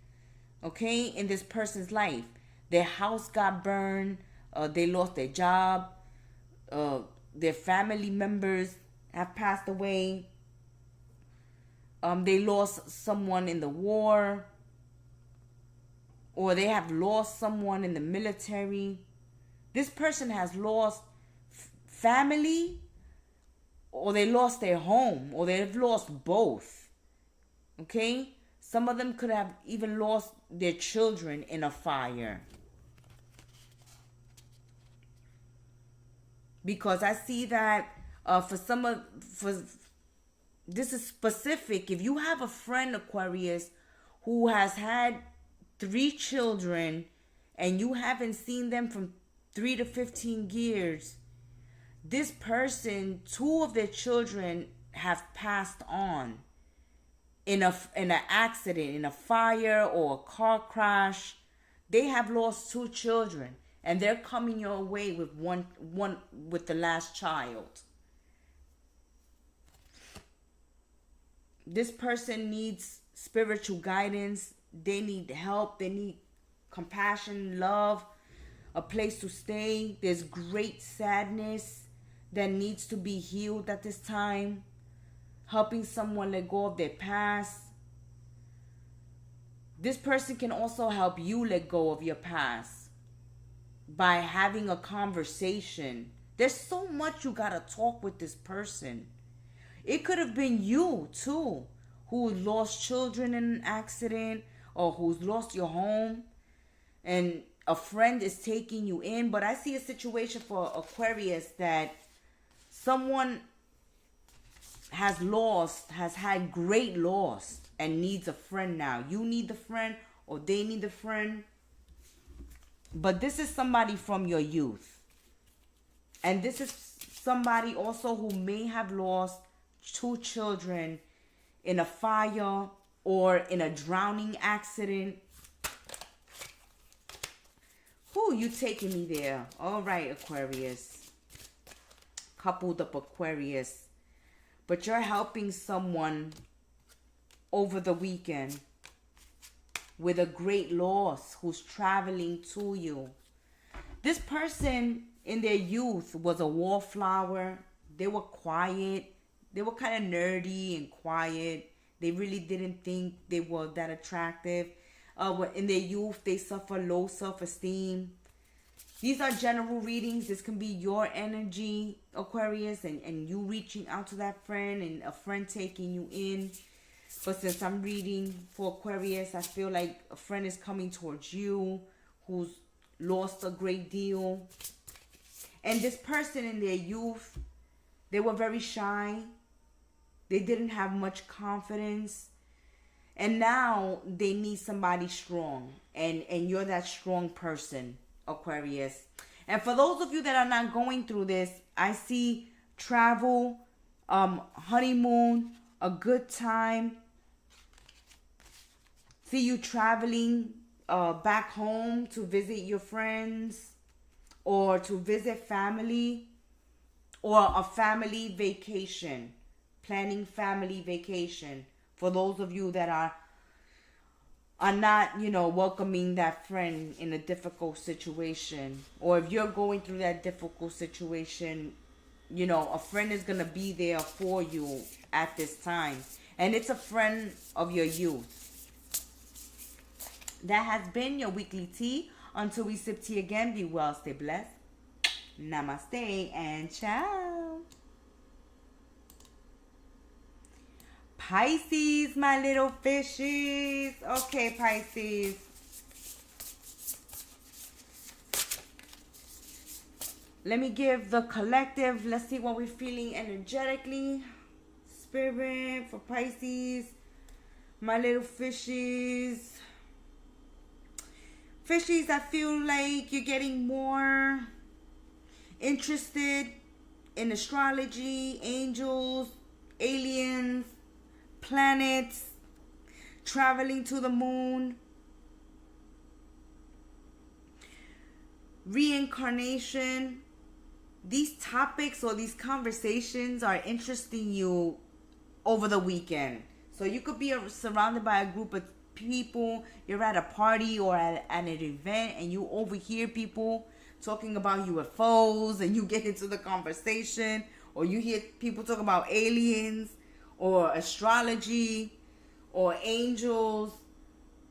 okay, in this person's life. Their house got burned. They lost their job. Their family members have passed away. They lost someone in the war. Or they have lost someone in the military. This person has lost family, or they lost their home, or they've lost both. Okay? Some of them could have even lost their children in a fire. Because I see that for this is specific. If you have a friend, Aquarius, who has had 3 children and you haven't seen them from 3 to 15 years, this person, 2 of their children have passed on in an accident, in a fire or a car crash. They have lost 2 children, and they're coming your way with one with the last child. This person needs spiritual guidance. They need help. They need compassion, love, a place to stay. There's great sadness that needs to be healed at this time. Helping someone let go of their past. This person can also help you let go of your past by having a conversation. There's so much you gotta talk with this person. It could have been you too, who lost children in an accident, or who's lost your home and a friend is taking you in. But I see a situation for Aquarius that someone has had great loss and needs a friend now. You need the friend, or they need the friend. But this is somebody from your youth. And this is somebody also who may have lost 2 children in a fire or in a drowning accident. Who you taking me there? All right, Aquarius. Coupled up Aquarius. But you're helping someone over the weekend with a great loss who's traveling to you. This person in their youth was a wallflower. They were quiet. They were kind of nerdy and quiet. They really didn't think they were that attractive. In their youth, they suffer low self-esteem. These are general readings. This can be your energy, Aquarius, and you reaching out to that friend and a friend taking you in. But since I'm reading for Aquarius, I feel like a friend is coming towards you who's lost a great deal. And this person in their youth, they were very shy. They didn't have much confidence. And now they need somebody strong. And you're that strong person, Aquarius. And for those of you that are not going through this, I see travel, honeymoon, a good time. See you traveling back home to visit your friends or to visit family, or a family vacation. Planning family vacation. For those of you that are not, welcoming that friend in a difficult situation. Or if you're going through that difficult situation, a friend is going to be there for you at this time. And it's a friend of your youth. That has been your weekly tea. Until we sip tea again, be well, stay blessed. Namaste and ciao. Pisces, my little fishies. Okay, Pisces. Let me give the collective. Let's see what we're feeling energetically. Spirit for Pisces. My little fishies. Fishies, I feel like you're getting more interested in astrology, angels, aliens, planets, traveling to the moon, reincarnation. These topics or these conversations are interesting you over the weekend. So you could be surrounded by a group of people. You're at a party or at an event and you overhear people talking about UFOs and you get into the conversation, or you hear people talk about aliens or astrology or angels.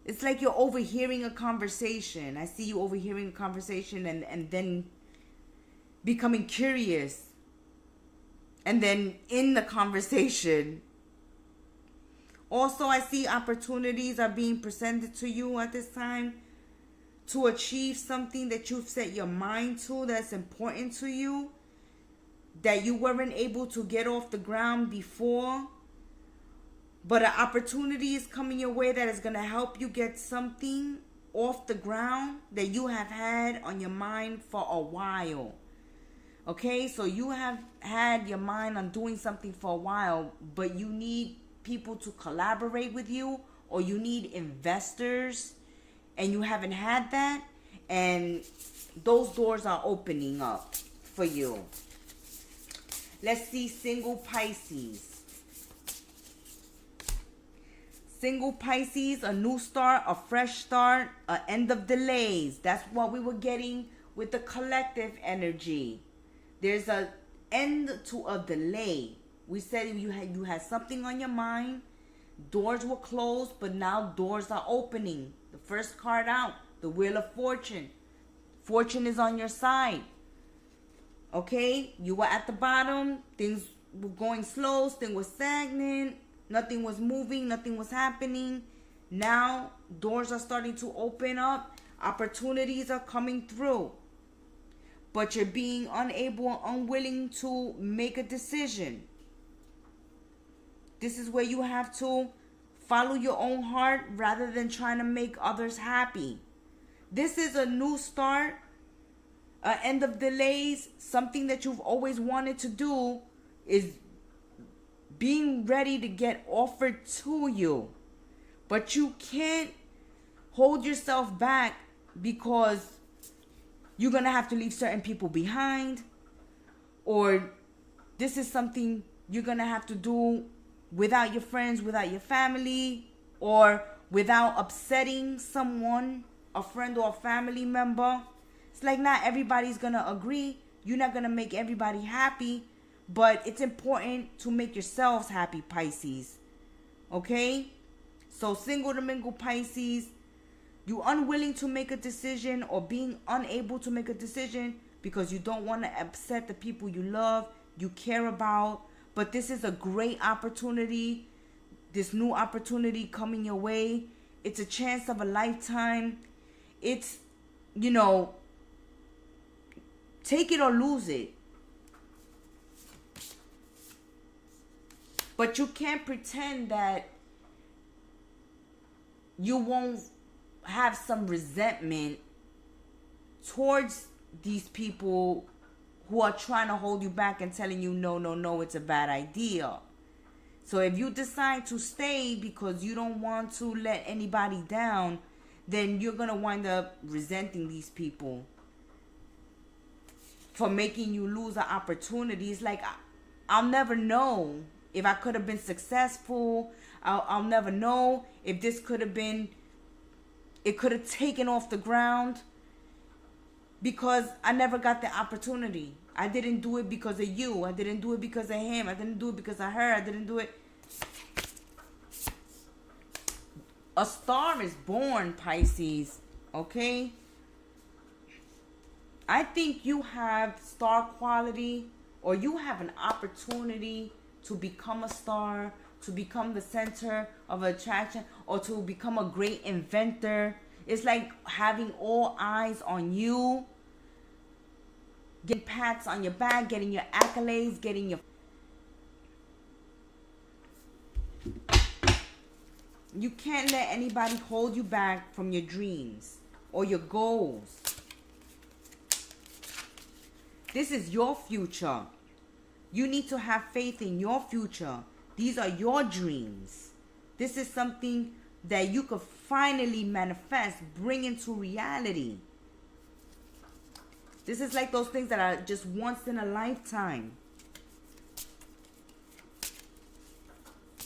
It's like you're overhearing a conversation. I see you overhearing a conversation and then becoming curious. And then in the conversation, also I see opportunities are being presented to you at this time to achieve something that you've set your mind to that's important to you, that you weren't able to get off the ground before. But an opportunity is coming your way that is going to help you get something off the ground that you have had on your mind for a while. Okay, so you have had your mind on doing something for a while, but you need people to collaborate with you, or you need investors, and you haven't had that, and those doors are opening up for you. Let's see single Pisces. Single Pisces, a new start, a fresh start, an end of delays. That's what we were getting with the collective energy. There's an end to a delay. We said you had something on your mind. Doors were closed, but now doors are opening. The first card out, the Wheel of Fortune. Fortune is on your side. Okay? You were at the bottom. Things were going slow. Things were stagnant. Nothing was moving. Nothing was happening. Now, doors are starting to open up. Opportunities are coming through. But you're being unable or unwilling to make a decision. This is where you have to follow your own heart rather than trying to make others happy. This is a new start, an end of delays. Something that you've always wanted to do is being ready to get offered to you. But you can't hold yourself back because you're going to have to leave certain people behind, or this is something you're going to have to do without your friends, without your family, or without upsetting someone, a friend or a family member. It's like not everybody's going to agree. You're not going to make everybody happy, but it's important to make yourselves happy, Pisces. Okay? So single to mingle Pisces, you unwilling to make a decision or being unable to make a decision because you don't want to upset the people you love, you care about. But this is a great opportunity. This new opportunity coming your way. It's a chance of a lifetime. It's, take it or lose it. But you can't pretend that you won't have some resentment towards these people who are trying to hold you back and telling you, no, it's a bad idea. So if you decide to stay because you don't want to let anybody down, then you're going to wind up resenting these people for making you lose an opportunity. It's like, I'll never know if I could have been successful. I'll never know if this could have been, it could have taken off the ground because I never got the opportunity. I didn't do it because of you. I didn't do it because of him. I didn't do it because of her. I didn't do it. A star is born, Pisces. Okay? I think you have star quality, or you have an opportunity to become a star, to become the center of attraction, or to become a great inventor. It's like having all eyes on you, getting pats on your back, getting your accolades, getting your... You can't let anybody hold you back from your dreams or your goals. This is your future. You need to have faith in your future. These are your dreams. This is something that you could finally manifest, bring into reality. This is like those things that are just once in a lifetime.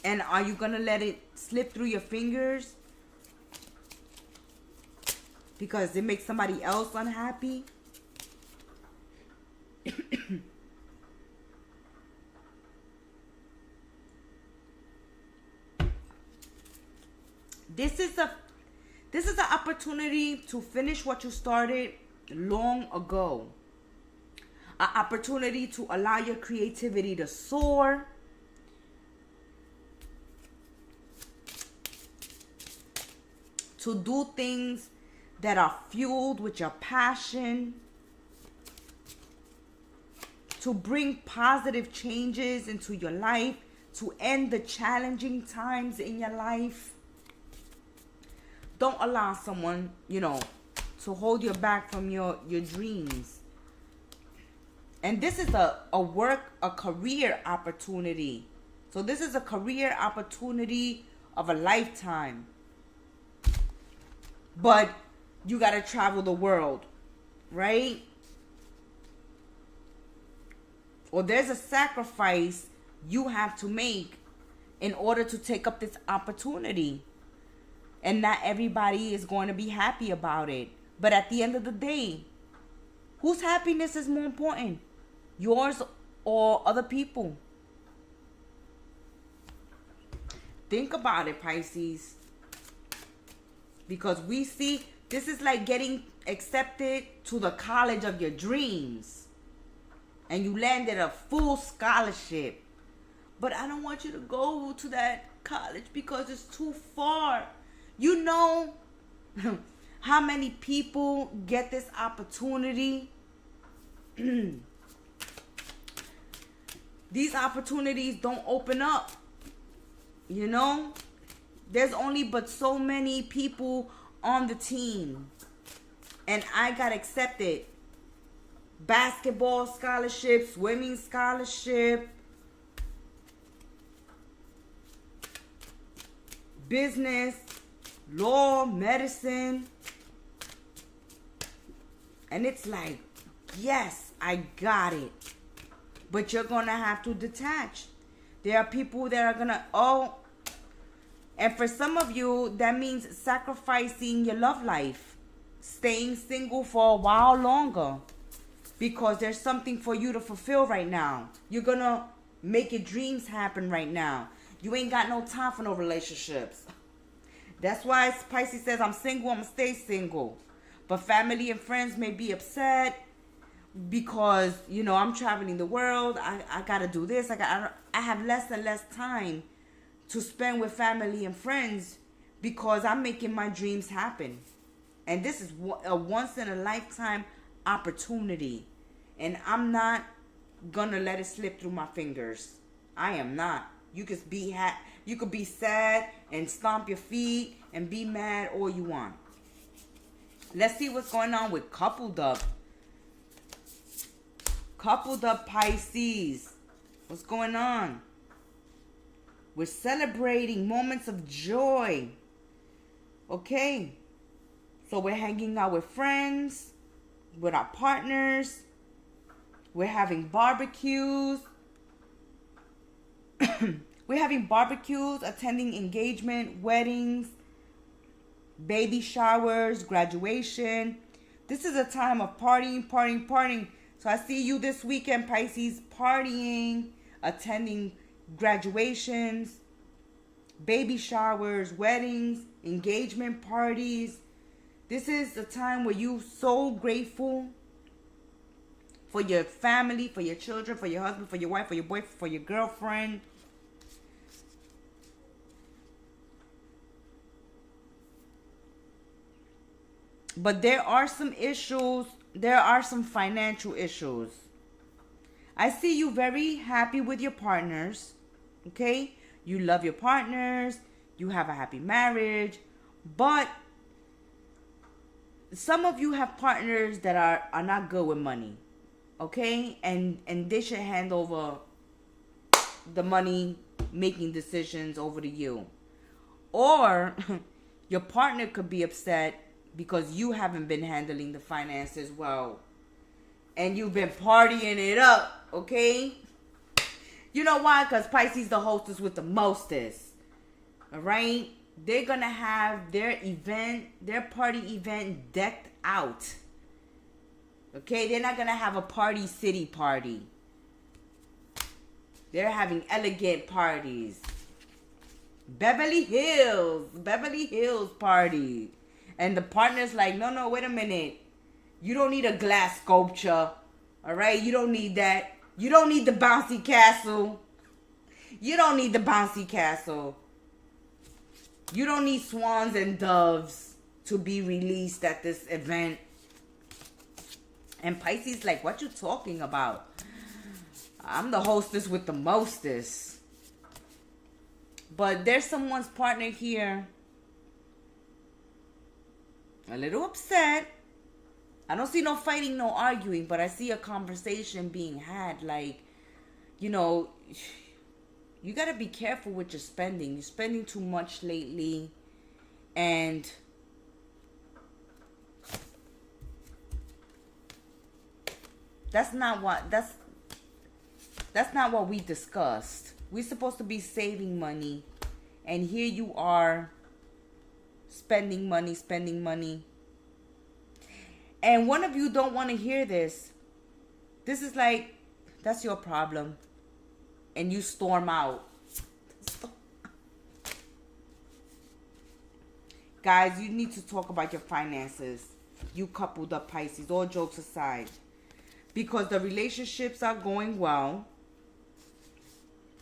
And are you going to let it slip through your fingers because it makes somebody else unhappy? This is an opportunity to finish what you started long ago. An opportunity to allow your creativity to soar. To do things that are fueled with your passion. To bring positive changes into your life. to end the challenging times in your life. Don't allow someone, to hold you back from your dreams. And this is a career opportunity. So this is a career opportunity of a lifetime. But you got to travel the world, right? Or there's a sacrifice you have to make in order to take up this opportunity. And not everybody is going to be happy about it. But at the end of the day, whose happiness is more important? Yours or other people? Think about it, Pisces. Because we see this is like getting accepted to the college of your dreams. And you landed a full scholarship. But I don't want you to go to that college because it's too far. You know how many people get this opportunity? These opportunities don't open up. There's only but so many people on the team. And I got accepted. Basketball scholarship, swimming scholarship, business, law, medicine. And it's like, yes, I got it. But you're going to have to detach. There are people that are going to, and for some of you, that means sacrificing your love life. Staying single for a while longer. Because there's something for you to fulfill right now. You're going to make your dreams happen right now. You ain't got no time for no relationships. That's why Pisces says, I'm single, I'm going to stay single. But family and friends may be upset because, I'm traveling the world. I got to do this. I have less and less time to spend with family and friends because I'm making my dreams happen. And this is a once in a lifetime opportunity. And I'm not going to let it slip through my fingers. I am not. You could be sad and stomp your feet and be mad all you want. Let's see what's going on with coupled up. Coupled up Pisces. What's going on? We're celebrating moments of joy. Okay. So we're hanging out with friends, with our partners. We're having barbecues. We're having barbecues, attending engagement, weddings, baby showers, graduation. This is a time of partying. So I see you this weekend, Pisces, partying, attending graduations, baby showers, weddings, engagement parties. This is a time where you're so grateful for your family, for your children, for your husband, for your wife, for your boyfriend, for your girlfriend. But there are some issues. There are some financial issues. I see you very happy with your partners. Okay? You love your partners. You have a happy marriage. But some of you have partners that are not good with money. Okay? And they should hand over the money making decisions over to you. Or your partner could be upset because you haven't been handling the finances well. And you've been partying it up, okay? You know why? Because Pisces the hostess with the mostest. Alright? They're going to have their party event decked out. Okay? They're not going to have a party city party. They're having elegant parties. Beverly Hills party. And the partner's like, no, wait a minute. You don't need a glass sculpture. All right? You don't need that. You don't need the bouncy castle. You don't need the bouncy castle. You don't need swans and doves to be released at this event. And Pisces like, what you talking about? I'm the hostess with the mostest. But there's someone's partner here a little upset. I don't see no fighting, no arguing, but I see a conversation being had. Like, you know, you got to be careful with your spending. You're spending too much lately. And that's not what we discussed. We're supposed to be saving money. And here you are spending money. And one of you don't want to hear this. This is like, that's your problem. And you storm out. Guys, you need to talk about your finances. You coupled up Pisces, all jokes aside. Because the relationships are going well.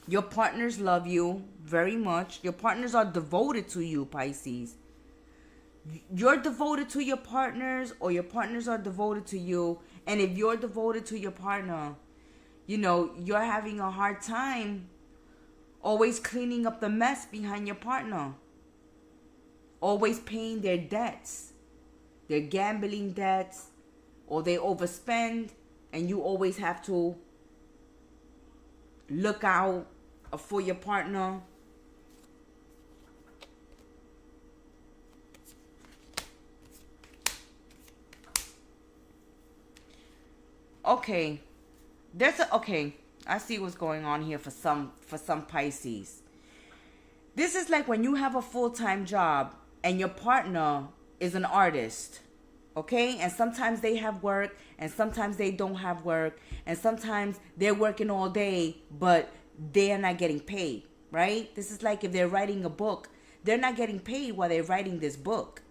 Your partners love you very much. Your partners are devoted to you, Pisces. You're devoted to your partners, or your partners are devoted to you. And if you're devoted to your partner, you know, you're having a hard time always cleaning up the mess behind your partner. Always paying their debts, their gambling debts, or they overspend, and you always have to look out for your partner. Okay, I see what's going on here for some Pisces. This is like when you have a full-time job and your partner is an artist, okay? And sometimes they have work, and sometimes they don't have work, and sometimes they're working all day, but they are not getting paid, right? This is like if they're writing a book, they're not getting paid while they're writing this book.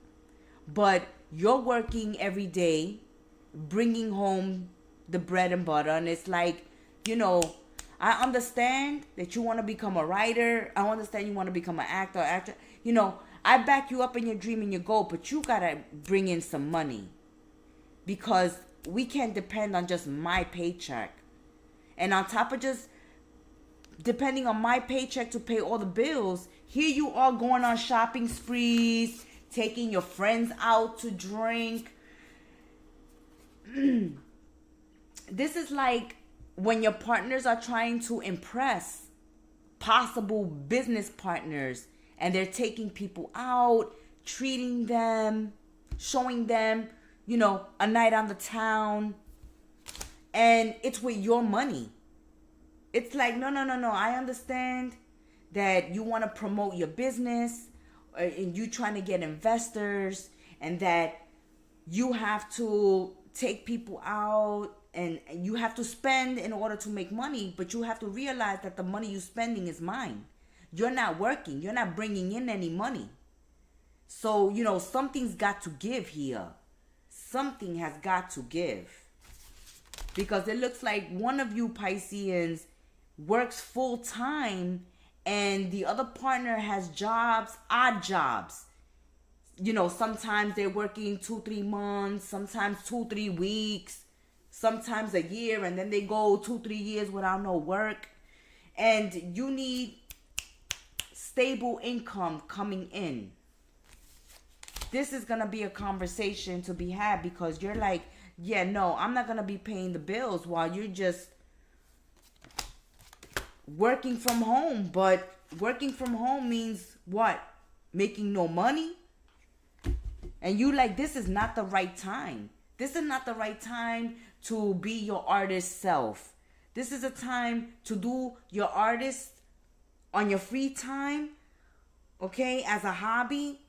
But you're working every day, bringing home the bread and butter, and it's like, you know, I understand that you want to become a writer. I understand you want to become an actor. You know, I back you up in your dream and your goal, but you got to bring in some money. Because we can't depend on just my paycheck. And on top of just depending on my paycheck to pay all the bills, here you are going on shopping sprees, taking your friends out to drink. This is like when your partners are trying to impress possible business partners, and they're taking people out, treating them, showing them, you know, a night on the town, and it's with your money. It's like, no. I understand that you want to promote your business, and you trying to get investors, and that you have to take people out, and you have to spend in order to make money, but you have to realize that the money you're spending is mine. You're not working. You're not bringing in any money. So, you know, something's got to give here. Something has got to give. Because it looks like one of you Pisceans works full time, and the other partner has jobs, odd jobs. You know, sometimes they're working 2-3 months, sometimes 2-3 weeks, sometimes a year, and then they go 2-3 years without no work. And you need stable income coming in. This is going to be a conversation to be had, because you're like, yeah, no, I'm not going to be paying the bills while you're just working from home. But working from home means what? Making no money? And you like, this is not the right time. This is not the right time to be your artist self. This is a time to do your artist on your free time, okay, as a hobby,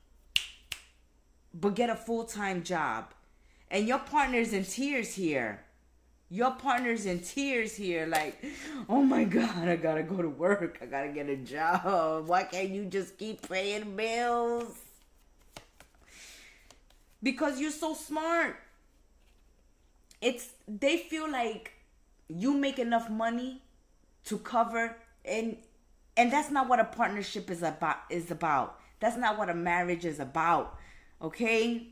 but get a full-time job. And your partner's in tears here. Your partner's in tears here, like, oh my God, I gotta go to work. I gotta get a job. Why can't you just keep paying bills? Because you're so smart. They feel like you make enough money to cover, and that's not what a partnership is about. That's not what a marriage is about. Okay?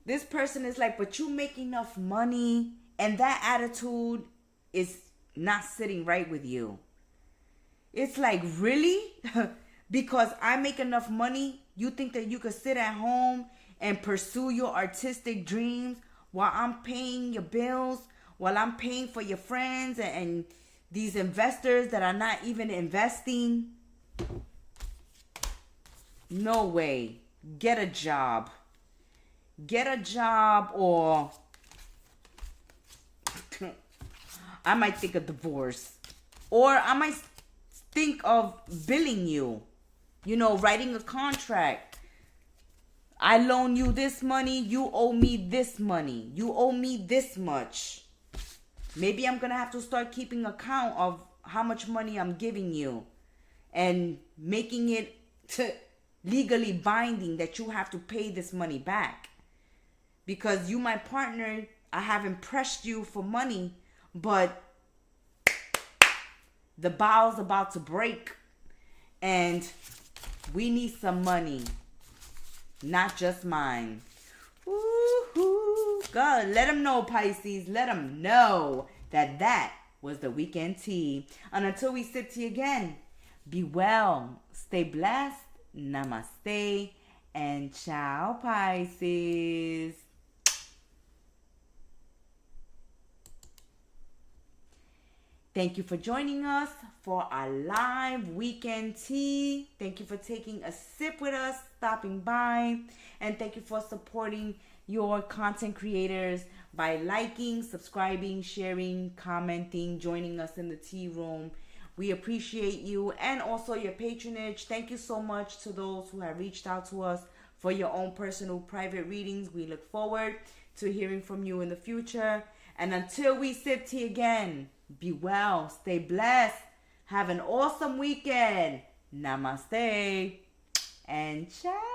This person is like, but you make enough money, and that attitude is not sitting right with you. It's like, really? Because I make enough money, you think that you could sit at home and pursue your artistic dreams while I'm paying your bills, while I'm paying for your friends and these investors that are not even investing? No way. Get a job. Get a job, or I might think of divorce. Or I might think of billing you. You know, writing a contract. I loan you this money, you owe me this money. You owe me this much. Maybe I'm going to have to start keeping account of how much money I'm giving you and making it legally binding that you have to pay this money back. Because you, my partner, I haven't pressed you for money, but the bow's about to break and we need some money. Not just mine. Woo-hoo. God, let them know, Pisces. Let them know that was the weekend tea. And until we sit tea again, be well, stay blessed, namaste, and ciao, Pisces. Thank you for joining us for our live weekend tea. Thank you for taking a sip with us, stopping by. And thank you for supporting your content creators by liking, subscribing, sharing, commenting, joining us in the tea room. We appreciate you and also your patronage. Thank you so much to those who have reached out to us for your own personal private readings. We look forward to hearing from you in the future. And until we sip tea again, be well, stay blessed, have an awesome weekend. Namaste and ciao.